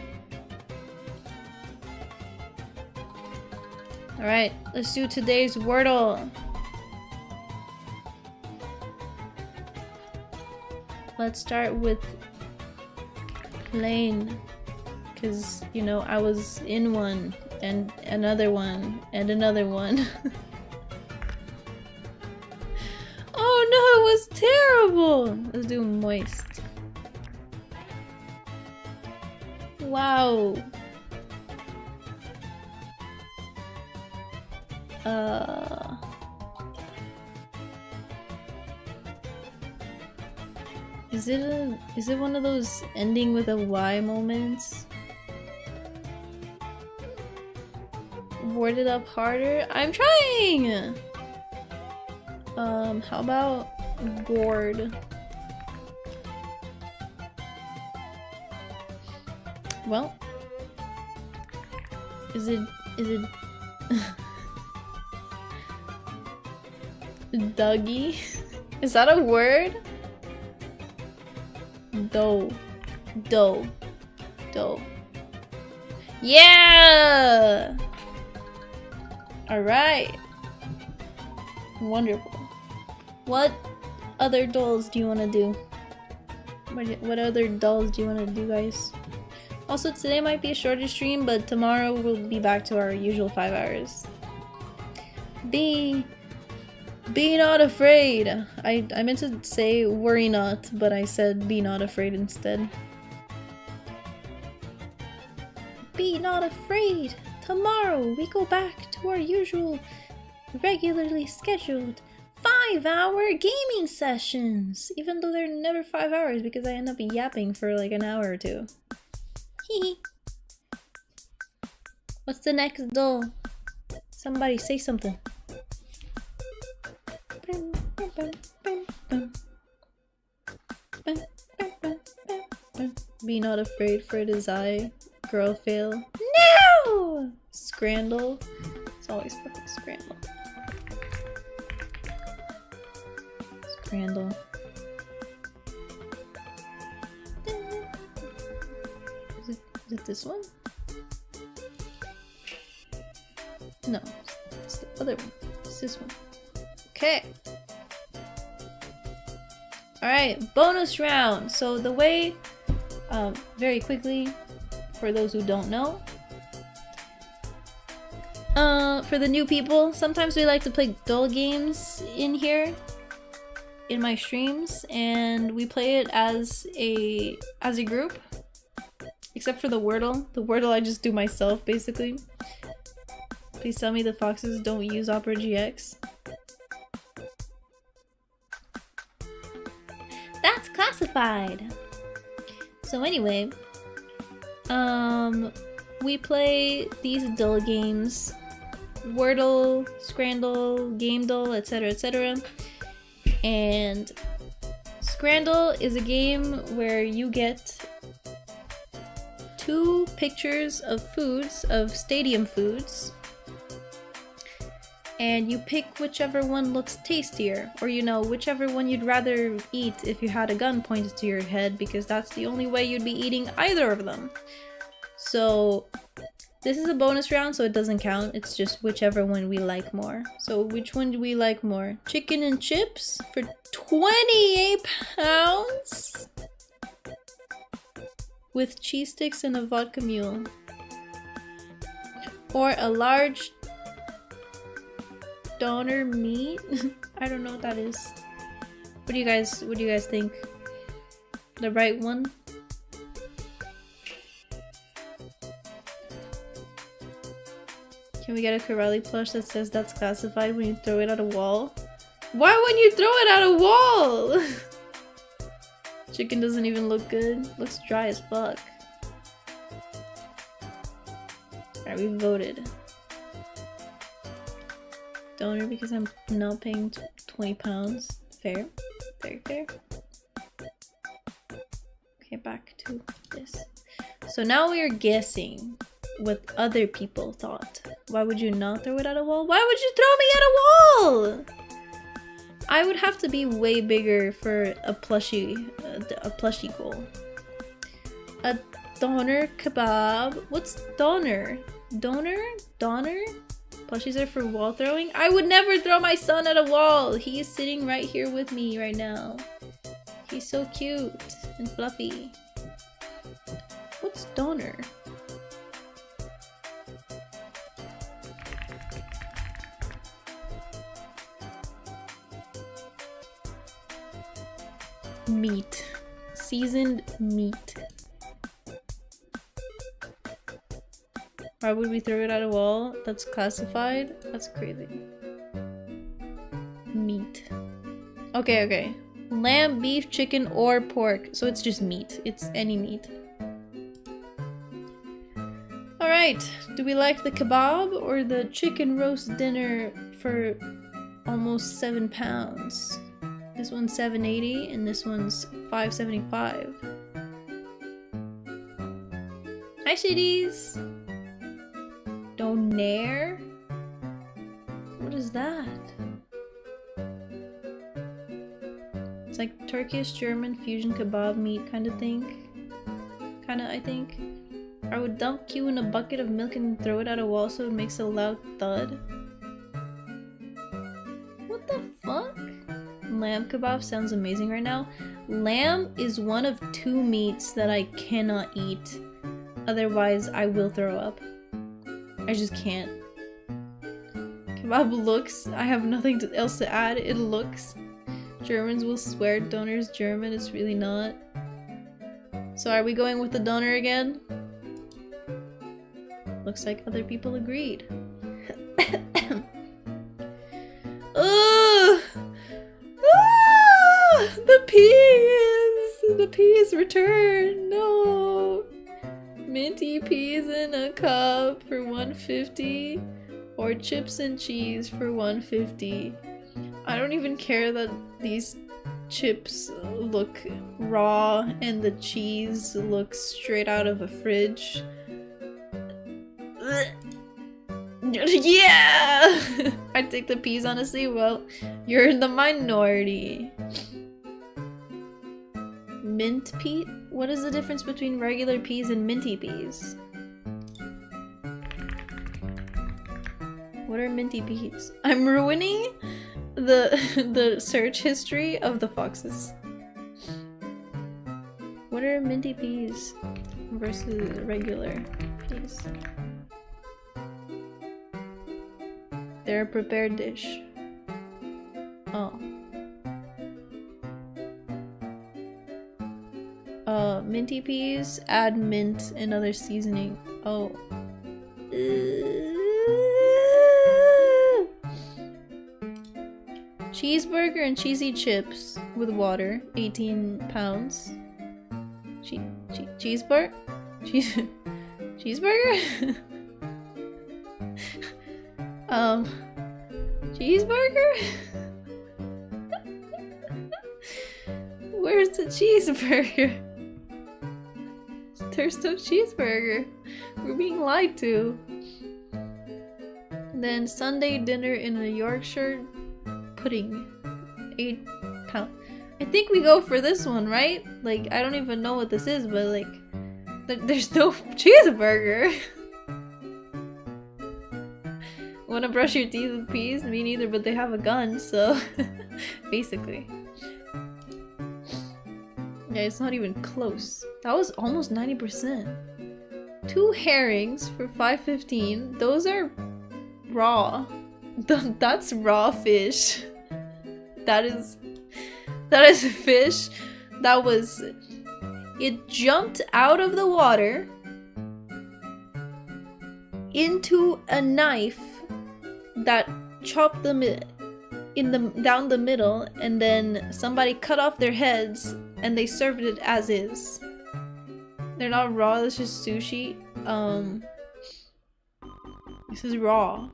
Alright, let's do today's Wordle. Let's start with plain. Because, you know, I was in one, and another one, and another one. Oh no, it was terrible! Let's do moist. Wow. Is it one of those ending with a Y moments? Word it up harder? I'm trying! How about gourd? Well, is it Dougie? Is that a word? Dough. Yeah! Alright. Wonderful. What other dolls do you want to do? What other dolls do you want to do, guys? Also, today might be a shorter stream, but tomorrow we'll be back to our usual 5 hours. Be not afraid. I meant to say worry not, but I said be not afraid instead. Be not afraid. Tomorrow we go back to our usual, regularly scheduled 5-hour gaming sessions, even though they're never 5 hours because I end up yapping for like an hour or two. Hehe. What's the next doll? Somebody say something. Be not afraid for desire. Girl fail. No! Scrandle. It's always fucking scrandle. Scrandle. Is it this one? No, it's the other one. It's this one. Okay. Alright, bonus round. So the way, very quickly, for those who don't know, for the new people, sometimes we like to play doll games in here, in my streams, and we play it as a group, except for the Wordle. The Wordle I just do myself, basically. Please tell me the foxes don't use Opera GX. That's classified! So anyway, we play these doll games, Wordle, Scrandle, Game Doll, etc, etc. And Scrandle is a game where you get 2 pictures of foods, of stadium foods, and you pick whichever one looks tastier, or you know, whichever one you'd rather eat if you had a gun pointed to your head, because that's the only way you'd be eating either of them. So this is a bonus round, so it doesn't count. It's just whichever one we like more. So which one do we like more? Chicken and chips for 28 pounds? With cheese sticks and a vodka mule. Or a large Doner meat? I don't know what that is. What do you guys think? The right one? Can we get a Corelli plush that says that's classified when you throw it at a wall? Why wouldn't you throw it at a wall? Chicken doesn't even look good. Looks dry as fuck. Alright, we voted. Donor because I'm not paying 20 pounds. Fair. Very fair. Okay, back to this. So now we are guessing what other people thought. Why would you not throw it at a wall? Why would you throw me at a wall? I would have to be way bigger for a plushie goal. A doner kebab. What's doner? Doner? Doner? Plushies are for wall throwing? I would never throw my son at a wall. He is sitting right here with me right now. He's so cute and fluffy. What's doner? Meat. Seasoned meat. Why would we throw it at a wall? That's classified? That's crazy. Meat. Okay. Lamb, beef, chicken, or pork. So it's just meat. It's any meat. Alright. Do we like the kebab or the chicken roast dinner for almost 7 pounds? This one's $7.80 and this one's $5.75. Hi, shitties! Donair? What is that? It's like Turkish German fusion kebab meat kind of thing. Kinda, I think. I would dump Q in a bucket of milk and throw it at a wall so it makes a loud thud. What the fuck? Lamb kebab sounds amazing right now. Lamb is one of 2 meats that I cannot eat. Otherwise, I will throw up. I just can't. Kebab looks. I have nothing else to add. It looks. Germans will swear doner's German. It's really not. So are we going with the doner again? Looks like other people agreed. Ugh! Ah! The peas return. No. Minty peas in a cup for $1.50 or chips and cheese for $1.50. I don't even care that these chips look raw and the cheese looks straight out of a fridge. Yeah! I'd take the peas, honestly. Well, you're in the minority. Mint pea? What is the difference between regular peas and minty peas? What are minty peas? I'm ruining the search history of the foxes. What are minty peas versus regular peas? They're a prepared dish. Oh. Minty peas, add mint and other seasoning. Oh. Cheeseburger and cheesy chips with water, 18 pounds. Cheeseburger? Cheeseburger? Cheeseburger? Where's the cheeseburger? There's no cheeseburger. We're being lied to. Then Sunday dinner in a Yorkshire pudding. 8 pounds. I think we go for this one, right? Like, I don't even know what this is, but like, there's no cheeseburger. Wanna brush your teeth with peas? Me neither, but they have a gun, so basically. Yeah, it's not even close. That was almost 90%. 2 herrings for $5.15. Those are raw. That's raw fish. That is a fish that was... It jumped out of the water into a knife that chopped them down the middle, and then somebody cut off their heads and they served it as is. They're not raw, this is sushi. This is raw.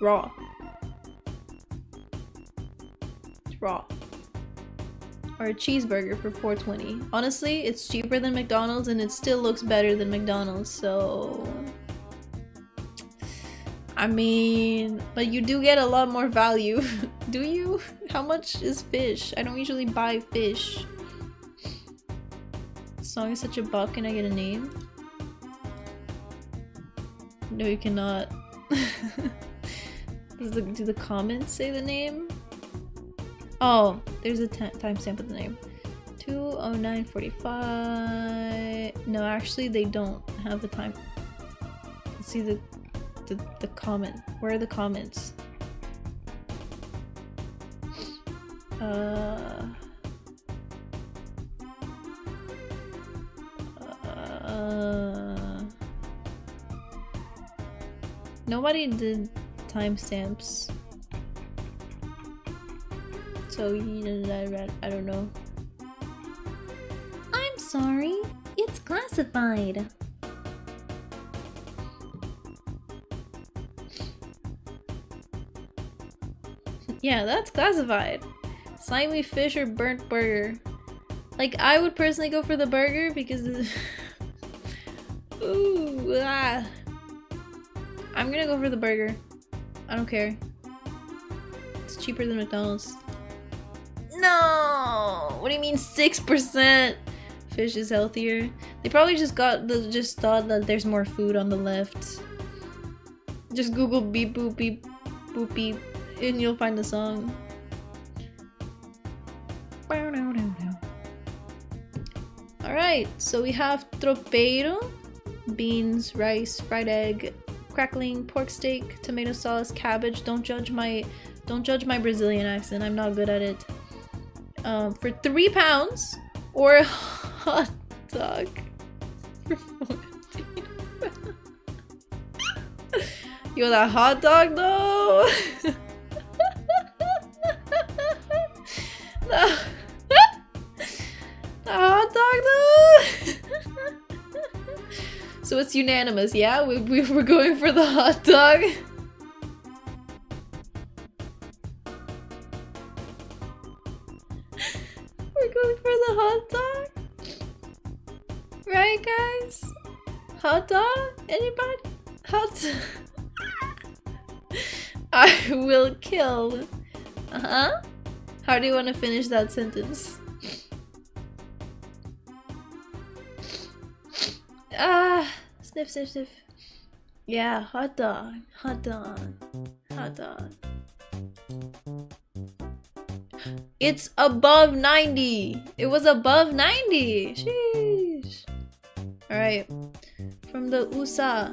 Raw. It's raw. Or a cheeseburger for $4.20. Honestly, it's cheaper than McDonald's and it still looks better than McDonald's, so... I mean, but you do get a lot more value. Do you? How much is fish? I don't usually buy fish. Song is such a buck. Can I get a name? No, you cannot. Do the comments say the name? Oh, there's a timestamp with the name. 2:09:45. No, actually, they don't have the time. Let's see the comment. Where are the comments? Nobody did timestamps. So I don't know. I'm sorry, it's classified. Yeah, that's classified. Slimy fish or burnt burger. Like, I would personally go for the burger because ooh, ah. I'm gonna go for the burger. I don't care. It's cheaper than McDonald's. No! What do you mean 6%? Fish is healthier. They probably just thought that there's more food on the left. Just Google beep boop beep boop beep and you'll find the song. Alright, so we have tropeiro, beans, rice, fried egg, crackling, pork steak, tomato sauce, cabbage. Don't judge my Brazilian accent. I'm not good at it. For £3, or a hot dog for 14. Yo, that hot dog though. The hot dog though. So it's unanimous, yeah? We're going for the hot dog. We're going for the hot dog. Right, guys? Hot dog? Anybody? Hot dog? I will kill. Uh-huh. How do you want to finish that sentence? Sniff, sniff, sniff. Yeah, hot dog, hot dog, hot dog. It's above 90. It was above 90. Sheesh. Alright. From the USA.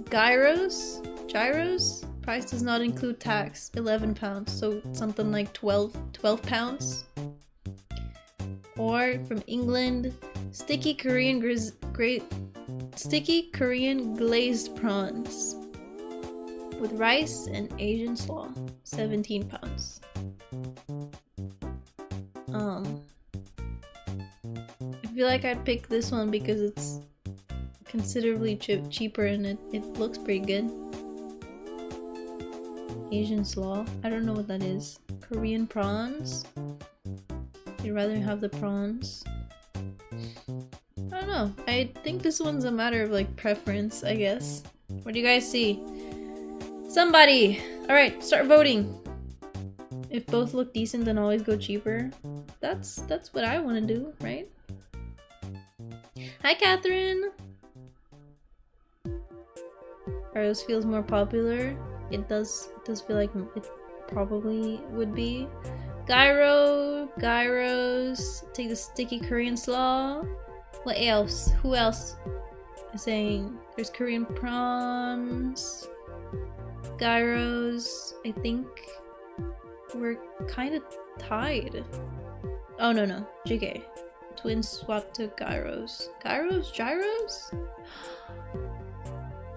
Gyros? Price does not include tax. £11. So something like 12 pounds. Or from England. Sticky Korean glazed prawns. With rice and Asian slaw. £17. I feel like I'd pick this one because it's considerably cheaper and it looks pretty good. Asian slaw. I don't know what that is. Korean prawns. You'd rather have the prawns. I don't know. I think this one's a matter of like preference, I guess. What do you guys see? Somebody! Alright, start voting. If both look decent, then always go cheaper. That's what I want to do, right? Hi, Catherine! Ours feels more popular. It does feel like it probably would be. Gyros. Take the sticky Korean slaw. What else? Who else is saying? There's Korean prawns. Gyros, I think we're kind of tied. Oh no, JK. Twins swap to gyros. Gyros?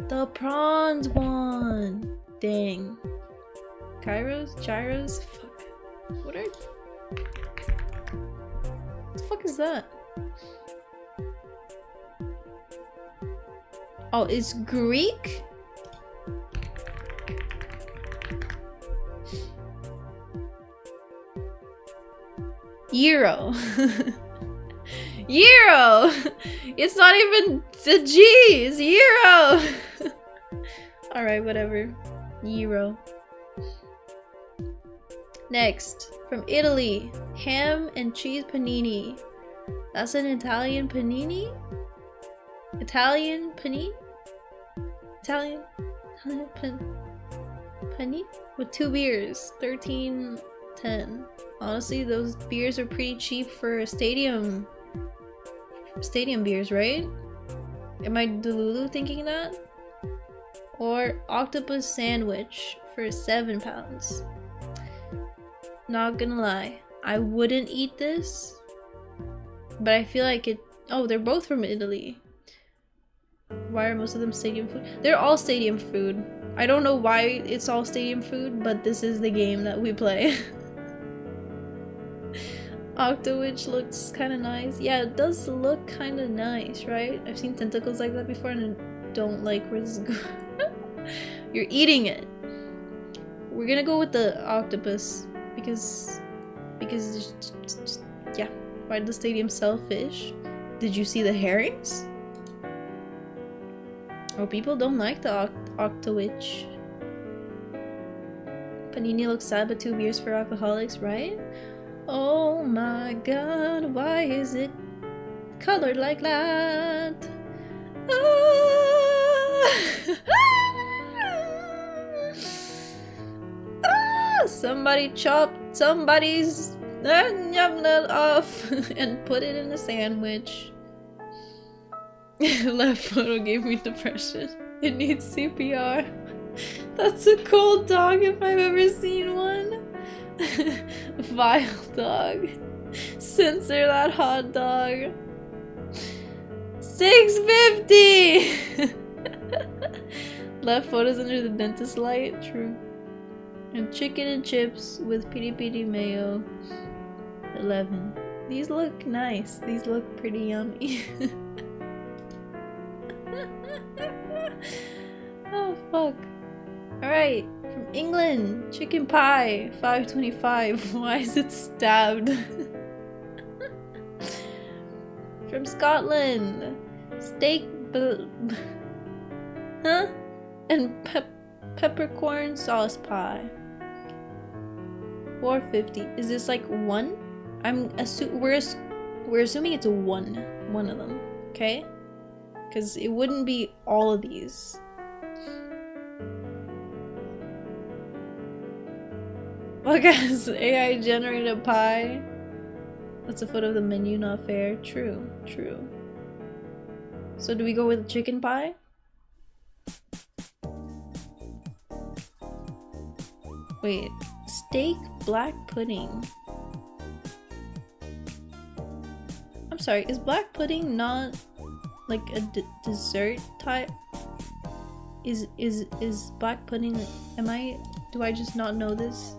The prawns one. Dang. Gyros? Fuck. What the fuck is that? Oh, it's Greek? Euro. Euro! It's not even the G, it's Euro! Alright, whatever. Euro. Next, from Italy, ham and cheese panini. That's an Italian panini? Italian panini? Italian panini? With 2 beers, $13.10. Honestly, those beers are pretty cheap for stadium beers, right? Am I delulu thinking that? Or octopus sandwich for £7. Not gonna lie, I wouldn't eat this, but I feel like it. Oh, they're both from Italy. Why are most of them stadium food? They're all stadium food. I don't know why it's all stadium food, but this is the game that we play. Octowitch looks kind of nice. Yeah, it does look kind of nice, right? I've seen tentacles like that before and I don't like where this is going. You're eating it. We're gonna go with the octopus because yeah. Why did the stadium sell fish? Did you see the herrings? Oh, people don't like the octowitch. Panini looks sad, but 2 beers for alcoholics, right? Oh my god, why is it colored like that? Somebody chopped somebody's off and put it in a sandwich. Left photo gave me depression. It needs CPR. That's a cold dog if I've ever seen one. Vile dog. Censor that hot dog. $6.50. Left photos under the dentist light. True. And chicken and chips with piri piri mayo. 11. These look nice. These look pretty yummy. Oh fuck. Alright, from England, chicken pie, $5.25. Why is it stabbed? From Scotland, steak huh? And peppercorn sauce pie. $4.50. Is this like one? We're assuming it's a one of them, okay? Because it wouldn't be all of these. Well, guys, AI generated pie. That's a photo of the menu, not fair. True. So do we go with chicken pie? Wait, steak black pudding. I'm sorry, is black pudding not like a dessert type? Is black pudding? Do I just not know this?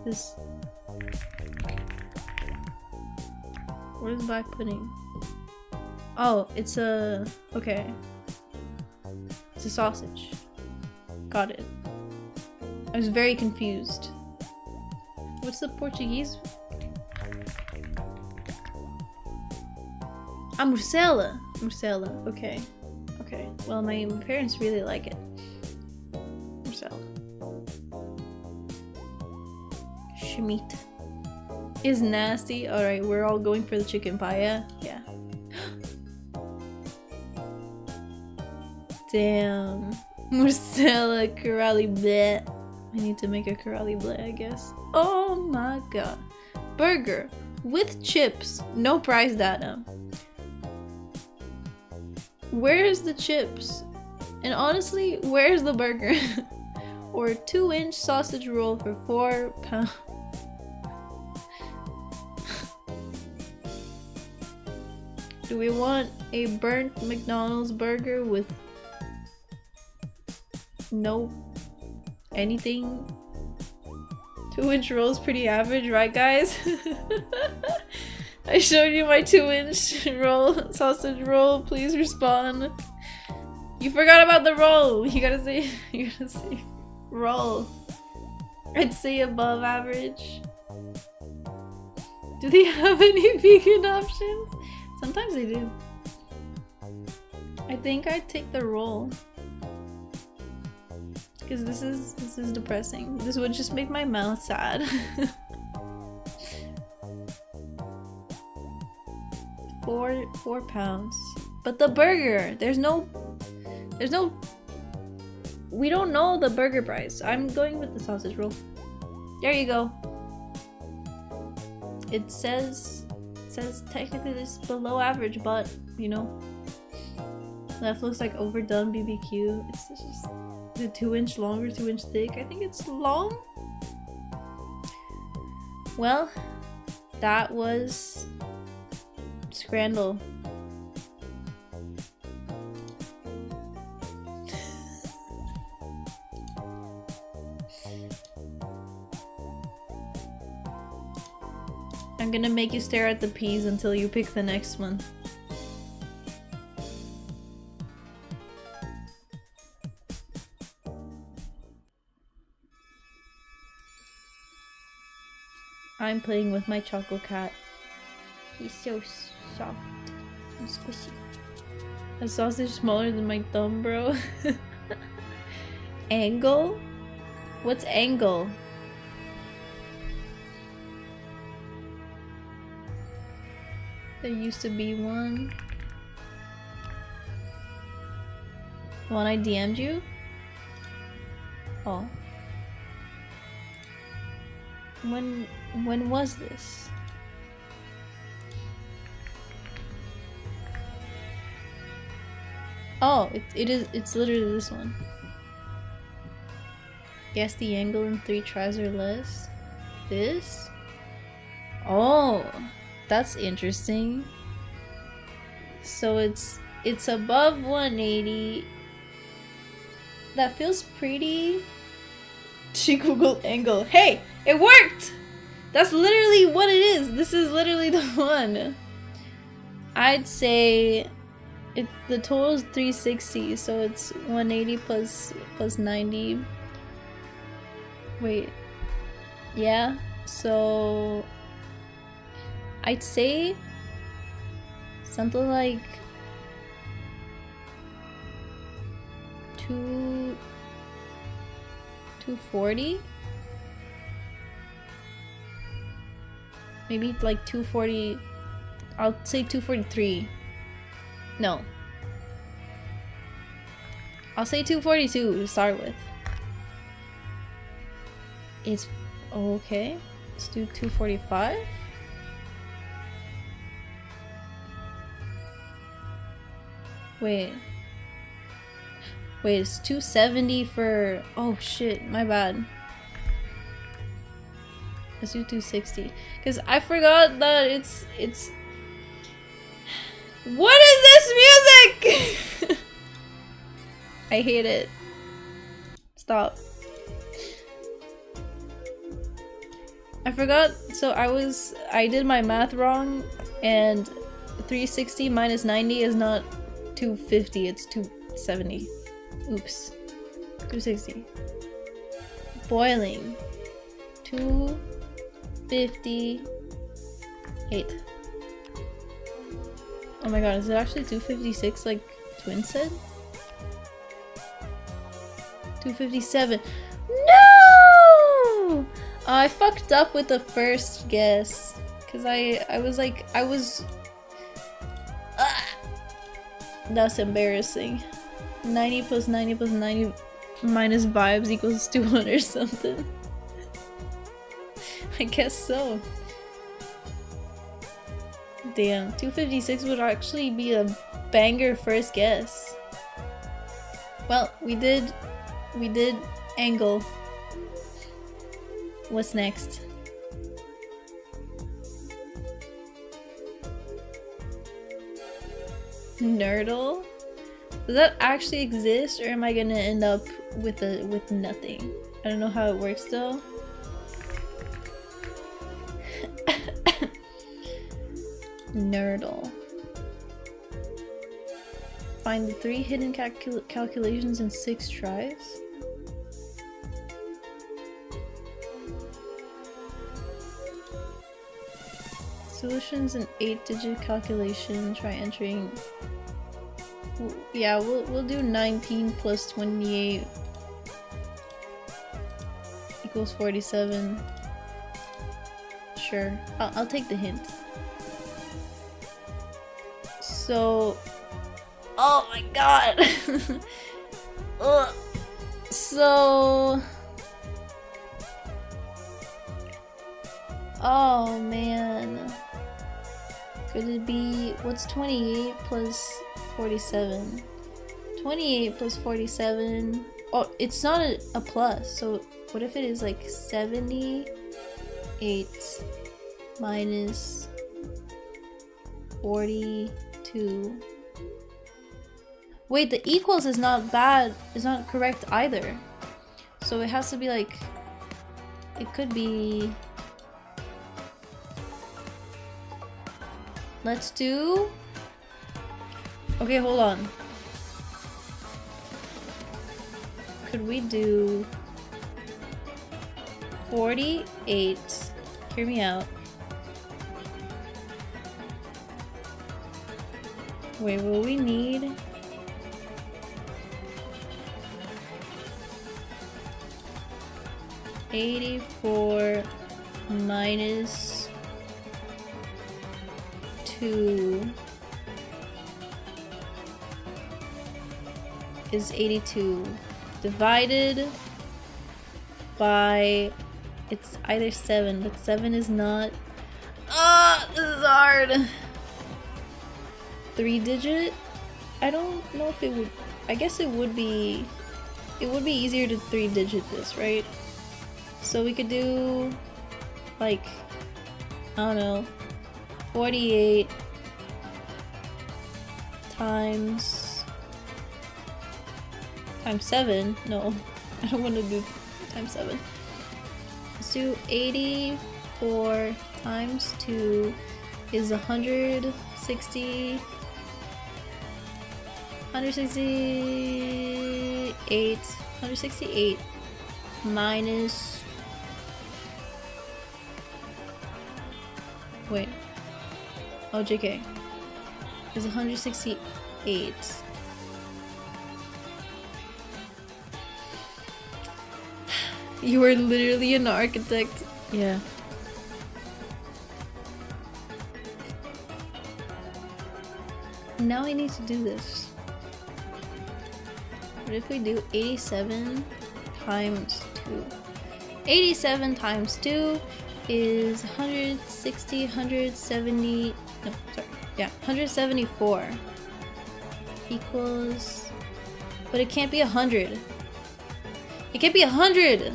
What is black pudding? Oh, it's a okay. It's a sausage. Got it. I was very confused. What's the Portuguese? Morcella. Okay. Well, my parents really like it. Morcella. Schmeat is nasty. All right, we're all going for the chicken pie. Yeah. Damn. Morcella Corrali bleh. I need to make a Corrali bleh, I guess. Oh my god. Burger with chips. No price data. Where's the chips? And honestly, where's the burger? or 2-inch sausage roll for £4. Do we want a burnt McDonald's burger with no anything? 2-inch roll's pretty average, right guys? I showed you my 2-inch roll, sausage roll. Please respond. You forgot about the roll. You gotta say roll. I'd say above average. Do they have any vegan options? Sometimes they do. I think I'd take the roll. Because this is depressing. This would just make my mouth sad. £4. But the burger, there's no we don't know the burger price. I'm going with the sausage roll. There you go. It says technically this is below average, but you know, that looks like overdone BBQ. It's just the 2-inch long or 2-inch thick. I think it's long. Well, that was Scrandle. I'm gonna make you stare at the peas until you pick the next one. I'm playing with my Choco Cat. He's so soft and squishy. A sausage smaller than my thumb, bro. Angle? What's angle? There used to be one. One I DM'd you? Oh. When was this? Oh, it's literally this one. Guess the angle in 3 tries or less. This? Oh, that's interesting. So it's above 180. That feels pretty. She googled angle. Hey, it worked! That's literally what it is. This is literally the one. I'd say the total is 360, so it's 180 plus 90. Wait. Yeah, so I'd say something like 240. Maybe like 240. I'll say 243. No. I'll say 242 to start with. It's okay. Let's do 245. Wait, it's 270 for. Oh shit, my bad. Let's do 260. Because I forgot that it's. What is this music? I hate it. Stop. I forgot. So I did my math wrong, and 360 minus 90 is not 250, it's 270. Oops. 260. Boiling. 258. Oh my god, is it actually 256 like Twin said? 257. No! I fucked up with the first guess. Cause I was that's embarrassing. 90 plus 90 plus 90 minus vibes equals 200 something. I guess so. Damn, 256 would actually be a banger first guess. Well, we did Angle. What's next? Nerdle? Does that actually exist, or am I gonna end up with nothing? I don't know how it works though. Nerdle. Find the 3 hidden calculations in 6 tries. Solutions in 8-digit calculation. Try entering. Yeah, we'll do 19 plus 28 equals 47. Sure, I'll take the hint. So, oh my god. Ugh. So, oh man. Could it be, what's 28 plus 47? 28 plus 47. Oh, it's not a plus. So what if it is like 78 minus 42? Wait, the equals is not bad. It's not correct either. So it has to be like, it could be, let's do, okay, hold on. Could we do 48? Hear me out. Wait, will we need? $84 minus 2 is 82 divided by, it's either 7, but 7 is not. Ah, this is hard. 3-digit? I don't know if it would, I guess it would be easier to 3-digit this, right? So we could do like, I don't know, 48 times 7. No, I don't want to do times 7. Let's do 84 times 2 is 168 minus, wait, oh JK, is 168. You are literally an architect. Yeah. Now I need to do this. What if we do 87 times 2? 87 times 2 is 160, 170, no, sorry, yeah, 174 equals, but it can't be 100. It can't be 100!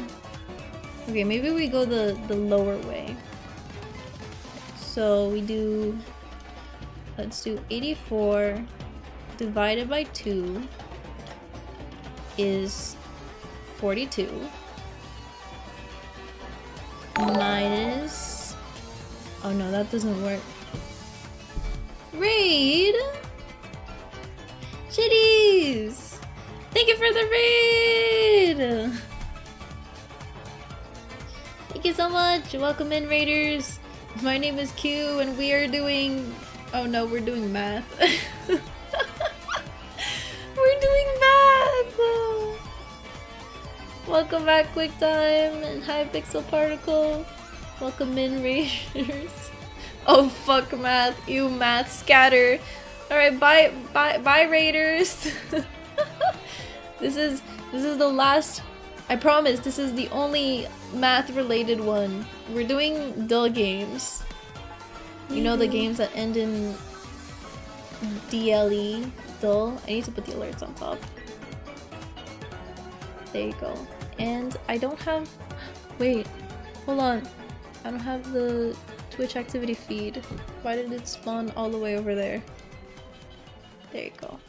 Okay, maybe we go the lower way. So we do, let's do 84 divided by 2 is 42 minus, oh no, that doesn't work. Raid! Shitties! Thank you for the raid! Thank you so much! Welcome in, raiders! My name is Q and we are doing, oh no, we're doing math. We're doing math! Welcome back, QuickTime, and hi, Pixel Particle. Welcome in, raiders. Oh fuck math, ew math, scatter. Alright, bye raiders. This is the last, I promise, this is the only math related one. We're doing dull games. You know the games that end in DLE, dull. I need to put the alerts on top. There you go. And I don't have... Wait, hold on. I don't have the Twitch activity feed. Why did it spawn all the way over there? There you go.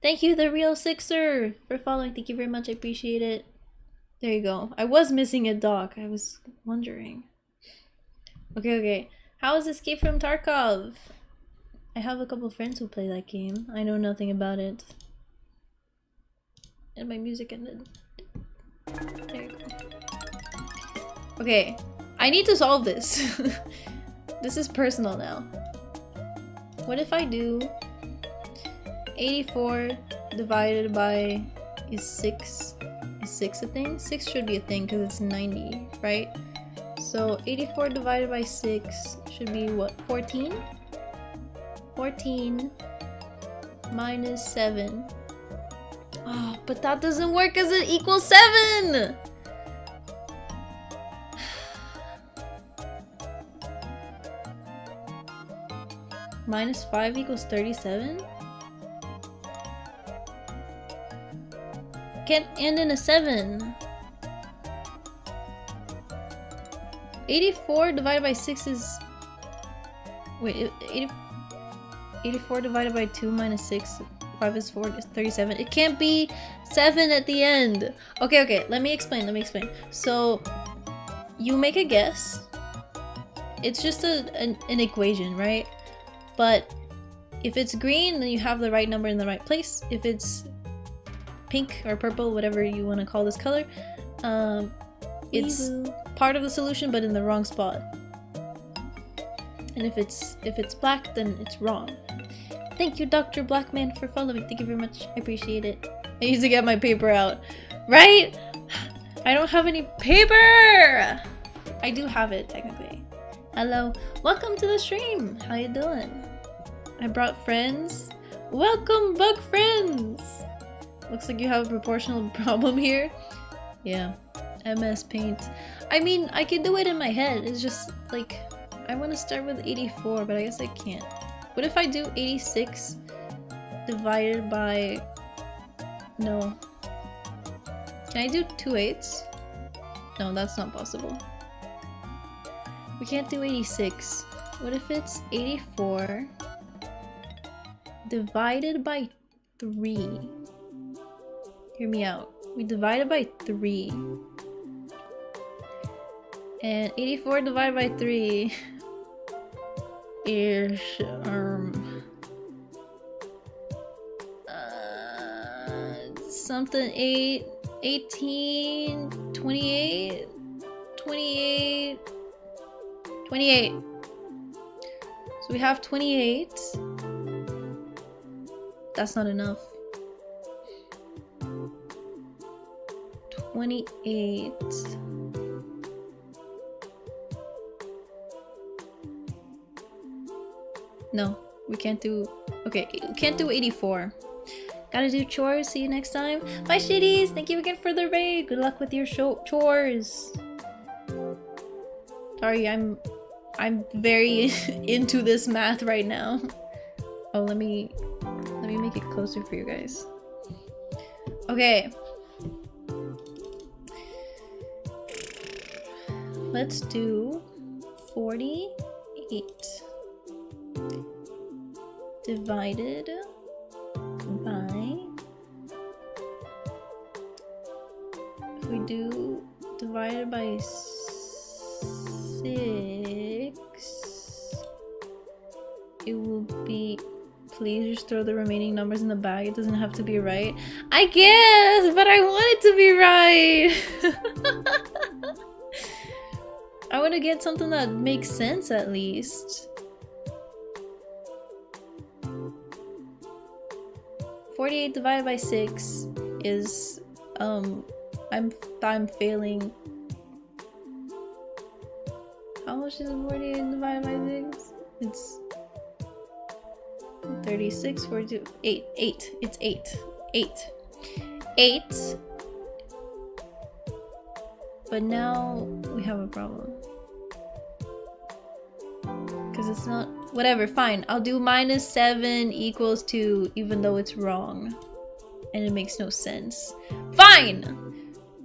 Thank you, The Real Sixer, for following. Thank you very much. I appreciate it. There you go. I was missing a doc. I was wondering. Okay. How is Escape from Tarkov? I have a couple friends who play that game. I know nothing about it. And my music ended. There you go. Okay. I need to solve this. This is personal now. What if I do 84 divided by is 6? Is 6 a thing? 6 should be a thing because it's 90, right? So 84 divided by 6 should be what? 14? 14 minus 7. Oh, but that doesn't work because it equals 7! Minus 5 equals 37? Can't end in a 7. 84 divided by 6 is... Wait, 84 divided by 2 minus 6, 5 is 4, is 37. It can't be 7 at the end. Okay, let me explain. So, you make a guess. It's just an equation, right? But if it's green, then you have the right number in the right place. If it's pink or purple, whatever you want to call this color, it's part of the solution but in the wrong spot. And if it's black, then it's wrong. Thank you, Dr. Blackman, for following. Thank you very much. I appreciate it. I need to get my paper out. Right? I don't have any paper! I do have it, technically. Hello. Welcome to the stream. How you doing? I brought friends. Welcome, bug friends! Looks like you have a proportional problem here. Yeah. MS Paint. I mean, I can do it in my head. It's just, like, I want to start with 84, but I guess I can't. What if I do 86 divided by... No. Can I do 2 8s? No, that's not possible. We can't do 86. What if it's 84 divided by 3? Hear me out. We divided by 3. And 84 divided by 3 is something 8, 18, 28, 28, 28. So we have 28. That's not enough. 28. No, we can't do... Okay, we can't do 84. Gotta do chores. See you next time. Bye, shitties! Thank you again for the raid. Good luck with your chores. Sorry, I'm very into this math right now. Oh, let me make it closer for you guys. Okay. Let's do 48 divided by, if we do divided by 6, it will be, please just throw the remaining numbers in the bag. It doesn't have to be right. I guess, but I want it to be right. I want to get something that makes sense at least. 48 divided by 6 is, I'm failing. How much is 48 divided by 6? It's 36, 42, 8. It's 8. 8. But now we have a problem. Because it's not... Whatever, fine. I'll do minus 7 equals 2, even though it's wrong. and it makes no sense. Fine!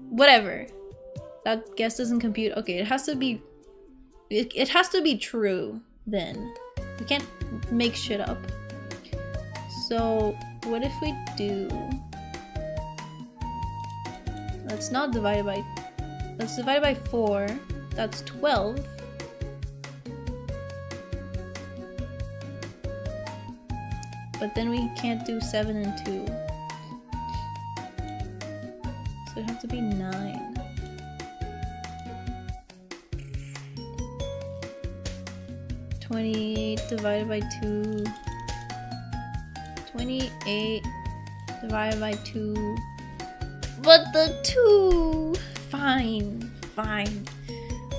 Whatever. That guess doesn't compute. Okay, it has to be... It has to be true, then. We can't make shit up. So, what if we do... Let's not divide it by... Let's divide it by 4. That's 12. But then we can't do 7 and 2. So it has to be 9. $28 divided by 2. 28 divided by 2. But the 2! Fine. Fine.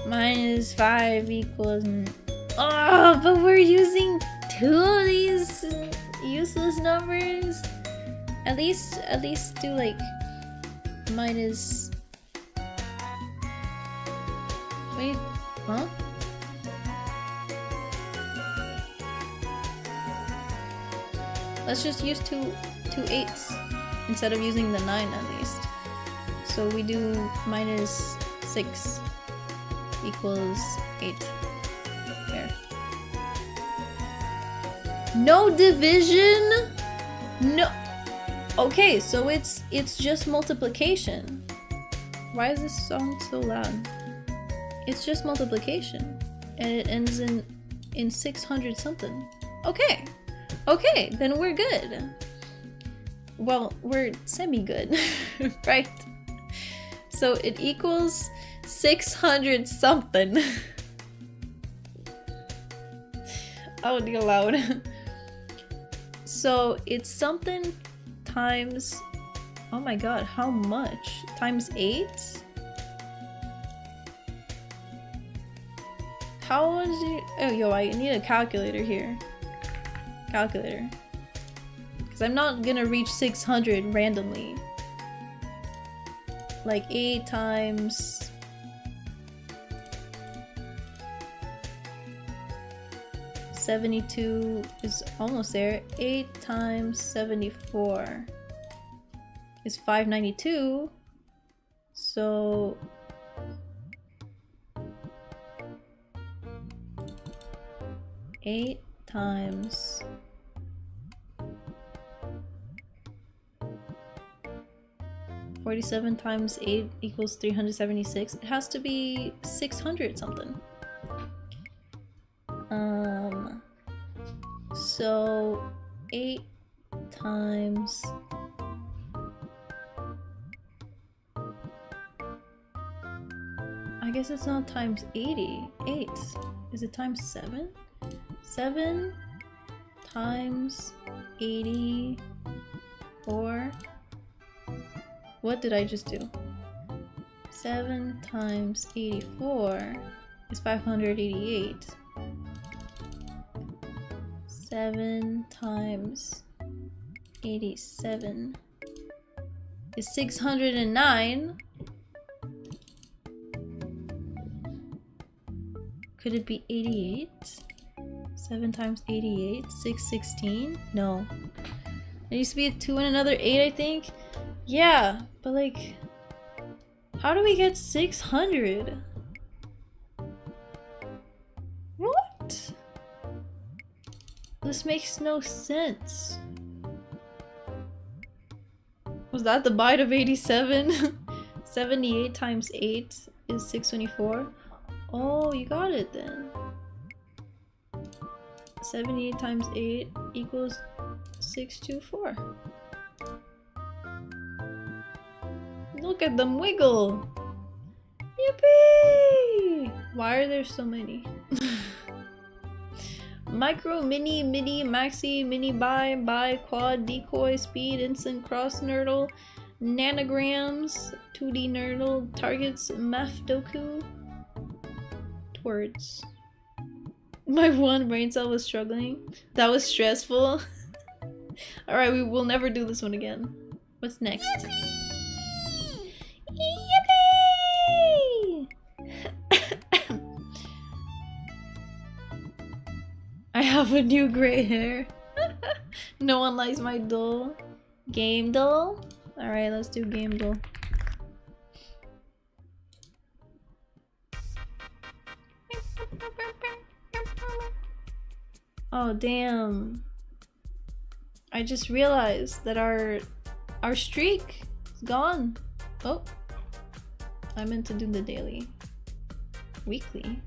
Minus 5 equals... Oh, but we're using 2 of these useless numbers. At least do like minus... Wait, huh? Let's just use two 8s instead of using the 9 at least. So we do minus 6 equals 8. There. No division? No. Okay, so it's just multiplication. Why is this song so loud? It's just multiplication. And it ends in 600 something. Okay. Okay, then we're good. Well, we're semi-good, right? So it equals 600 something. Out loud. So it's something times... Oh my god, how much? Times 8? How much do you... Oh, yo, I need a calculator here. Calculator. Because I'm not gonna reach 600 randomly. Like 8 times... $72 is almost there. 8 times 74 is 592. So... Eight times 47 times 8 equals 376. It has to be 600 something. So 8 times I guess it's not times 80. 8. Is it times 7? 7 times 84. What did I just do? 7 times 84 is 588. 7 times 87 is 609. Could it be 88? 7 times 88, 616? No. There used to be a 2 and another 8, I think. Yeah, but like, how do we get 600? What? This makes no sense. Was that the byte of 87? 78 times 8 is 624. Oh, you got it then. 78 times 8 equals 624. Look at them wiggle! Yippee! Why are there so many? Micro, mini, midi, maxi, mini, bi, quad, decoy, speed, instant, cross, nerdle, nanograms, 2D nerdle, targets, math, doku, words. My one brain cell was struggling. That was stressful. Alright, we will never do this one again. What's next? Yippee! I have a new gray hair. No one likes my doll. Game duel? Alright, let's do game duel. Oh damn. I just realized that our streak is gone. Oh. I meant to do the daily. Weekly.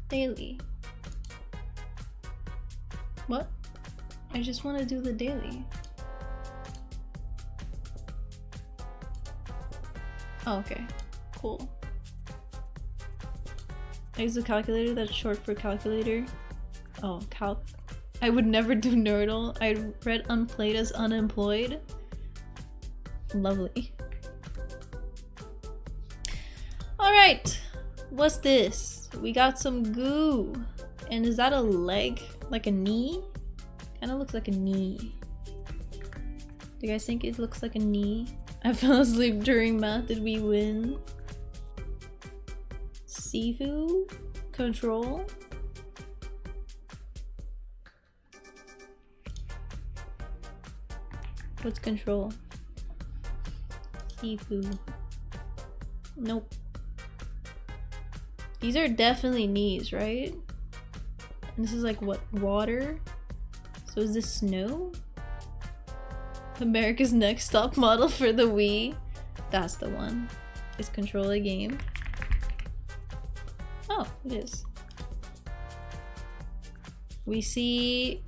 Daily. What? I just want to do the daily. Oh, okay. Cool. I use a calculator that's short for calculator. Oh, calc. I would never do nerdle. I read unplayed as unemployed. Lovely. Alright. What's this? We got some goo. And is that a leg? Like a knee? Kinda looks like a knee. Do you guys think it looks like a knee? I fell asleep during math. Did we win? Sifu? Control? What's control? Sifu. Nope. These are definitely knees, right? And this is like what? Water? So is this snow? America's Next Top Model for the Wii. That's the one. Is Control a game? Oh, it is. We see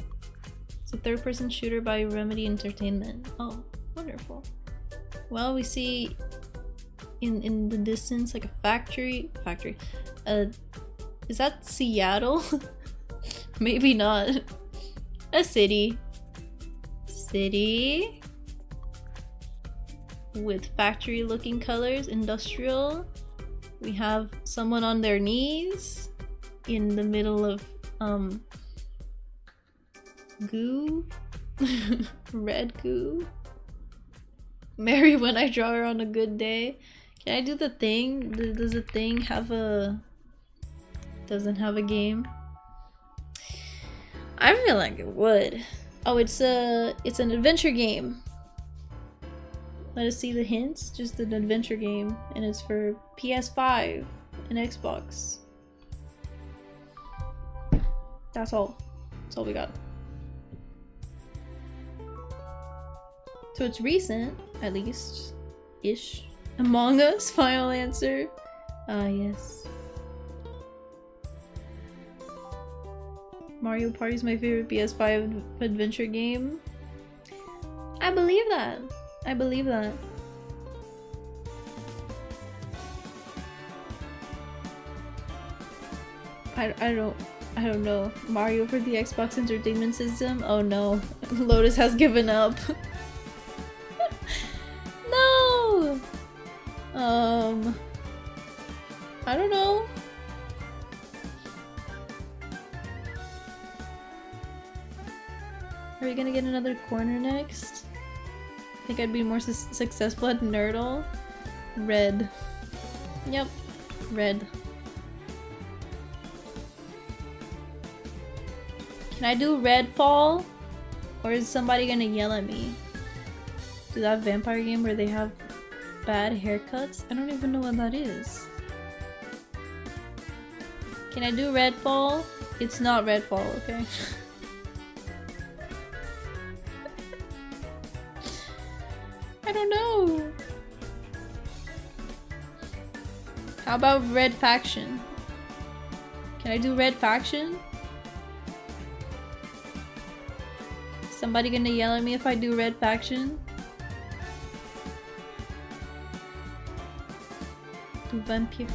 it's a third-person shooter by Remedy Entertainment. Oh, wonderful. Well, we see in the distance like a factory. Is that Seattle? Maybe not. A city. City with factory looking colors, industrial. We have someone on their knees in the middle of goo. Red goo. Mary when I draw her on a good day. Can I do the thing? Does the thing have a... Doesn't have a game? I feel like it would. Oh, it's an adventure game. Let us see the hints. Just an adventure game, and it's for PS5 and Xbox. That's all. That's all we got. So it's recent, at least, ish. Among Us, final answer. Ah, yes. Mario Party is my favorite PS5 adventure game. I believe that. I believe that. I don't know. Mario for the Xbox Entertainment System? Oh no. Lotus has given up. No! I don't know. Are we gonna get another corner next? I think I'd be more successful at Nerdle. Red. Yep. Red. Can I do Redfall? Or is somebody gonna yell at me? Do that vampire game where they have bad haircuts? I don't even know what that is. Can I do Redfall? It's not Redfall, okay? I don't know. How about Red Faction? Can I do Red Faction? Somebody gonna yell at me if I do Red Faction? Do Vampire.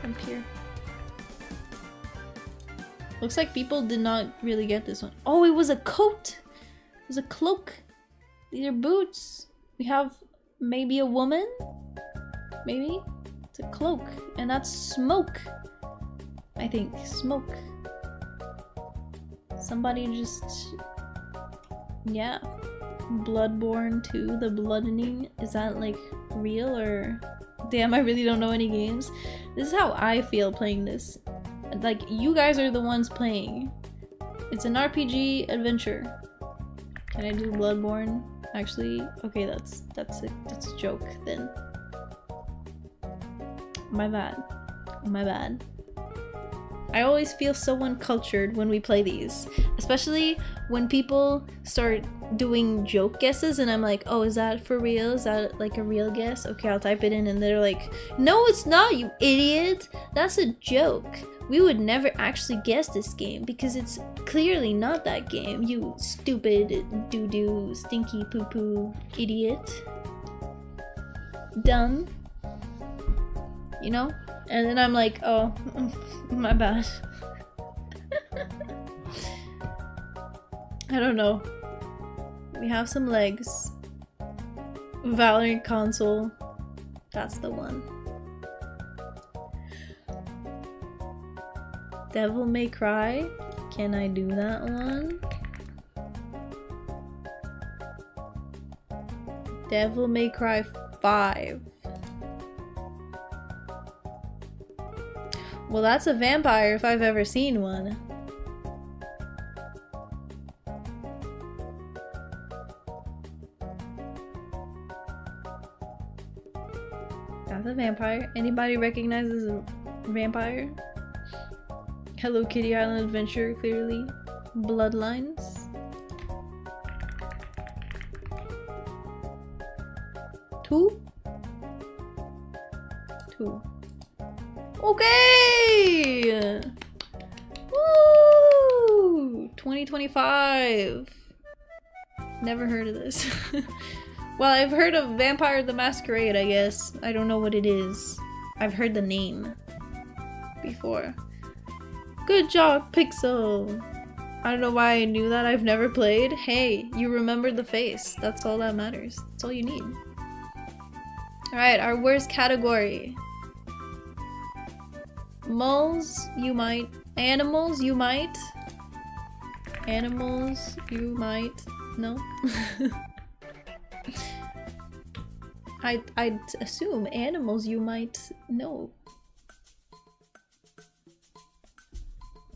Vampire. Looks like people did not really get this one. Oh, it was a coat! It was a cloak. These are boots. We have maybe a woman? Maybe? It's a cloak. And that's smoke. I think. Smoke. Somebody just... Yeah. Bloodborne 2, the bloodening. Is that like real or... Damn, I really don't know any games. This is how I feel playing this. Like, you guys are the ones playing. It's an RPG adventure. Can I do Bloodborne? Actually, okay, that's a joke then. My bad. My bad. I always feel so uncultured when we play these, especially when people start doing joke guesses and I'm like, oh, is that for real? Is that like a real guess? Okay, I'll type it in and they're like, no, it's not, you idiot. That's a joke. We would never actually guess this game because it's clearly not that game, you stupid doo-doo stinky poo-poo idiot. Dumb. You know? And then I'm like, oh, my bad. I don't know. We have some legs. Valorant console. That's the one. Devil May Cry. Can I do that one? Devil May Cry 5. Well, that's a vampire if I've ever seen one. That's a vampire. Anybody recognizes a vampire? Hello Kitty Island Adventure, clearly. Bloodlines. Two? Okay! Woo! 2025. Never heard of this. Well, I've heard of Vampire the Masquerade, I guess. I don't know what it is. I've heard the name before. Good job, Pixel! I don't know why I knew that. I've never played. Hey, you remembered the face. That's all that matters. That's all you need. Alright, our worst category. Moles, you might. Animals, you might. Animals, you might. No? I'd assume animals you might know.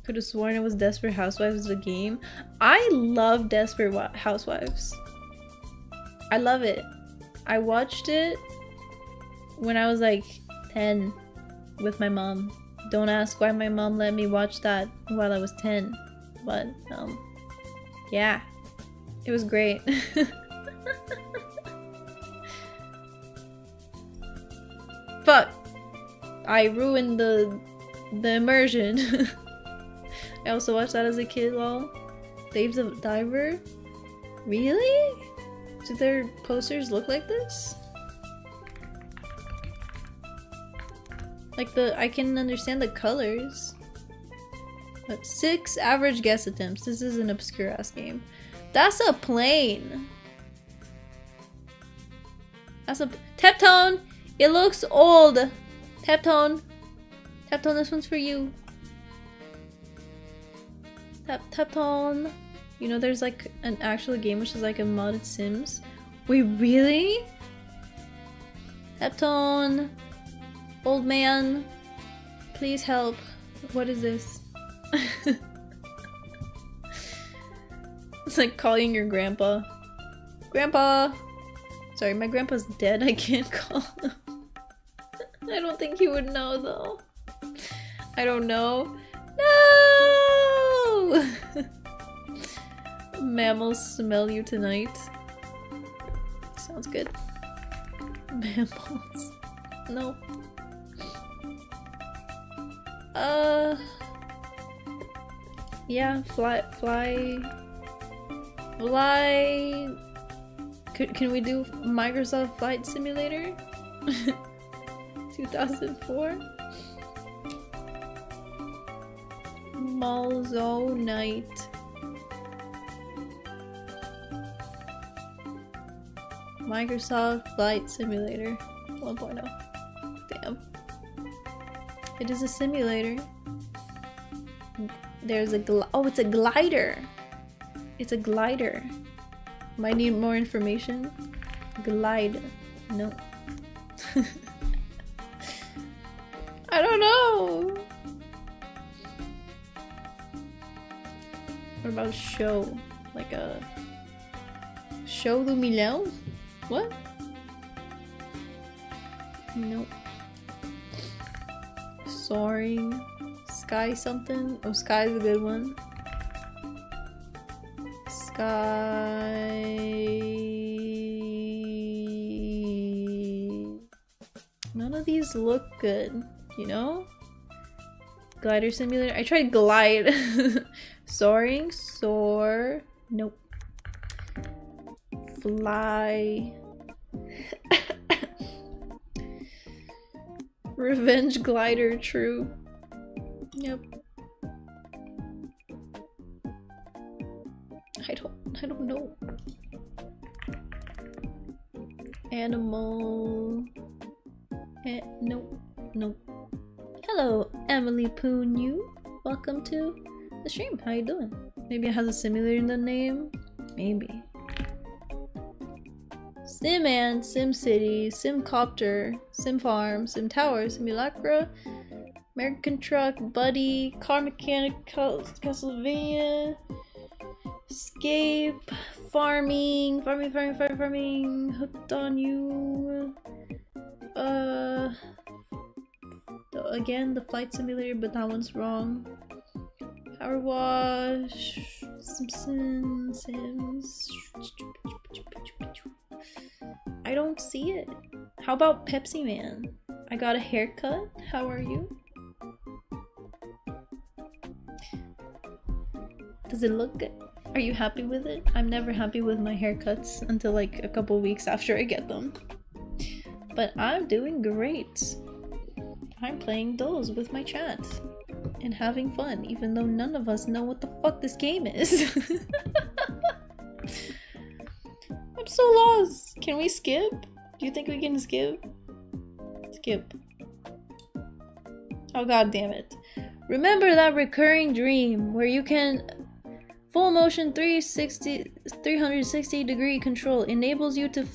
Could have sworn it was Desperate Housewives the game. I love Desperate Housewives. I love it. I watched it when I was like 10 with my mom. Don't ask why my mom let me watch that while I was 10. But, yeah. It was great. Fuck! I ruined the immersion. I also watched that as a kid, lol. Dave the Diver? Really? Do their posters look like this? Like I can understand the colors. But 6 average guess attempts. This is an obscure ass game. That's a plane! That's a- Teptone! It looks old! Teptone! Teptone, this one's for you. Teptone! You know there's like an actual game which is like a modded Sims? Wait, really? Teptone! Old man! Please help. What is this? It's like calling your grandpa. Grandpa! Sorry, my grandpa's dead. I can't call him. I don't think he would know though. I don't know. No! Mammals smell you tonight. Sounds good. Mammals. No. Yeah, fly. Can we do Microsoft Flight Simulator? 2004? Malzo Night. Microsoft Flight Simulator 1.0. Damn. It is a simulator. There's a oh, it's a glider. It's a glider. Might need more information. Glide. No. I don't know. What about show? Like a show do milhão? What? Nope. Soaring. Sky something? Oh, sky's a good one. Sky. None of these look good, you know? Glider simulator. I tried glide. Soaring. Soar. Nope. Fly. Revenge glider. True. Yep. I don't know. Animal. Nope. Nope. Hello, Emily Poonu. Welcome to the stream. How you doing? Maybe it has a simulator in the name? Maybe. Simman, SimCity, Simcopter, Simfarm, Simtower, Simulacra, American Truck, Buddy, Car Mechanic, Castlevania, Escape, Farming, Hooked on You, again, the Flight Simulator, but that one's wrong. Power Wash, Sims. I don't see it. How about Pepsi Man? I got a haircut. How are you? Does it look good? Are you happy with it? I'm never happy with my haircuts until like a couple weeks after I get them. But I'm doing great. I'm playing those with my chat and having fun, even though none of us know what the fuck this game is. I'm so lost. Can we skip? Do you think we can skip? Skip. Oh god damn it. Remember that recurring dream where you can full motion 360 degree control enables you to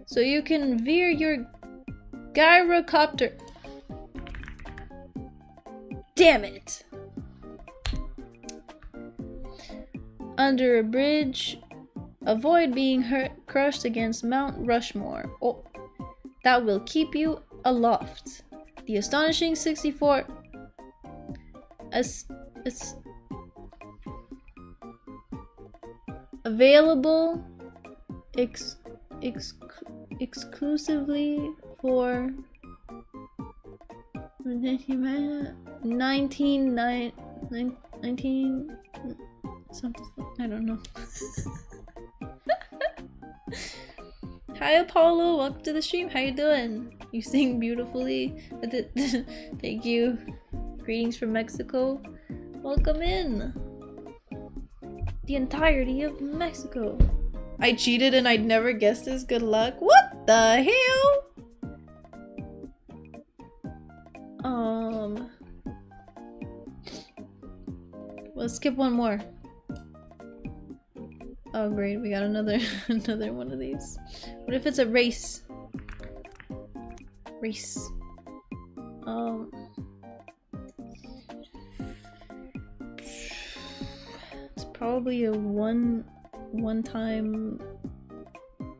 so you can veer your gyrocopter. Damn it! Under a bridge. Avoid being crushed against Mount Rushmore. Oh, that will keep you aloft. The astonishing 64 available exclusively for 19 something. I don't know. Hi Apollo, welcome to the stream. How you doing? You sing beautifully. Thank you. Greetings from Mexico. Welcome in. The entirety of Mexico. I cheated and I'd never guessed this. Good luck. What the hell? Let's skip one more. Oh great, we got another one of these. What if it's a race? Race. It's probably a one time.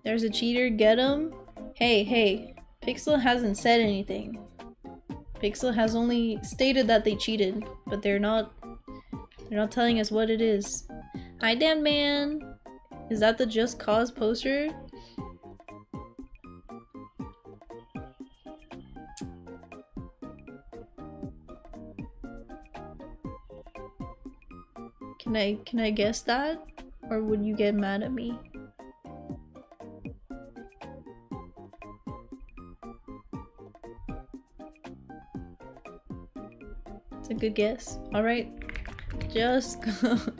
There's a cheater, get him. Hey, Pixel hasn't said anything. Pixel has only stated that they cheated, but they're not telling us what it is. Hi Dan Man. Is that the Just Cause poster? Can I guess that? Or would you get mad at me? It's a good guess. Alright. Just Cause.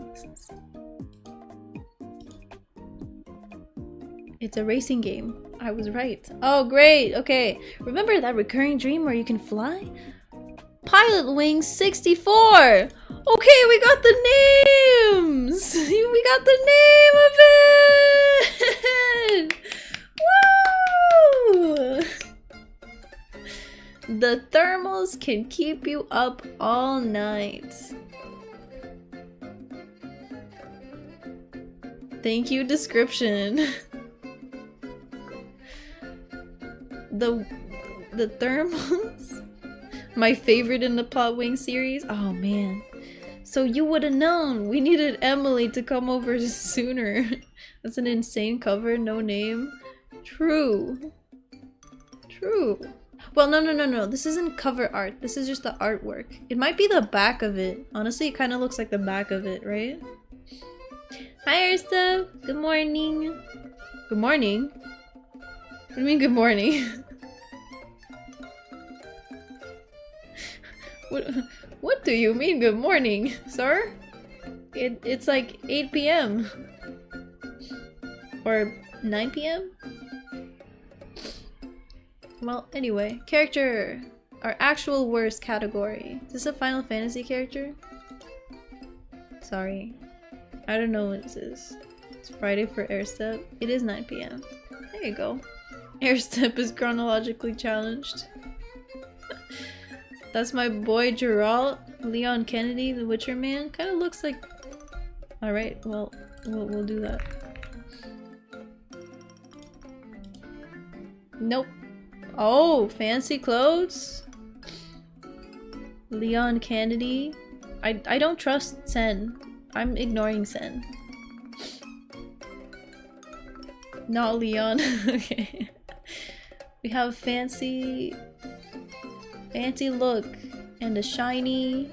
It's a racing game. I was right. Oh, great. Okay. Remember that recurring dream where you can fly? Pilot Wing 64! Okay, we got the names! We got the name of it! Woo! The thermals can keep you up all night. Thank you, description. The thermals? My favorite in the Plot Wing series? Oh man. So you would have known! We needed Emily to come over sooner. That's an insane cover, no name. True. True. Well, no. This isn't cover art. This is just the artwork. It might be the back of it. Honestly, it kind of looks like the back of it, right? Hi, Ursa! Good morning! Good morning? What do you mean, good morning? What do you mean, good morning, sir? It's like 8 p.m. Or 9 p.m.? Well, anyway. Character! Our actual worst category. Is this a Final Fantasy character? Sorry. I don't know what this is. It's Friday for Airstep. It is 9 p.m. There you go. Airstep is chronologically challenged. That's my boy Geralt, Leon Kennedy, the Witcher man. Kind of looks like... Alright, well, we'll do that. Nope. Oh, fancy clothes? Leon Kennedy. I don't trust Sen. I'm ignoring Sen. Not Leon. Okay. We have fancy look and a shiny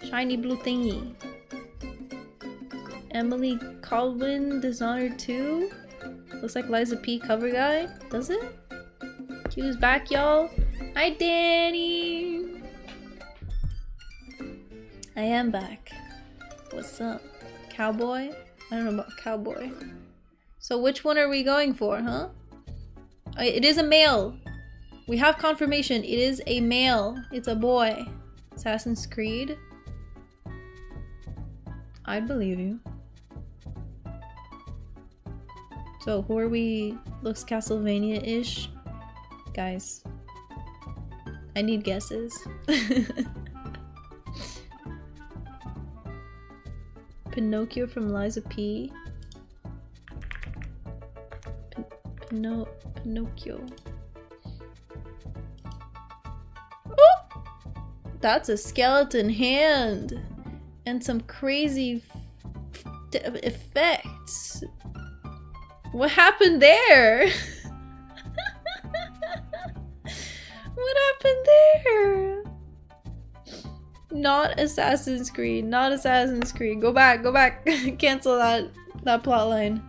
blue thingy. Emily Caldwin, Dishonored 2. Looks like Liza P cover guy. Does it? Q's back, y'all. Hi, Danny. I am back. What's up? Cowboy? I don't know about cowboy. So which one are we going for, huh? It is a male. We have confirmation. It is a male. It's a boy. Assassin's Creed. I'd believe you. So who are we? Looks Castlevania-ish. Guys. I need guesses. Pinocchio from Liza P. Pinocchio. Oh! That's a skeleton hand! And some crazy effects. What happened there? What happened there? Not Assassin's Creed. Not Assassin's Creed. Go back. Go back. Cancel that plotline.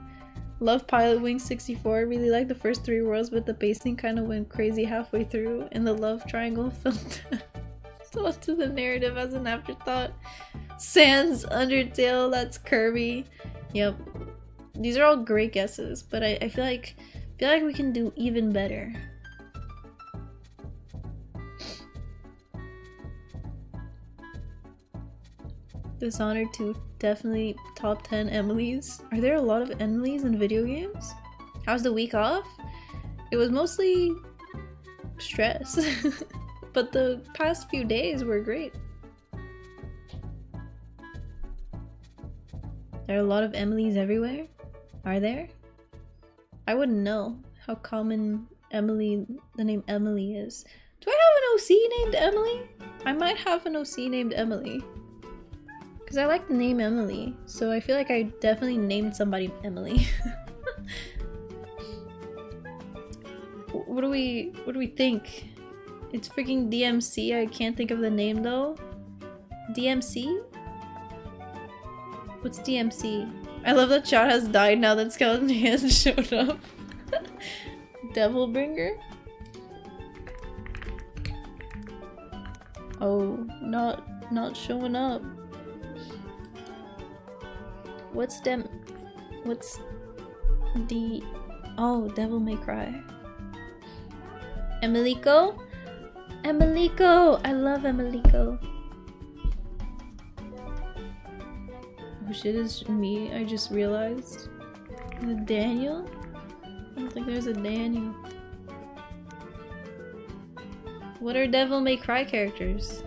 Love Pilot Wing 64. Really like the first 3 worlds, but the pacing kind of went crazy halfway through, and the love triangle felt so to the narrative as an afterthought. Sans Undertale. That's Kirby. Yep. These are all great guesses, but I feel like we can do even better. Dishonored 2, definitely top 10 Emilys. Are there a lot of Emilys in video games? How's the week off? It was mostly stress, but the past few days were great. There are a lot of Emilys everywhere? Are there? I wouldn't know how common the name Emily is. Do I have an OC named Emily? I might have an OC named Emily. Because I like the name Emily, so I feel like I definitely named somebody Emily. What do we think? It's freaking DMC. I can't think of the name though. DMC? What's DMC? I love that Chad has died now that Skeleton Hands showed up. Devilbringer? Oh, not showing up. What's the... Oh, Devil May Cry. Emilico? Emilico! I love Emilico. Oh shit, is me? I just realized. Is it Daniel? I don't think there's a Daniel. What are Devil May Cry characters?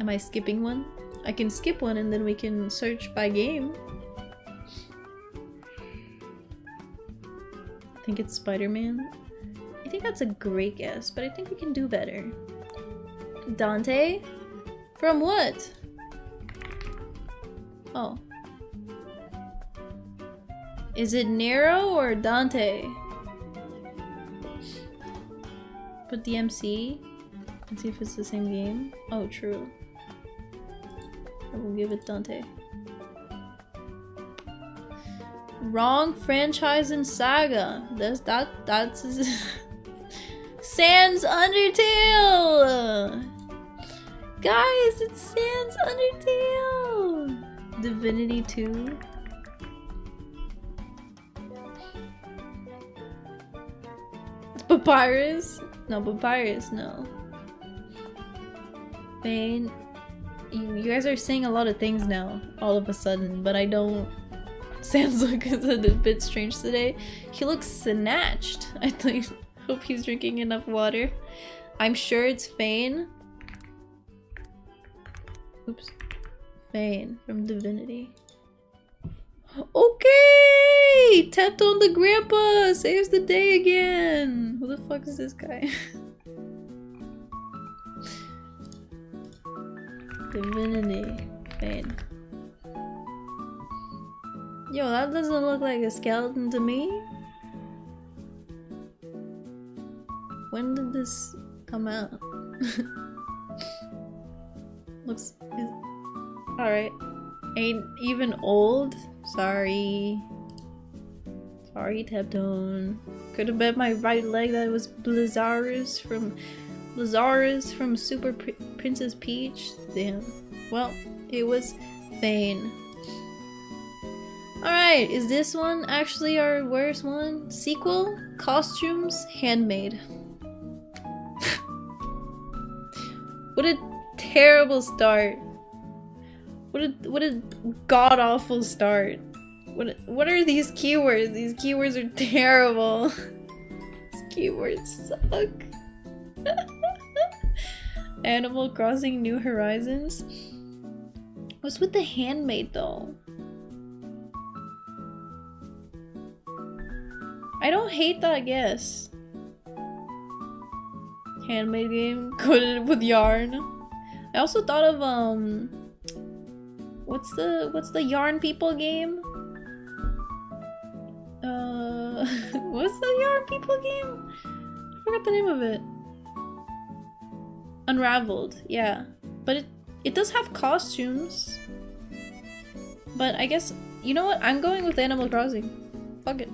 Am I skipping one? I can skip one and then we can search by game. I think it's Spider-Man. I think that's a great guess, but I think we can do better. Dante? From what? Oh. Is it Nero or Dante? Put the MC and see if it's the same game. Oh, true. I will give it Dante. Wrong franchise and saga. That's Sans Undertale! Guys, it's Sans Undertale! Divinity 2. Papyrus? No, Papyrus, no. Bane. You guys are saying a lot of things now, all of a sudden, but I don't. Sans looks a bit strange today. He looks snatched. I hope he's drinking enough water. I'm sure it's Fane. Oops. Fane from Divinity. Okay! Tapped on the grandpa! Saves the day again! Who the fuck is this guy? Divinity. Fane. Yo, that doesn't look like a skeleton to me. When did this come out? Looks... Alright. Ain't even old? Sorry. Sorry, Teptone. Could have been my right leg that was Blizzarus from Super Princess Peach. Damn. Well, it was Fane. Alright, is this one actually our worst one? Sequel? Costumes? Handmade. What a terrible start. What a god-awful start. What are these keywords? These keywords are terrible. These keywords suck. Animal Crossing New Horizons? What's with the handmade though? I don't hate that guess. Handmade game coated with yarn. I also thought of what's the yarn people game? What's the yarn people game? I forgot the name of it. Unraveled, yeah. But it does have costumes. But I guess, you know what? I'm going with Animal Crossing. Fuck it.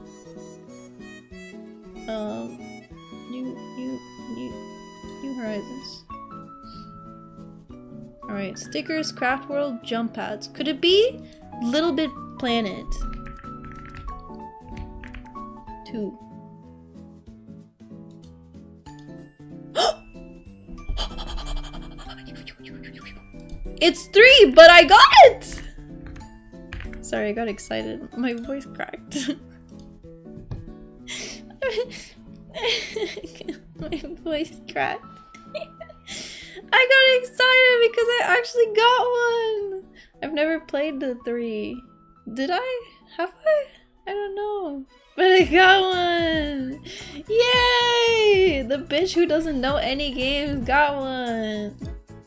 New Horizons. Alright, stickers, Craft World, jump pads. Could it be Little Bit Planet? 2. It's 3, but I got it! Sorry, I got excited. My voice cracked. My voice cracked. I got excited because I actually got one! I've never played the 3. Did I? Have I? I don't know. But I got one! Yay! The bitch who doesn't know any games got one!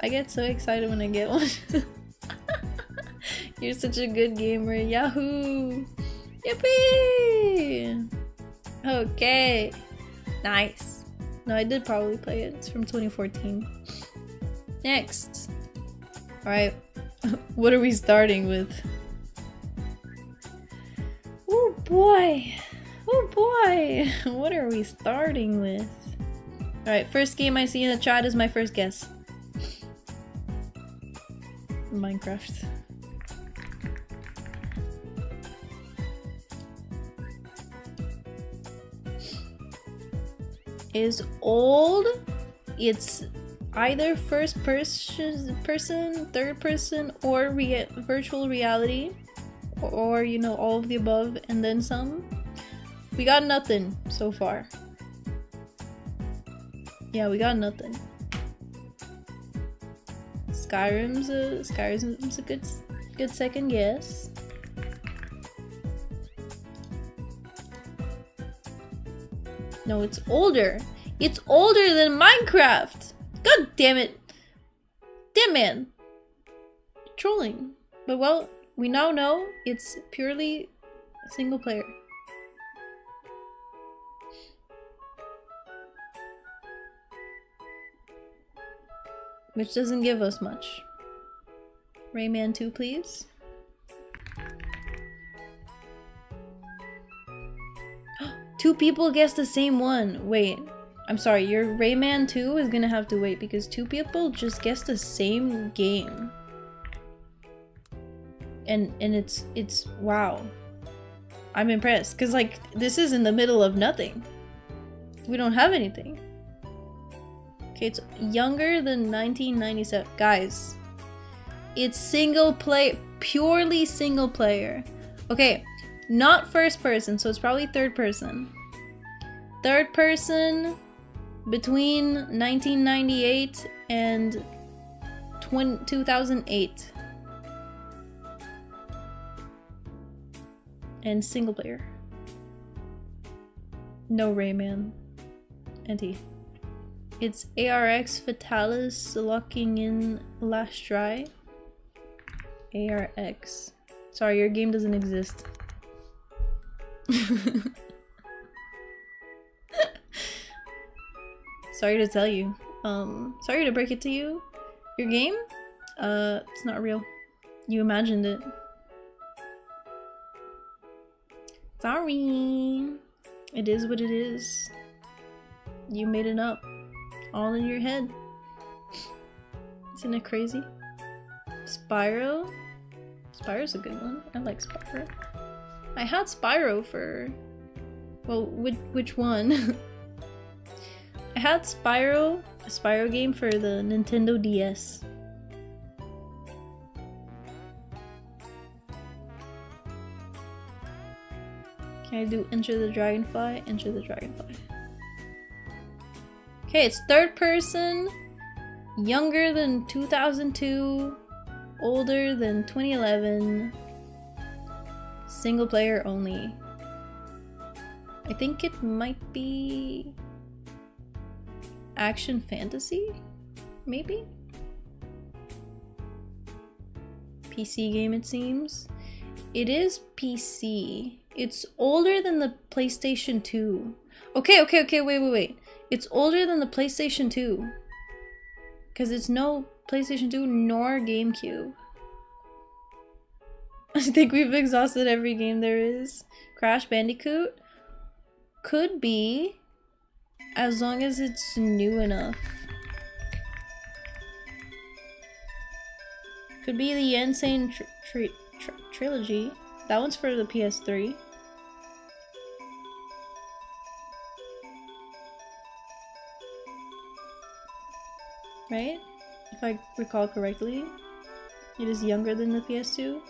I get so excited when I get one. You're such a good gamer. Yahoo! Yippee! Okay. Nice. No, I did probably play it. It's from 2014. Next. Alright. What are we starting with? Oh boy. Oh boy. What are we starting with? Alright, first game I see in the chat is my first guess. Minecraft. Is old. It's either first person, third person, or virtual reality, or you know, all of the above and then some. We got nothing so far. Yeah, we got nothing. Skyrim's a good second guess. No, it's older. It's older than Minecraft. God damn it. Damn man. Trolling. But well, we now know it's purely single player. Which doesn't give us much. Rayman 2, please. Two people guessed the same one. Wait, I'm sorry, your Rayman 2 is gonna have to wait because two people just guessed the same game. And it's wow. I'm impressed because like this is in the middle of nothing. We don't have anything. Okay, it's younger than 1997. Guys, it's single play, purely single player. Okay, not first person, so it's probably third person. Third person between 1998 and 2008. And single player. No Rayman. NT. It's ARX Fatalis locking in last try. ARX. Sorry, your game doesn't exist. Sorry to tell you. Sorry to break it to you. Your game? It's not real. You imagined it. Sorry. It is what it is. You made it up. All in your head. Isn't it crazy? Spyro? Spyro's a good one. I like Spyro. I had Spyro for... Well, which one? I had Spyro, a Spyro game for the Nintendo DS. Can I do Enter the Dragonfly? Enter the Dragonfly. Okay, it's third person, younger than 2002, older than 2011, single player only. I think it might be action fantasy, maybe? PC game it seems. It is PC. It's older than the PlayStation 2. Okay, wait. It's older than the PlayStation 2. Because it's no PlayStation 2 nor GameCube. I think we've exhausted every game there is. Crash Bandicoot? Could be, as long as it's new enough. Could be the Insane Trilogy. That one's for the PS3. Right? If I recall correctly. It is younger than the PS2.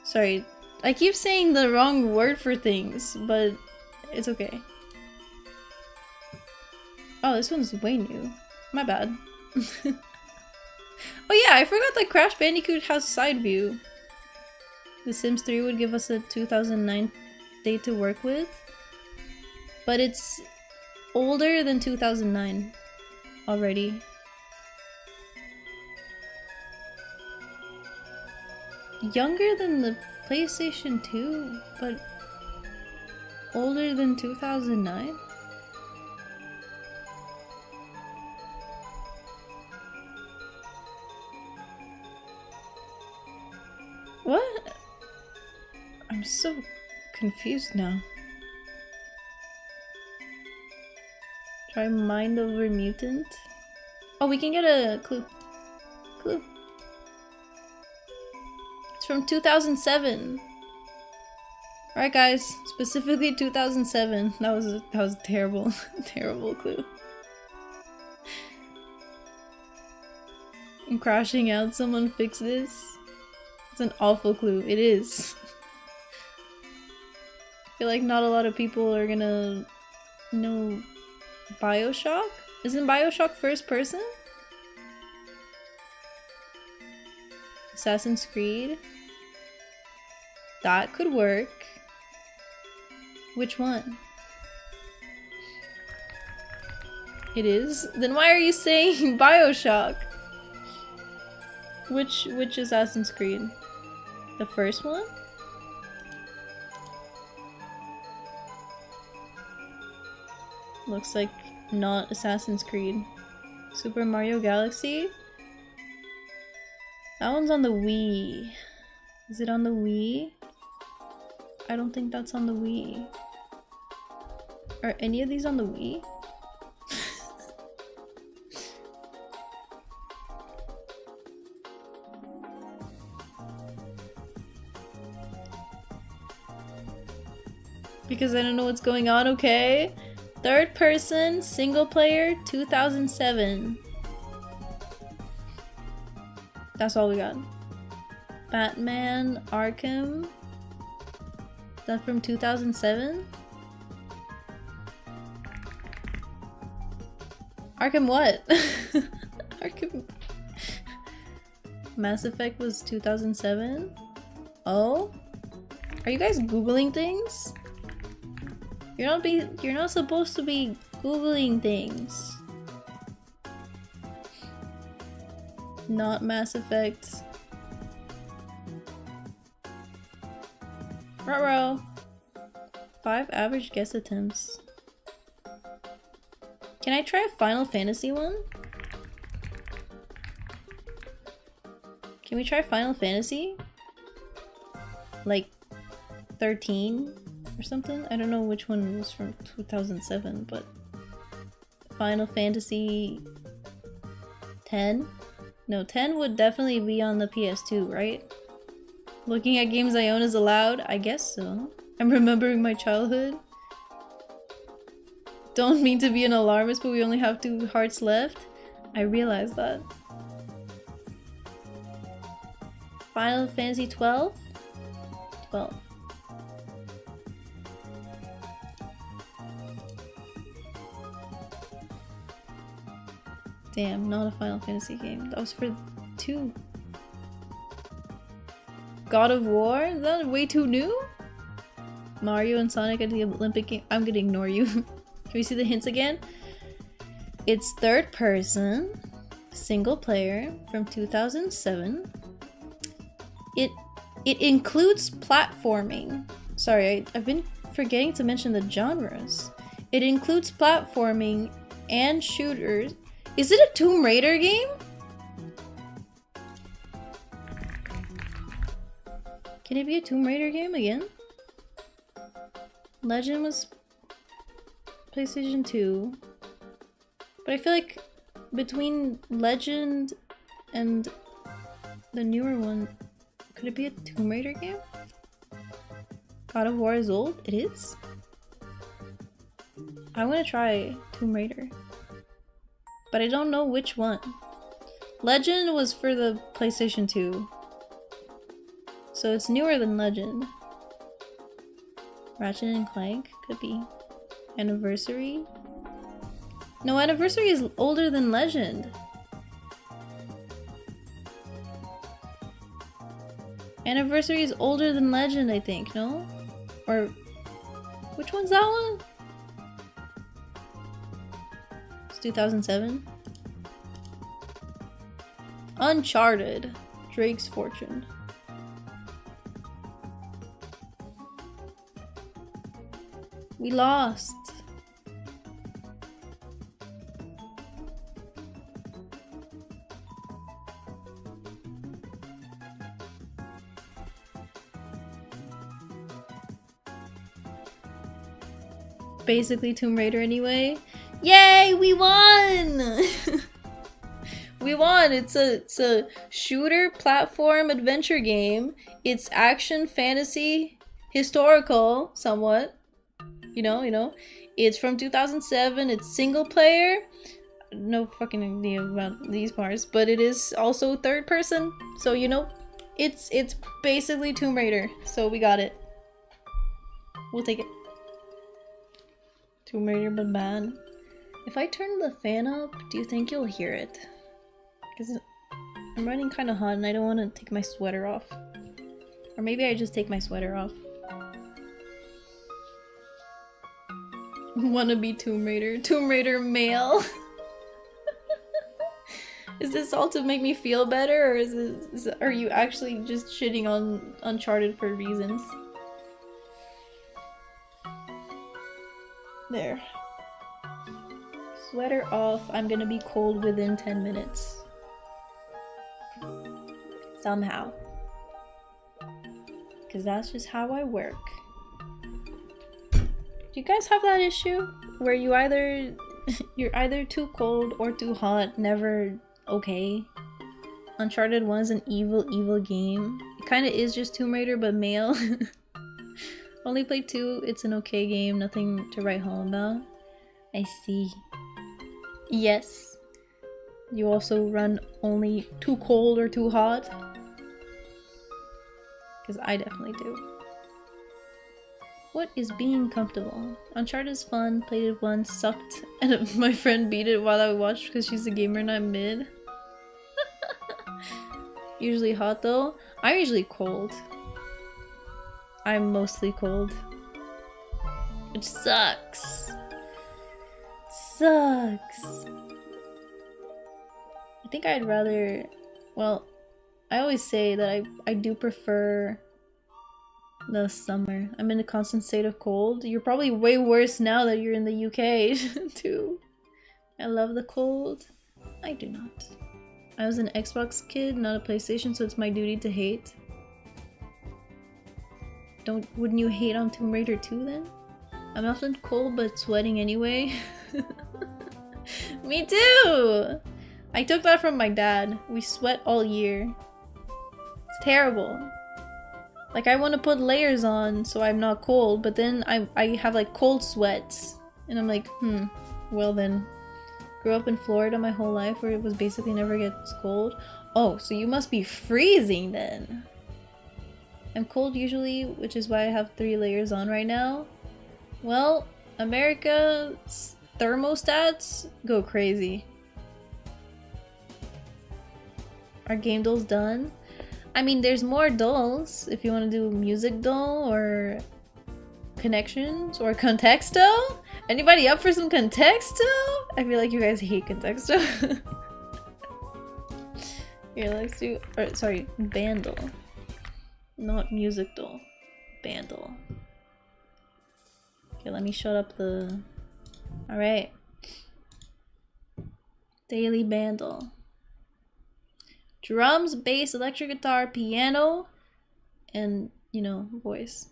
Sorry, I keep saying the wrong word for things, but it's okay. Oh, this one's way new. My bad. Oh yeah, I forgot that Crash Bandicoot has side view. The Sims 3 would give us a 2009 date to work with. But it's older than 2009 already. Younger than the PlayStation 2, but older than 2009? What? I'm so confused now. Try Mind Over Mutant. Oh, we can get a clue. Clue. It's from 2007. Alright guys, specifically 2007. That was a terrible, terrible clue. I'm crashing out, someone fix this. It's an awful clue, it is. I feel like not a lot of people are gonna know BioShock? Isn't BioShock first person? Assassin's Creed. That could work. Which one? It is? Then why are you saying BioShock? Which Assassin's Creed? The first one? Looks like not Assassin's Creed. Super Mario Galaxy? That one's on the Wii. Is it on the Wii? I don't think that's on the Wii. Are any of these on the Wii? Because I don't know what's going on, okay? Third person, single player, 2007. That's all we got. Batman Arkham. Is that from 2007? Arkham what? Arkham... Mass Effect was 2007? Oh? Are you guys Googling things? You're not supposed to be Googling things. Not Mass Effect. Ruh-roh. 5 average guess attempts. Can I try a Final Fantasy one? Can we try Final Fantasy? Like 13 or something? I don't know which one was from 2007, but Final Fantasy 10? No, 10 would definitely be on the PS2, right? Looking at games I own is allowed? I guess so. I'm remembering my childhood. Don't mean to be an alarmist, but we only have 2 hearts left. I realize that. Final Fantasy 12? 12. Damn, not a Final Fantasy game. That was for 2. God of War? Is that way too new? Mario and Sonic at the Olympic game. I'm gonna ignore you. Can we see the hints again? It's third person, single player from 2007. It includes platforming. Sorry, I've been forgetting to mention the genres. It includes platforming and shooters. Is it a Tomb Raider game? Can it be a Tomb Raider game again? Legend was PlayStation 2. But I feel like between Legend and the newer one, could it be a Tomb Raider game? God of War is old? It is? I want to try Tomb Raider. But I don't know which one. Legend was for the PlayStation 2. So it's newer than Legend. Ratchet and Clank? Could be. Anniversary? No, Anniversary is older than Legend. Anniversary is older than Legend, I think, no? Or... which one's that one? It's 2007. Uncharted. Drake's Fortune. We lost. Basically Tomb Raider anyway. Yay, we won! We won! It's a shooter platform adventure game. It's action, fantasy, historical, somewhat. You know. It's from 2007. It's single player. No fucking idea about these parts, but it is also third person. So you know, it's basically Tomb Raider. So we got it. We'll take it. Tomb Raider, but bad. If I turn the fan up, do you think you'll hear it? Because I'm running kind of hot and I don't want to take my sweater off. Or maybe I just take my sweater off. Wanna be Tomb Raider. Tomb Raider male. Is this all to make me feel better, or are you actually just shitting on Uncharted for reasons? There. Sweater off. I'm gonna be cold within 10 minutes. Somehow. Because that's just how I work. Do you guys have that issue? Where you're either too cold or too hot, never okay? Uncharted 1 is an evil game. It kind of is just Tomb Raider, but male. Only played 2, it's an okay game, nothing to write home about. I see. Yes. You also run only too cold or too hot? Because I definitely do. What is being comfortable? Uncharted is fun, played it once, sucked, and my friend beat it while I watched because she's a gamer and I'm mid. Usually hot though. I'm usually cold. I'm mostly cold. Which sucks. Sucks. I think I'd rather... Well, I always say that I do prefer the summer. I'm in a constant state of cold. You're probably way worse now that you're in the UK too. I love the cold. I do not. I was an Xbox kid, not a PlayStation, so it's my duty to hate. Wouldn't you hate on Tomb Raider 2 then? I'm often cold but sweating anyway. Me too! I took that from my dad. We sweat all year. It's terrible. Like, I want to put layers on so I'm not cold, but then I have like cold sweats. And I'm like, well then. Grew up in Florida my whole life where it was basically never gets cold. Oh, so you must be freezing then. I'm cold usually, which is why I have 3 layers on right now. Well, America's thermostats go crazy. Are game dolls done? I mean, there's more dolls if you want to do music doll or connections or contexto. Anybody up for some contexto? I feel like you guys hate contexto. Here, let's do, or sorry, bandle. Not music doll. Bandle. Okay, let me shut up the... Alright. Daily bandle. Drums, bass, electric guitar, piano, and, you know, voice.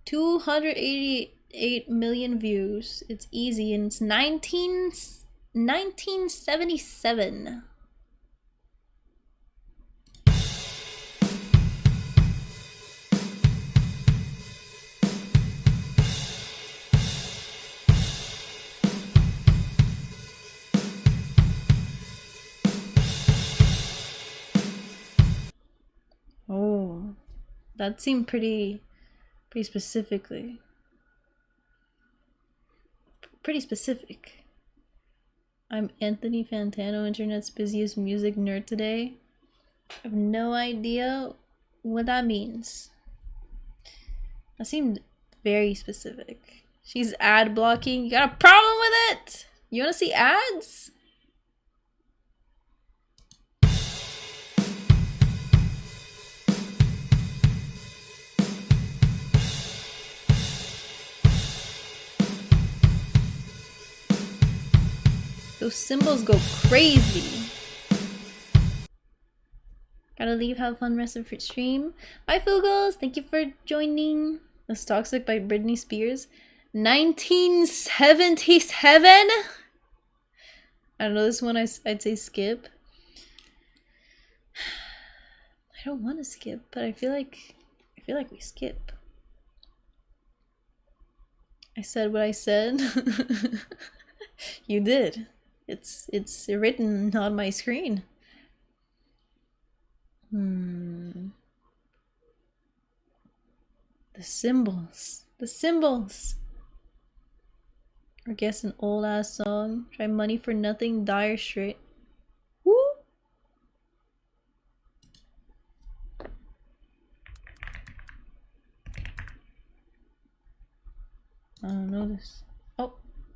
288 million views. It's easy, and it's 1977. Oh, that seemed pretty specifically. Pretty specific. I'm Anthony Fantano, internet's busiest music nerd today. I have no idea what that means. That seemed very specific. She's ad blocking. You got a problem with it? You wanna see ads? Those symbols go crazy. Gotta leave, have fun rest of your stream. Bye, Fugals. Thank you for joining. That's Toxic by Britney Spears. 1977? I don't know, this one I'd say skip. I don't want to skip, but I feel like we skip. I said what I said. You did. It's written on my screen. The symbols. The symbols. Or guess an old ass song. Try Money for Nothing, Dire Straits. Woo! I don't know this. Oh,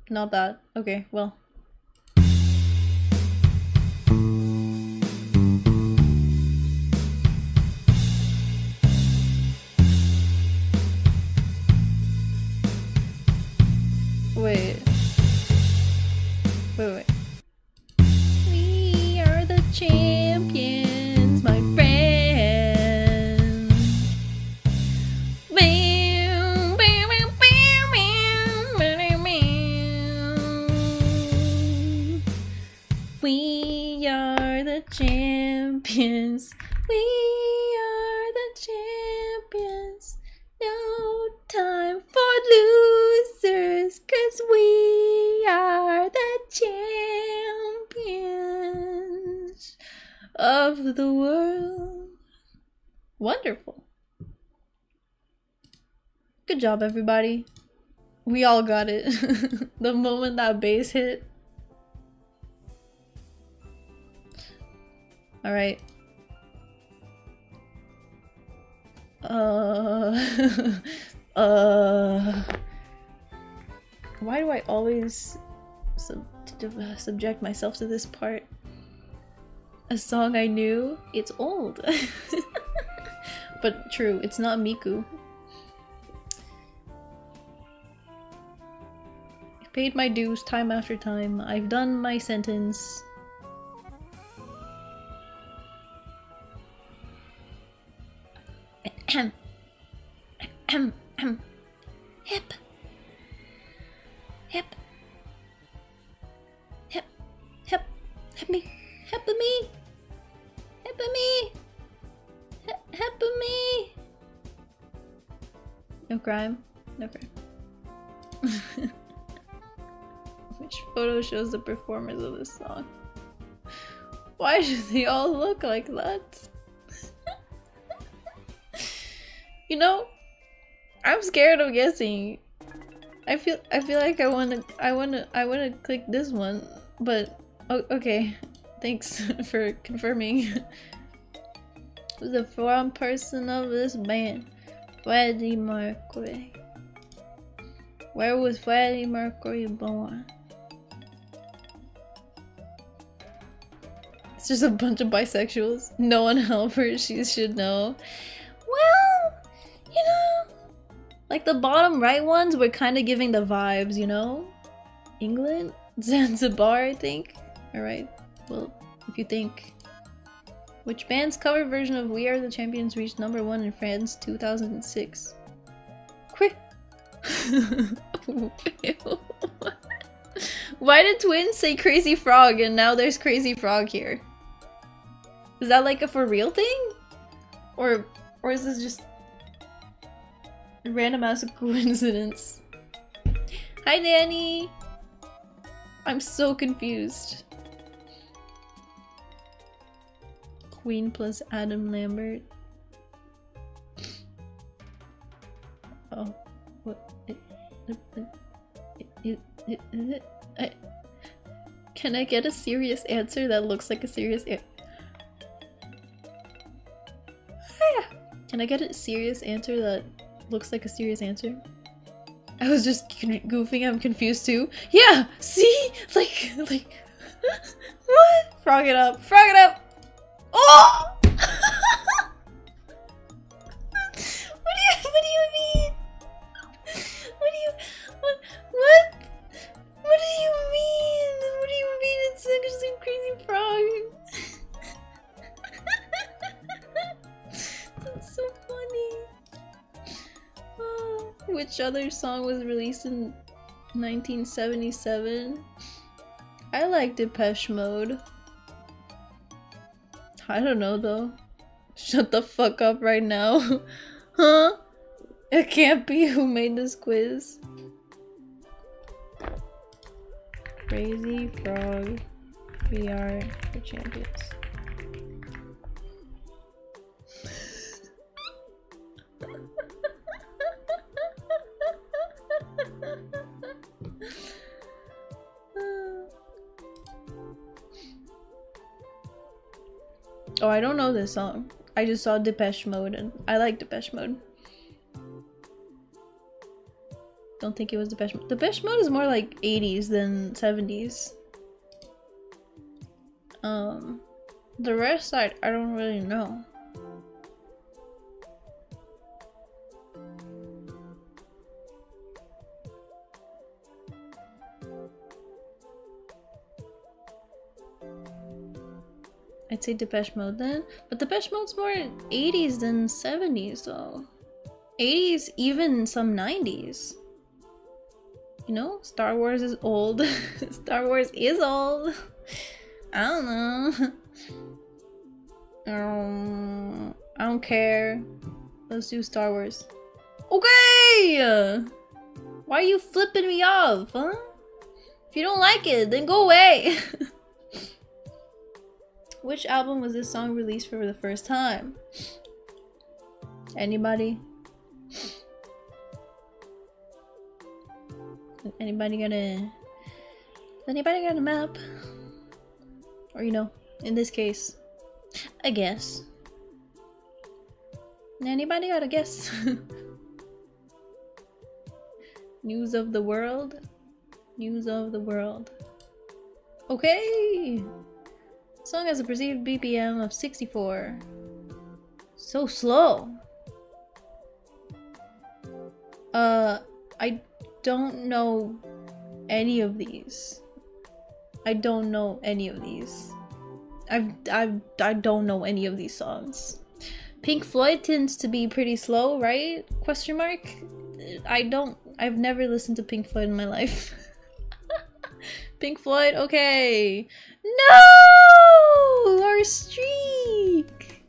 not that. Okay, well. Wait. Wait. We are the champions, my friend. We are the champions. We are the champions. No time for losers, 'cause we are the champions of the world. Wonderful. Good job, everybody. We all got it. The moment that bass hit. Alright. Why do I always subject myself to this part? A song I knew? It's old. But true, it's not Miku. I've paid my dues time after time. I've done my sentence. Hip. Hip. Hip. Hip. Hip me. Hip me. Hip me. Hip me. No crime. No crime. Which photo shows the performers of this song? Why do they all look like that? You know, I'm scared of guessing. I feel like I wanna click this one, but okay. Thanks for confirming. Who's the front person of this band? Freddie Mercury. Where was Freddie Mercury born? It's just a bunch of bisexuals. No one help her. She should know. Well, you know, like the bottom right ones were kind of giving the vibes, you know? England? Zanzibar, I think? Alright, well, if you think. Which band's cover version of We Are the Champions reached #1 in France 2006? Quick! Why did twins say Crazy Frog and now there's Crazy Frog here? Is that like a for real thing? Or is this just a random ass coincidence? Hi Danny! I'm so confused. Queen plus Adam Lambert. Oh, what? Can I get a serious answer that looks like a serious answer? Can I get a serious answer that looks like a serious answer? I was just goofing, I'm confused too. Yeah! See? Like, what? Frog it up! Frog it up! Oh! What do you mean? What do you mean? What do you mean it's just a crazy frog? That's so funny. Oh, which other song was released in 1977? I like Depeche Mode. I don't know though. Shut the fuck up right now. Huh? It can't be. Who made this quiz? Crazy Frog. We are the champions. Oh, I don't know this song. I just saw Depeche Mode and I like Depeche Mode. Don't think it was Depeche Mode. Depeche Mode is more like 80s than 70s. The rest I don't really know. I'd say Depeche Mode then, but Depeche Mode's more 80s than 70s though. 80s, even some 90s. You know, Star Wars is old. Star Wars is old. I don't know. I don't care. Let's do Star Wars. Okay! Why are you flipping me off, huh? If you don't like it, then go away. Which album was this song released for the first time? Anybody? Anybody got a map? Or, you know, in this case, a guess. Anybody got a guess? News of the world? News of the world. Okay! Song has a perceived BPM of 64. So slow. I don't know any of these. I don't know any of these. I don't know any of these songs. Pink Floyd tends to be pretty slow, right? Question mark? I've never listened to Pink Floyd in my life. Pink Floyd, okay. No! Our streak!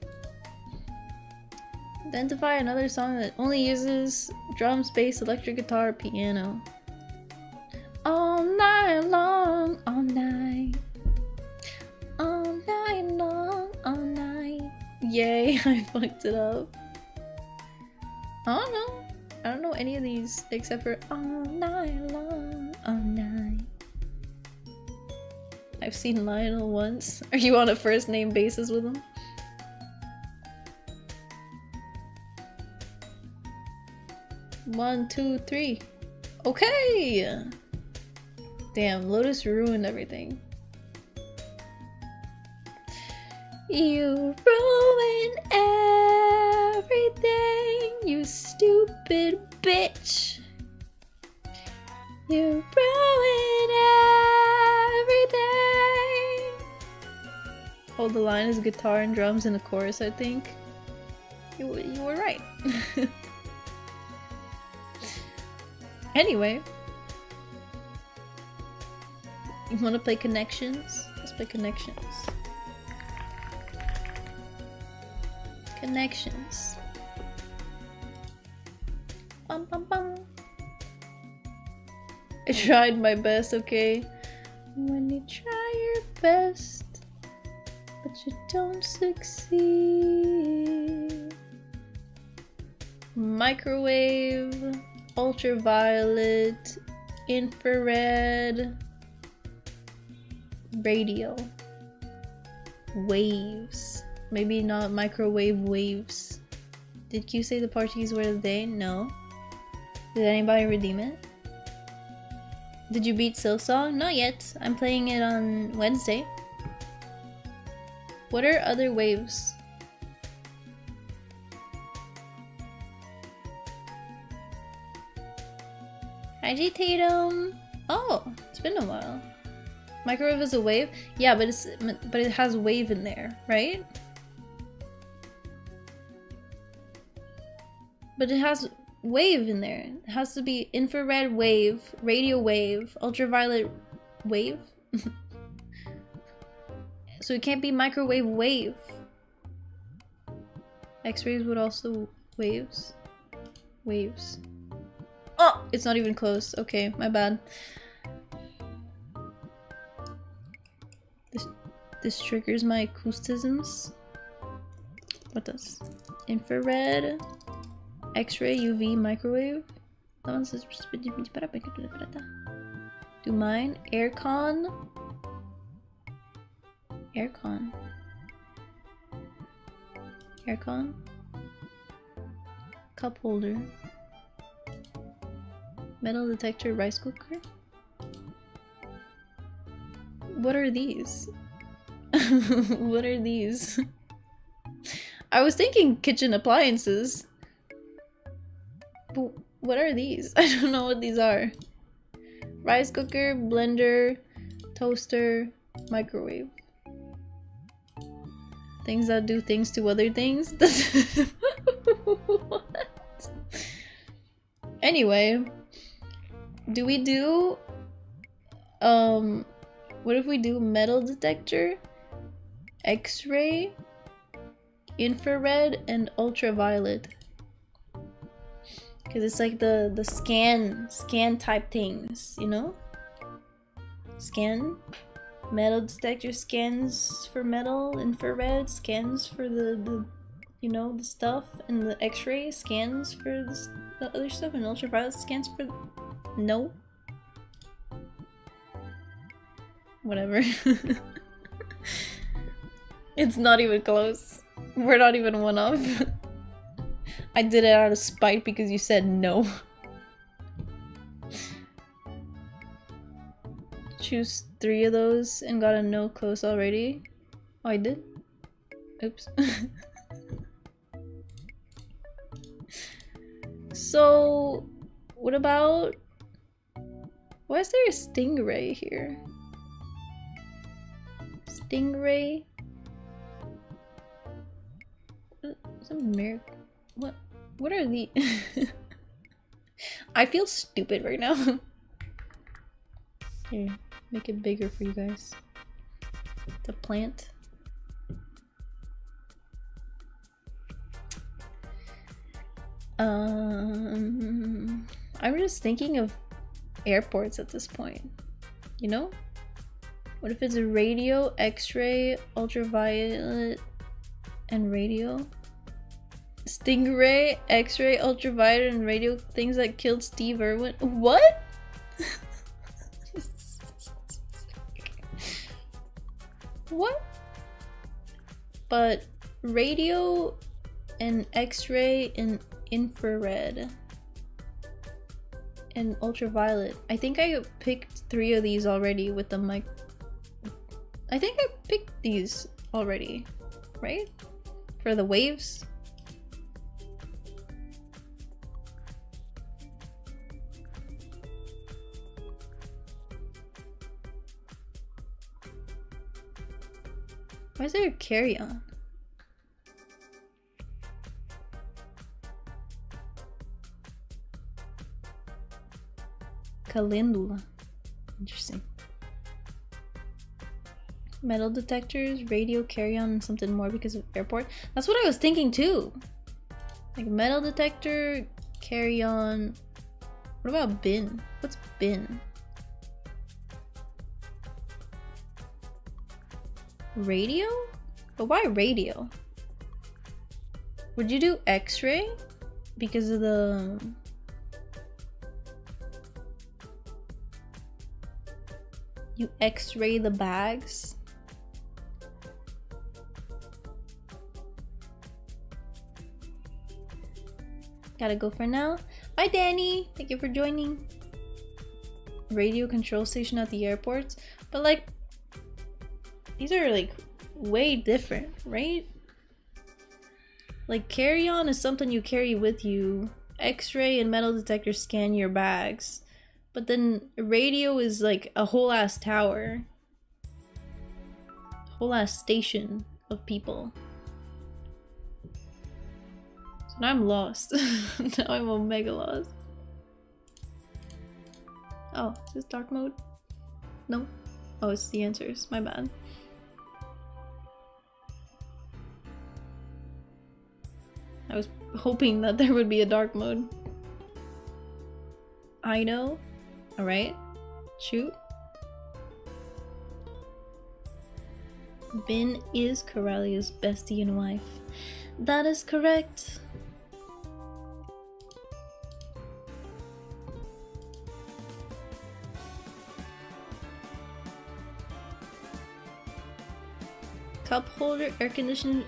Identify another song that only uses drums, bass, electric guitar, piano. All night long, all night. All night long, all night. Yay, I fucked it up. I don't know. I don't know any of these except for all night long, all night. I've seen Lionel once. Are you on a first name basis with him? One, two, three. Okay! Damn, Lotus ruined everything. You ruin everything, you stupid bitch. You ruin everything. Oh, the line is guitar and drums in the chorus, I think. You were right. Anyway. You wanna play Connections? Let's play Connections. Connections. Bum bum bum. I tried my best, okay? When you try your best, but you don't succeed. Microwave, ultraviolet, infrared, radio, waves. Maybe not microwave waves. Did Q say the parties were they? No. Did anybody redeem it? Did you beat Silksong? Not yet. I'm playing it on Wednesday. What are other waves? Hi G Tatum. Oh, it's been a while. Microwave is a wave? Yeah, but it has wave in there, right? But it has wave in there. It has to be infrared wave, radio wave, ultraviolet wave. So it can't be microwave wave. X-rays would also waves. Waves. Oh, it's not even close. Okay, my bad. This triggers my acousticisms. What does? Infrared, X-ray, UV, microwave. Do mine. Aircon. Aircon. Aircon. Cup holder. Metal detector, rice cooker? What are these? What are these? I was thinking kitchen appliances. But what are these? I don't know what these are. Rice cooker, blender, toaster, microwave. Things that do things to other things? What? Anyway, do we do what if we do metal detector, X-ray, infrared, and ultraviolet? Because it's like the scan type things, you know? Scan, metal detector scans for metal, infrared scans for the you know, the stuff, and the X-ray scans for the other stuff, and ultraviolet scans for no. Whatever. It's not even close. We're not even one off. I did it out of spite because you said no. Choose 3 of those and got a no close already. Oh, I did? Oops. So, what about... Why is there a stingray here? Stingray? Some miracle. What are the? I feel stupid right now. Here, make it bigger for you guys. The plant. I'm just thinking of airports at this point. You know? What if it's a radio, X-ray, ultraviolet, and radio? Stingray, X-ray, ultraviolet, and radio, things that killed Steve Irwin. What? What? But radio and X-ray and infrared and ultraviolet. I think I picked 3 of these already with the mic. I think I picked these already, right? For the waves. Why is there a carry-on? Calendula. Interesting. Metal detectors, radio, carry-on, and something more because of airport. That's what I was thinking too. Like metal detector, carry-on. What about bin? What's bin? Radio? But why radio? Would you do X-ray? Because of the... You X-ray the bags? Gotta go for now. Bye, Danny! Thank you for joining. Radio control station at the airports. But like, these are like way different, right? Like carry-on is something you carry with you. X-ray and metal detector scan your bags. But then radio is like a whole ass tower. Whole ass station of people. So now I'm lost. Now I'm omega lost. Oh, is this dark mode? No. Oh, it's the answers. My bad. I was hoping that there would be a dark mode. I know. Alright. Shoot. Bin is Corellia's bestie and wife. That is correct. Cup holder, air conditioner,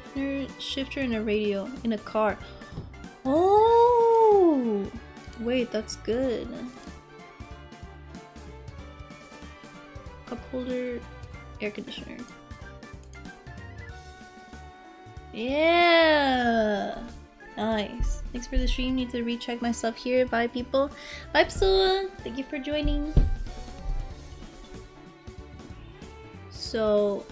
shifter, and a radio in a car. Oh! Wait, that's good. holder, air conditioner. Yeah! Nice. Thanks for the stream. Need to recheck my stuff here. Bye, people. Bye, Psoa. Thank you for joining. So...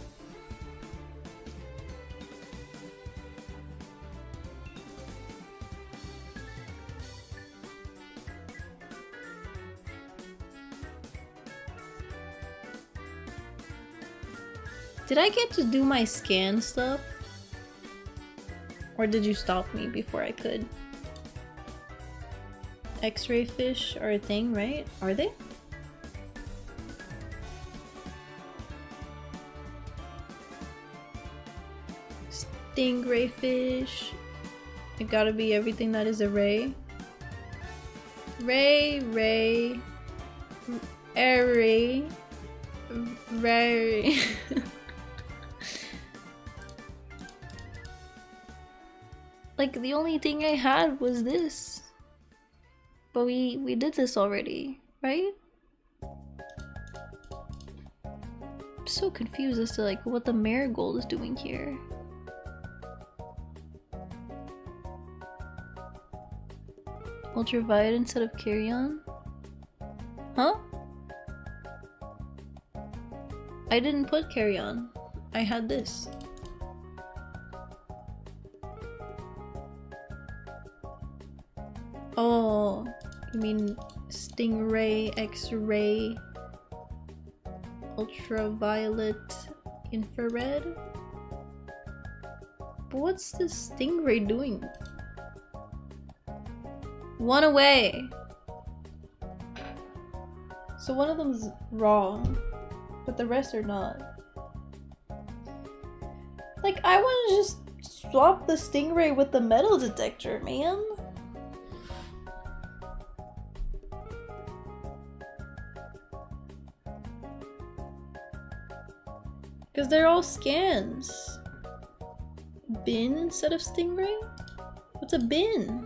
did I get to do my scan stuff? Or did you stop me before I could? X-ray fish are a thing, right? Are they? Stingray fish. It gotta be everything that is a ray. Ray. Airy. Ray. Like, the only thing I had was this. But we did this already, right? I'm so confused as to like what the marigold is doing here. Ultraviolet instead of carry-on? Huh? I didn't put carry-on. I had this. Oh, you mean stingray, X-ray, ultraviolet, infrared? But what's this stingray doing? One away! So one of them's wrong, but the rest are not. Like, I want to just swap the stingray with the metal detector, man. Because they're all scans. Bin instead of stingray? What's a bin?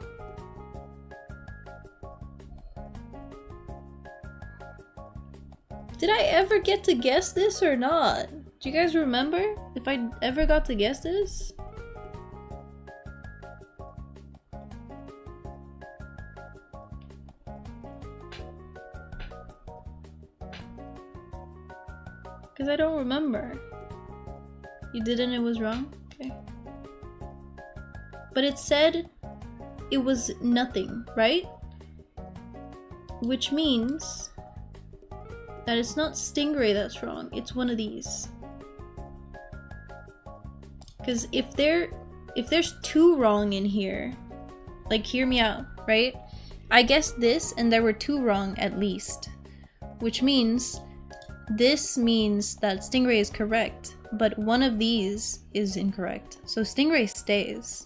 Did I ever get to guess this or not? Do you guys remember if I ever got to guess this? Because I don't remember. You didn't, it was wrong? Okay. But it said it was nothing, right? Which means that it's not stingray that's wrong, it's one of these. Because if there's two wrong in here, like hear me out, right? I guessed this and there were two wrong at least. Which means this means that stingray is correct, but one of these is incorrect. So stingray stays.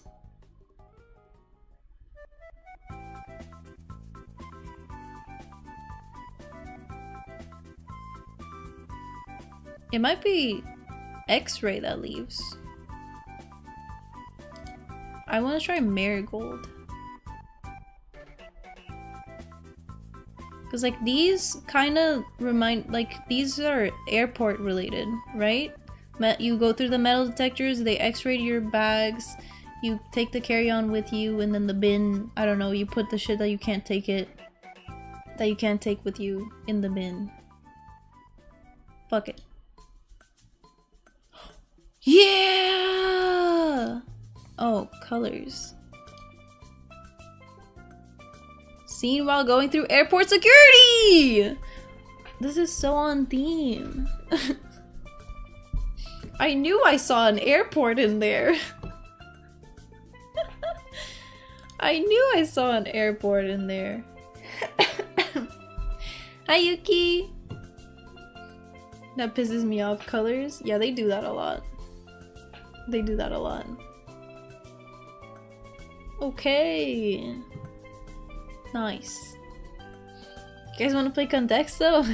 It might be X-ray that leaves. I want to try marigold. Because like these kind of remind, like these are airport related, right? You go through the metal detectors, they X-ray your bags, you take the carry-on with you, and then the bin, I don't know, you put the shit that you can't take with you in the bin. Fuck it. Yeah! Oh, colors. Seen while going through airport security! This is so on theme. I knew I saw an airport in there. I knew I saw an airport in there. Hi, Yuki! That pisses me off. Colors? Yeah, they do that a lot. They do that a lot. Okay. Nice. You guys want to play Contexto?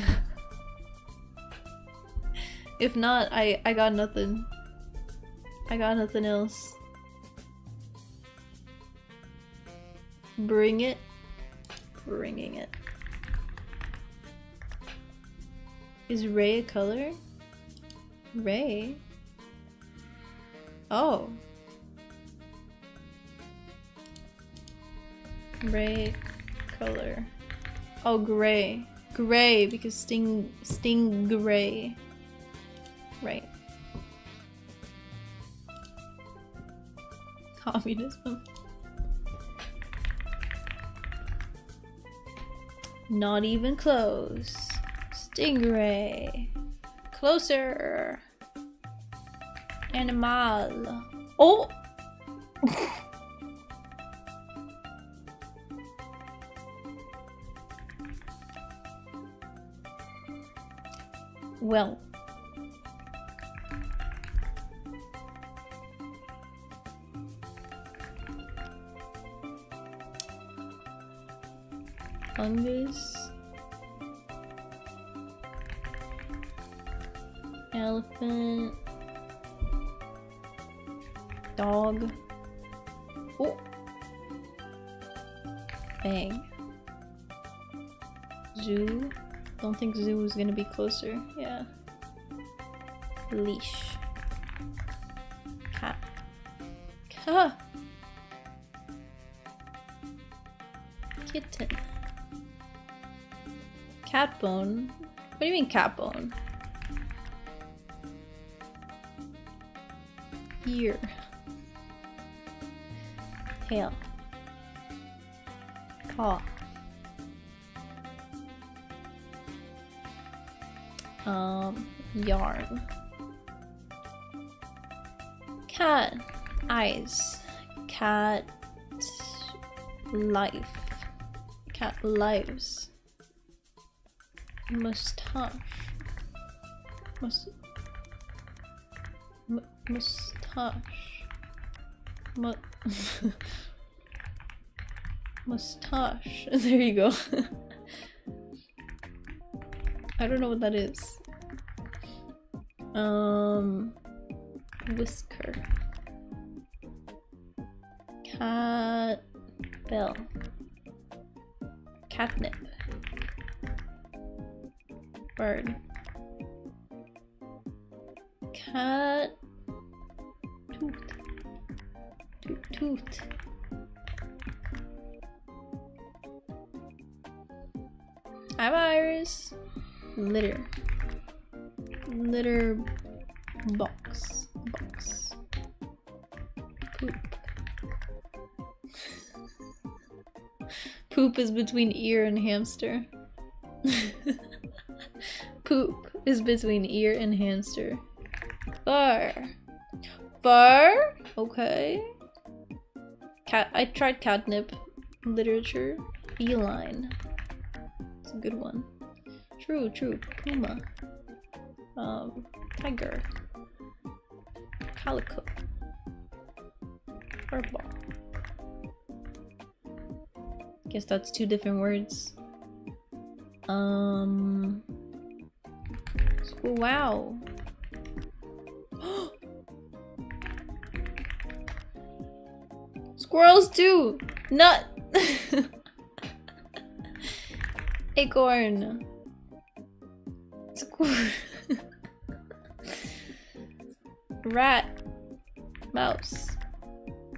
If not, I got nothing. I got nothing else. Bring it. Bringing it. Is Ray a color? Ray. Oh. Ray color. Oh, gray. Gray, because sting gray. Right. Communism. Not even close. Stingray. Closer. Animal. Oh! Well. Fungus. Elephant. Dog. Oh. Bang. Zoo. Don't think zoo is gonna be closer. Yeah. Leash. Cat. Cat. Kitten. Cat bone. What do you mean cat bone? Ear. Tail. Paw. Yarn. Cat. Eyes. Cat. Life. Cat lives. Mustache. Mustache. Mustache. There you go. I don't know what that is. Whisker. Cat. Bell. Catnip. Bird. Cat. Tooth. Tooth. I'm Iris. Litter. Litter box. Poop. Poop is between ear and hamster. Poop is between ear and hamster. Fur. Fur? Okay. Cat. I tried catnip. Literature. Feline. It's a good one. True. Puma. Tiger. Calico. Purple. Guess that's two different words. Wow. Squirrels too! Nut! Acorn. Rat. Mouse.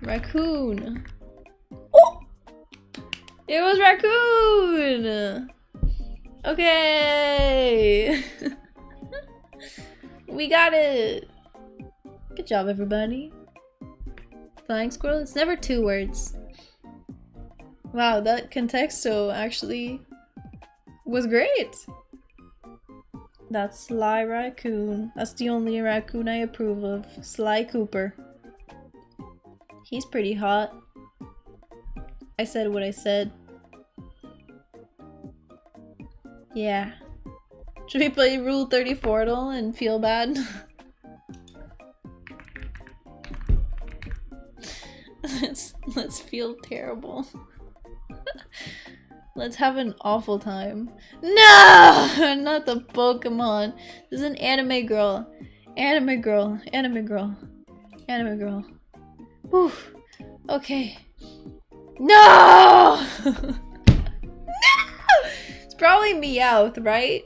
Raccoon. Oh! It was raccoon! Okay! We got it! Good job, everybody. Flying squirrel? It's never two words. Wow, that contexto actually was great! That's Sly Raccoon. That's the only raccoon I approve of. Sly Cooper. He's pretty hot. I said what I said. Yeah. Should we play Rule 34 and feel bad? Let's feel terrible. Let's have an awful time. No! Not the Pokemon. This is an anime girl. Anime girl. Whew. Okay. No! No! It's probably Meowth, right?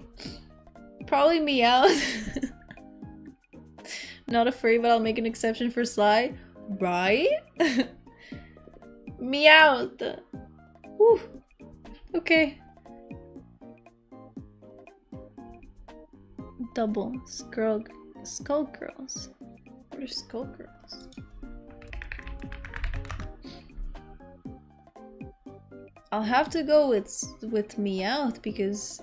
Probably Meowth. Not a furry, but I'll make an exception for Sly. Right? Meowth. Whew. Okay. Double. Skull girls. What are skull girls? I'll have to go with Meowth because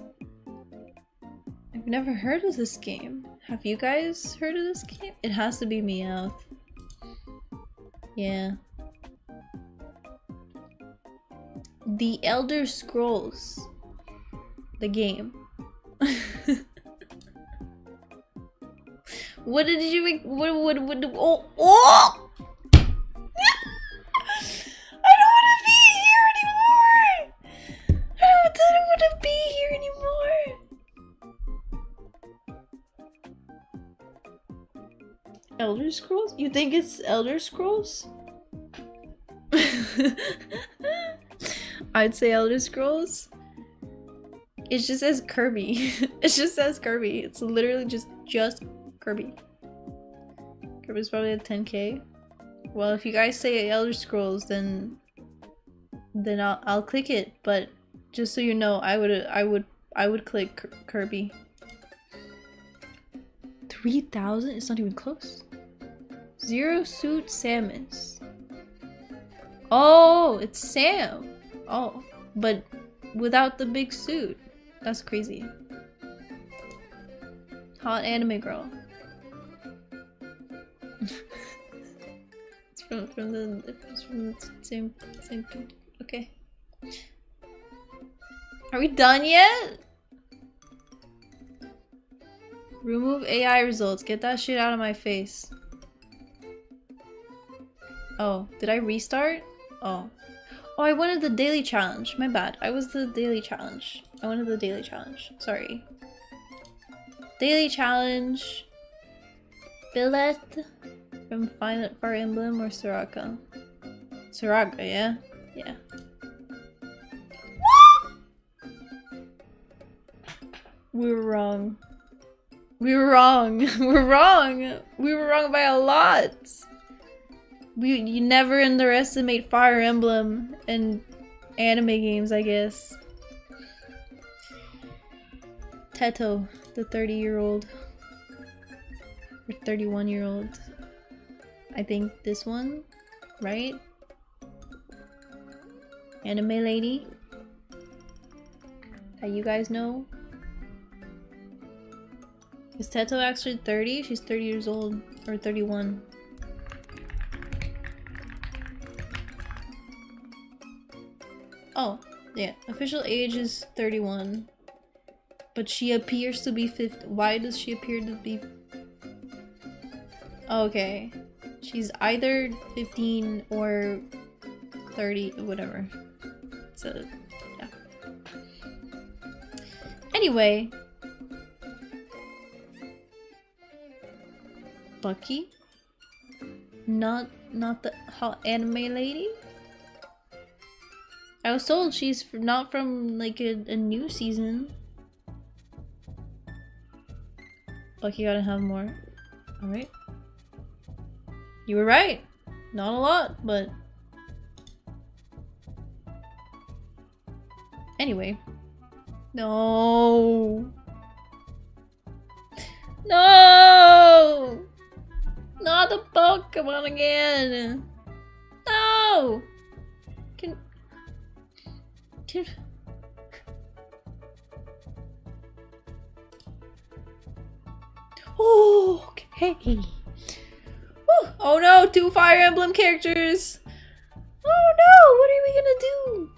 I've never heard of this game. Have you guys heard of this game? It has to be Meowth. Yeah. The Elder Scrolls. The game. What did you make? What, oh! Oh! I don't want to be here anymore! I don't want to be here anymore! Elder Scrolls? You think it's Elder Scrolls? I'd say Elder Scrolls. It just says Kirby. It just says Kirby. It's literally just Kirby. Kirby's probably at 10k. Well, if you guys say Elder Scrolls, then I'll click it. But just so you know, I would click Kirby. 3,000? It's not even close. Zero Suit Samus. Oh, it's Sam. Oh, but without the big suit. That's crazy. Hot anime girl. It's from the same thing. Okay. Are we done yet? Remove AI results. Get that shit out of my face. Oh, did I restart? Oh. Oh, I wanted the daily challenge. My bad. I was the daily challenge. I wanted the daily challenge. Sorry. Daily challenge. Billet from Fire Emblem or Soraka? Soraka, yeah? Yeah. We were wrong. We were wrong. We're wrong. We were wrong by a lot. You never underestimate Fire Emblem and anime games, I guess. Teto, the 30-year-old. Or 31-year-old. I think this one, right? Anime lady. That you guys know. Is Teto actually 30? She's 30 years old. Or 31. Oh, yeah. Official age is 31. But she appears to be 50. Why does she appear to be... Okay. She's either 15 or 30, whatever. So, yeah. Anyway. Bucky? Not the hot anime lady? I was told she's not from like a new season. Bucky gotta have more. Alright. You were right. Not a lot, but... Anyway. No! No! Not the Pokemon again! No! Can... Oh, okay. Woo. Oh no, 2 Fire Emblem characters! Oh no, what are we gonna do?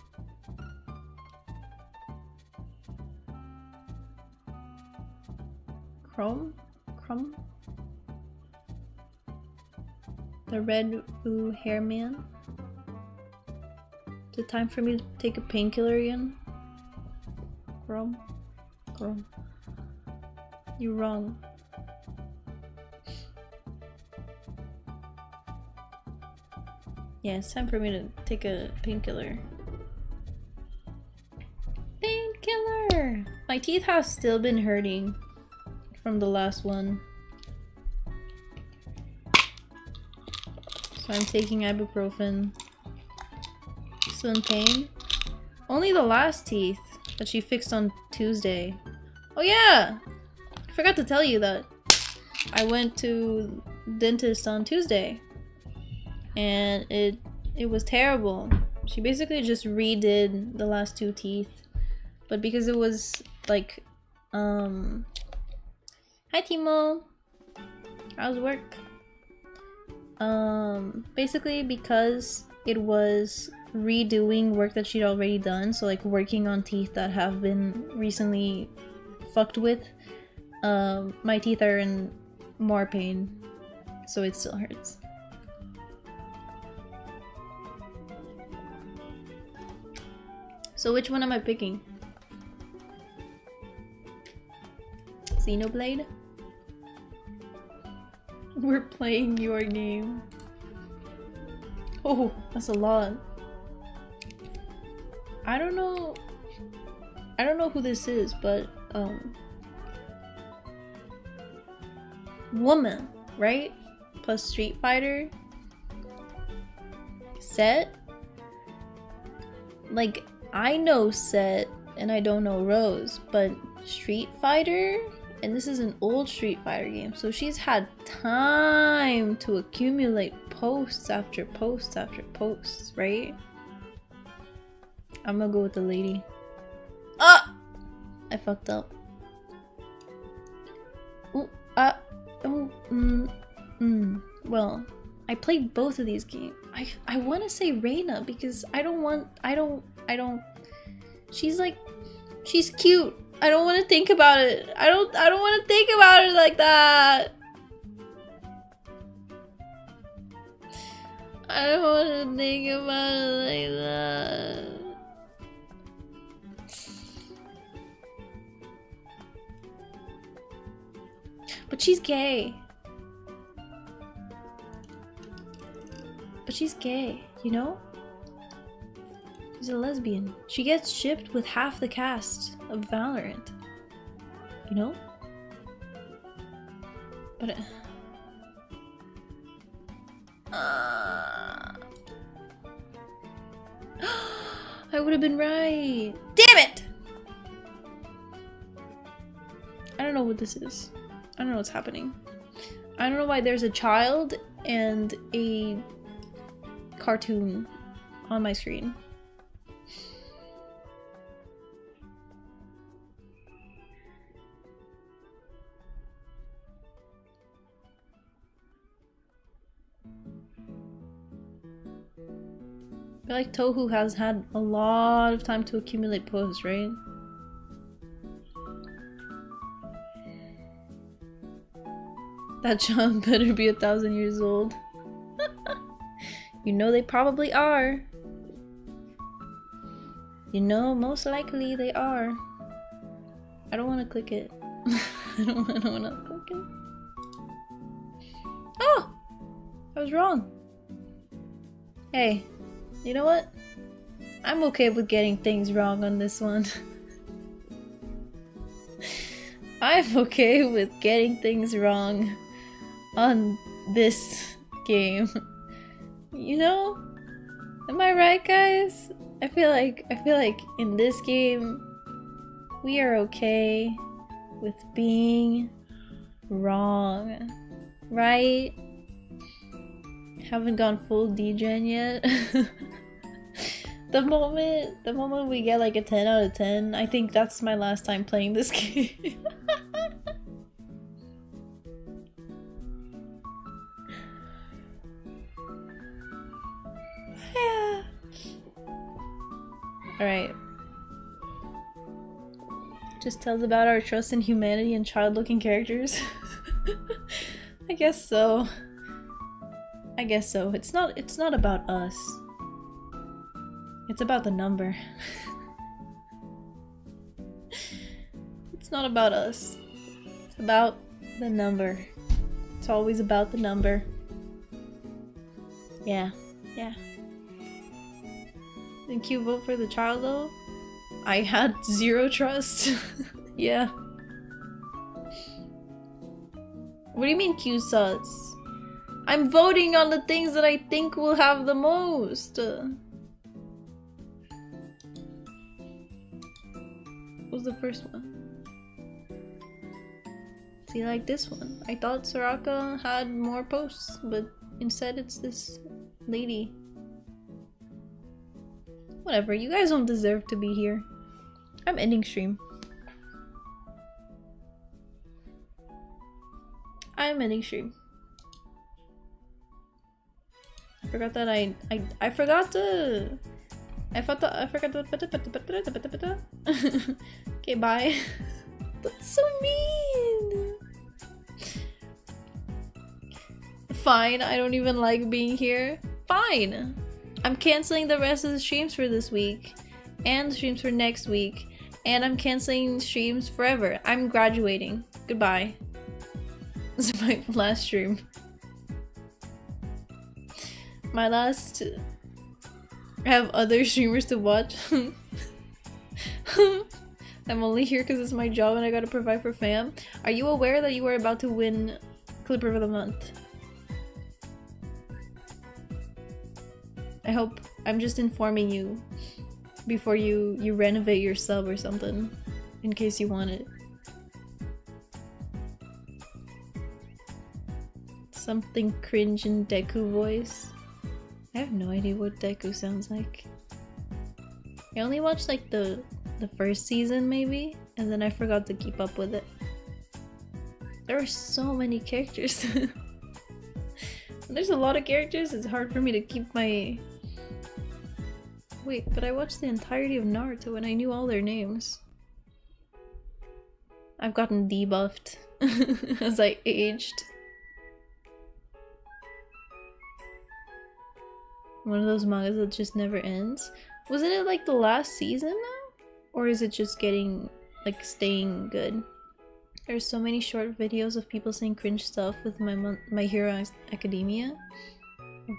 Crumb? The red ooh hair man? Is it time for me to take a painkiller again? Crumb? You're wrong. Yeah, it's time for me to take a painkiller. Painkiller! My teeth have still been hurting from the last one. So I'm taking ibuprofen. Still in pain. Only the last teeth that she fixed on Tuesday. Oh yeah! I forgot to tell you that I went to dentist on Tuesday. And it was terrible. She basically just redid the last 2 teeth. But because it was like hi Timo! How's work? Basically because it was redoing work that she'd already done, so like working on teeth that have been recently fucked with, my teeth are in more pain, so it still hurts. So which one am I picking? Xenoblade? We're playing your game. Oh, that's a lot. I don't know who this is, but woman, right? Plus Street Fighter. Set? Like, I know Set and I don't know Rose, but Street Fighter? And this is an old Street Fighter game, so she's had time to accumulate posts after posts after posts, right? I'm gonna go with the lady. Ah! I fucked up. Ooh, well, I played both of these games. I want to say Reina because I don't, she's like, she's cute. I don't want to think about it. I don't want to think about it like that. I don't want to think about it like that. But she's gay. But she's gay, you know? She's a lesbian. She gets shipped with half the cast of Valorant. You know? But I would have been right. Damn it! I don't know what this is. I don't know what's happening. I don't know why there's a child and a cartoon on my screen. I feel like Tohu has had a lot of time to accumulate posts, right? That child better be 1,000 years old. You know they probably are. You know, most likely they are. I don't want to click it. I don't want to click it. Oh! I was wrong. Hey. You know what? I'm okay with getting things wrong on this one. I'm okay with getting things wrong on this game. You know? Am I right, guys? I feel like in this game we are okay with being wrong. Right? Haven't gone full degen yet. The moment we get like a 10 out of 10, I think that's my last time playing this game. Yeah. Alright. Just tells about our trust in humanity and child-looking characters. I guess so. I guess so. It's not about us. It's about the number. It's not about us. It's about the number. It's always about the number. Yeah. Yeah. Didn't you vote for the child though? I had 0 trust. Yeah. What do you mean Q sus? I'm voting on the things that I think will have the most. What was the first one? See, like this one. I thought Soraka had more posts, but instead it's this lady. Whatever, you guys don't deserve to be here. I'm ending stream. I'm ending stream. I forgot that I forgot to... I forgot to... Okay, bye. That's so mean! Fine, I don't even like being here. Fine! I'm canceling the rest of the streams for this week. And the streams for next week. And I'm canceling streams forever. I'm graduating. Goodbye. This is my last stream. My last... I have other streamers to watch. I'm only here because it's my job and I gotta provide for fam. Are you aware that you are about to win Clipper of the Month? I hope I'm just informing you before you renovate your sub or something, in case you want it. Something cringe in Deku voice. I have no idea what Deku sounds like. I only watched like the first season maybe, and then I forgot to keep up with it. There are so many characters. There's a lot of characters, it's hard for me to keep my... Wait, but I watched the entirety of Naruto and I knew all their names. I've gotten debuffed as I aged. One of those mangas that just never ends. Wasn't it like the last season now? Or is it just getting, like, staying good? There's so many short videos of people saying cringe stuff with My Hero Academia.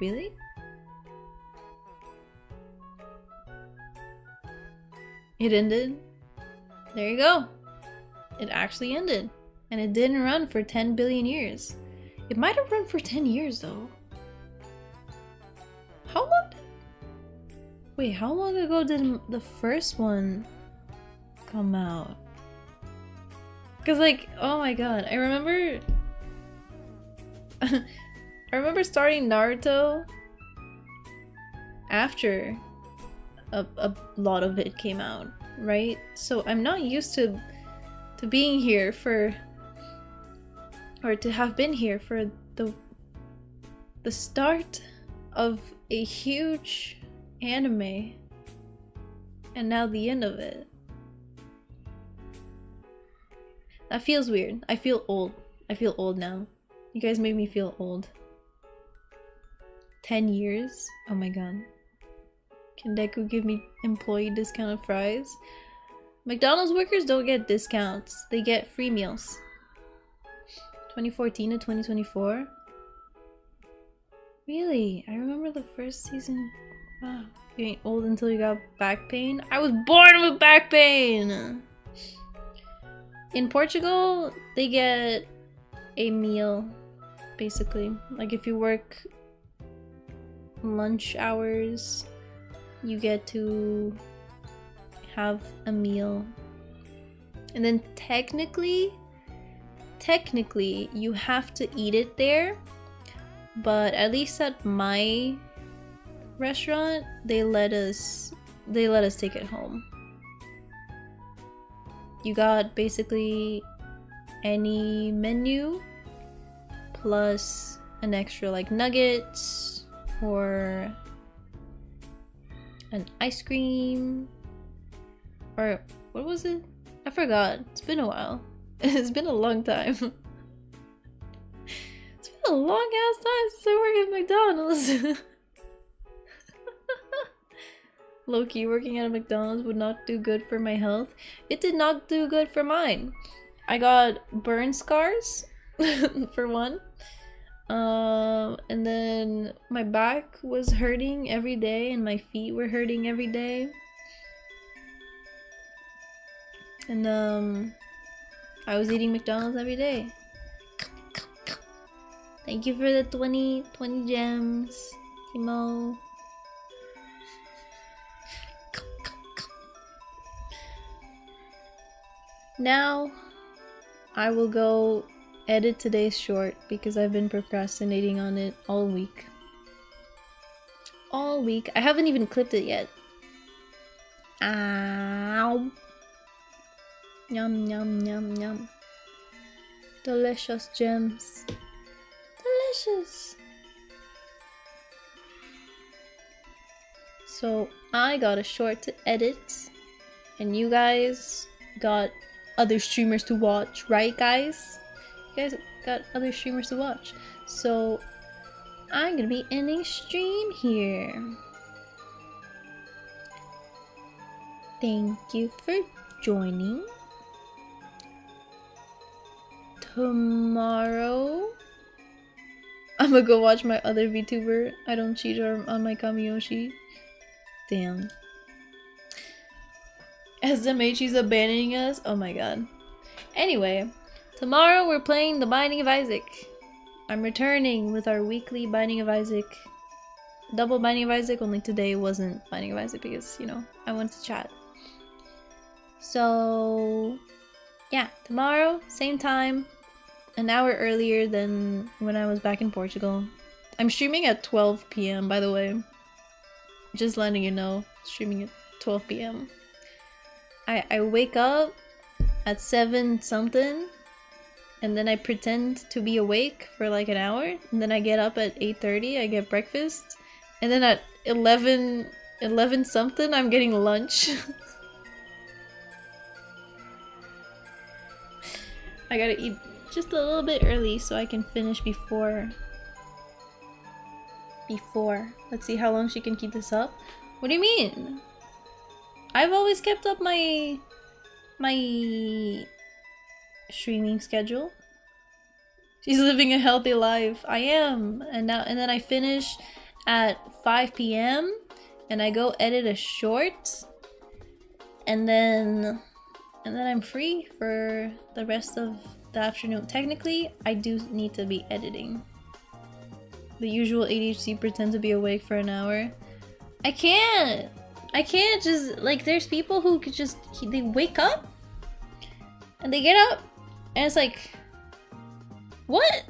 Really? It ended? There you go. It actually ended. And it didn't run for 10 billion years. It might have run for 10 years though. How long? Wait, how long ago did the first one come out? Cause like, oh my god, I remember I remember starting Naruto after a lot of it came out, right? So I'm not used to being here for, or to have been here for the start of a huge anime and now the end of it. That feels weird. I feel old. I feel old now. You guys made me feel old. 10 years? Oh my god. Can Deku give me employee discounted fries? McDonald's workers don't get discounts. They get free meals. 2014 to 2024? Really? I remember the first season. Wow. You ain't old until you got back pain? I was born with back pain! In Portugal, they get a meal, basically. Like if you work lunch hours, you get to have a meal. And then technically, you have to eat it there. But at least at my restaurant, they let us take it home. You got basically any menu plus an extra like nuggets or an ice cream or what was it? I forgot. It's been a while. It's been a long time. It's been a long ass time since I worked at McDonald's. Low-key, working at a McDonald's would not do good for my health. It did not do good for mine. I got burn scars, for one. And then my back was hurting every day and my feet were hurting every day. And I was eating McDonald's every day. Thank you for the 20 gems, Timo. Now, I will go edit today's short because I've been procrastinating on it all week. All week. I haven't even clipped it yet. Ow. Yum, yum, yum, yum. Delicious gems. Delicious. So, I got a short to edit, and you guys got other streamers to watch, right guys? You guys got other streamers to watch. So I'm gonna be ending stream here. Thank you for joining. Tomorrow I'm gonna go watch my other VTuber. I don't cheat on my Kamiyoshi. Damn. SMH is abandoning us? Oh my god. Anyway, tomorrow we're playing the Binding of Isaac. I'm returning with our weekly Binding of Isaac. Double Binding of Isaac, only today wasn't Binding of Isaac because, you know, I wanted to chat. So, yeah, tomorrow, same time, an hour earlier than when I was back in Portugal. I'm streaming at 12 p.m. by the way. Just letting you know, streaming at 12 p.m. I wake up at 7 something, and then I pretend to be awake for like an hour, and then I get up at 8:30, I get breakfast, and then at 11 something I'm getting lunch. I gotta eat just a little bit early so I can finish before. Let's see how long she can keep this up. What do you mean? I've always kept up my streaming schedule. She's living a healthy life. I am. And then I finish at 5 p.m. and I go edit a short. And then I'm free for the rest of the afternoon. Technically, I do need to be editing. The usual ADHD pretend to be awake for an hour. I can't just, like, there's people who could just, they wake up and they get up and it's like, what?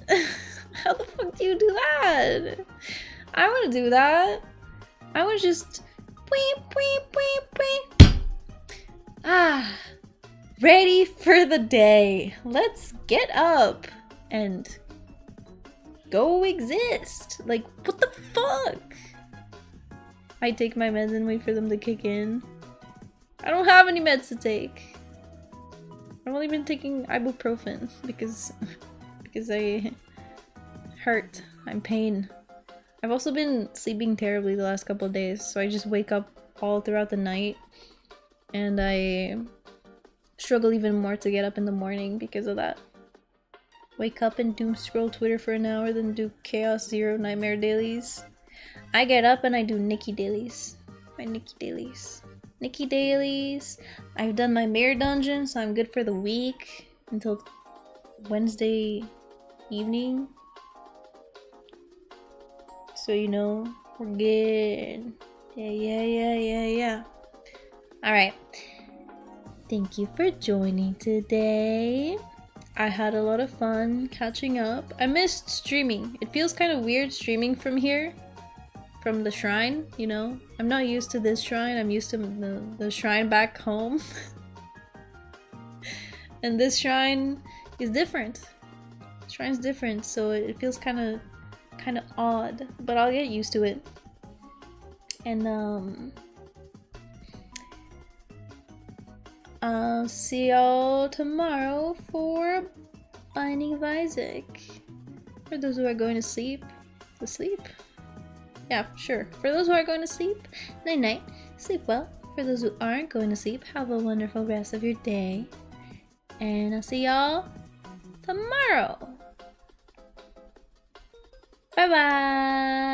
How the fuck do you do that? I want to do that. I want to just ready for the day. Let's get up and go exist. Like, what the fuck? I take my meds and wait for them to kick in. I don't have any meds to take. I've only been taking ibuprofen because I hurt. I'm pain. I've also been sleeping terribly the last couple of days, so I just wake up all throughout the night and I struggle even more to get up in the morning because of that. Wake up and doom scroll Twitter for an hour, then do Chaos Zero Nightmare dailies. I get up and I do Nikki dailies. My Nikki dailies. Nikki dailies. I've done my mirror dungeon, so I'm good for the week until Wednesday evening. So, you know, we're good. Yeah. Alright. Thank you for joining today. I had a lot of fun catching up. I missed streaming. It feels kind of weird streaming from here. From the shrine, you know? I'm not used to this shrine. I'm used to the shrine back home. And this shrine is different. Shrine's different, so it feels kind of odd. But I'll get used to it. And I'll see y'all tomorrow for Binding of Isaac. For those who are going to sleep, yeah, sure. For those who are going to sleep, night night, sleep well. For those who aren't going to sleep, have a wonderful rest of your day. And I'll see y'all tomorrow. Bye bye.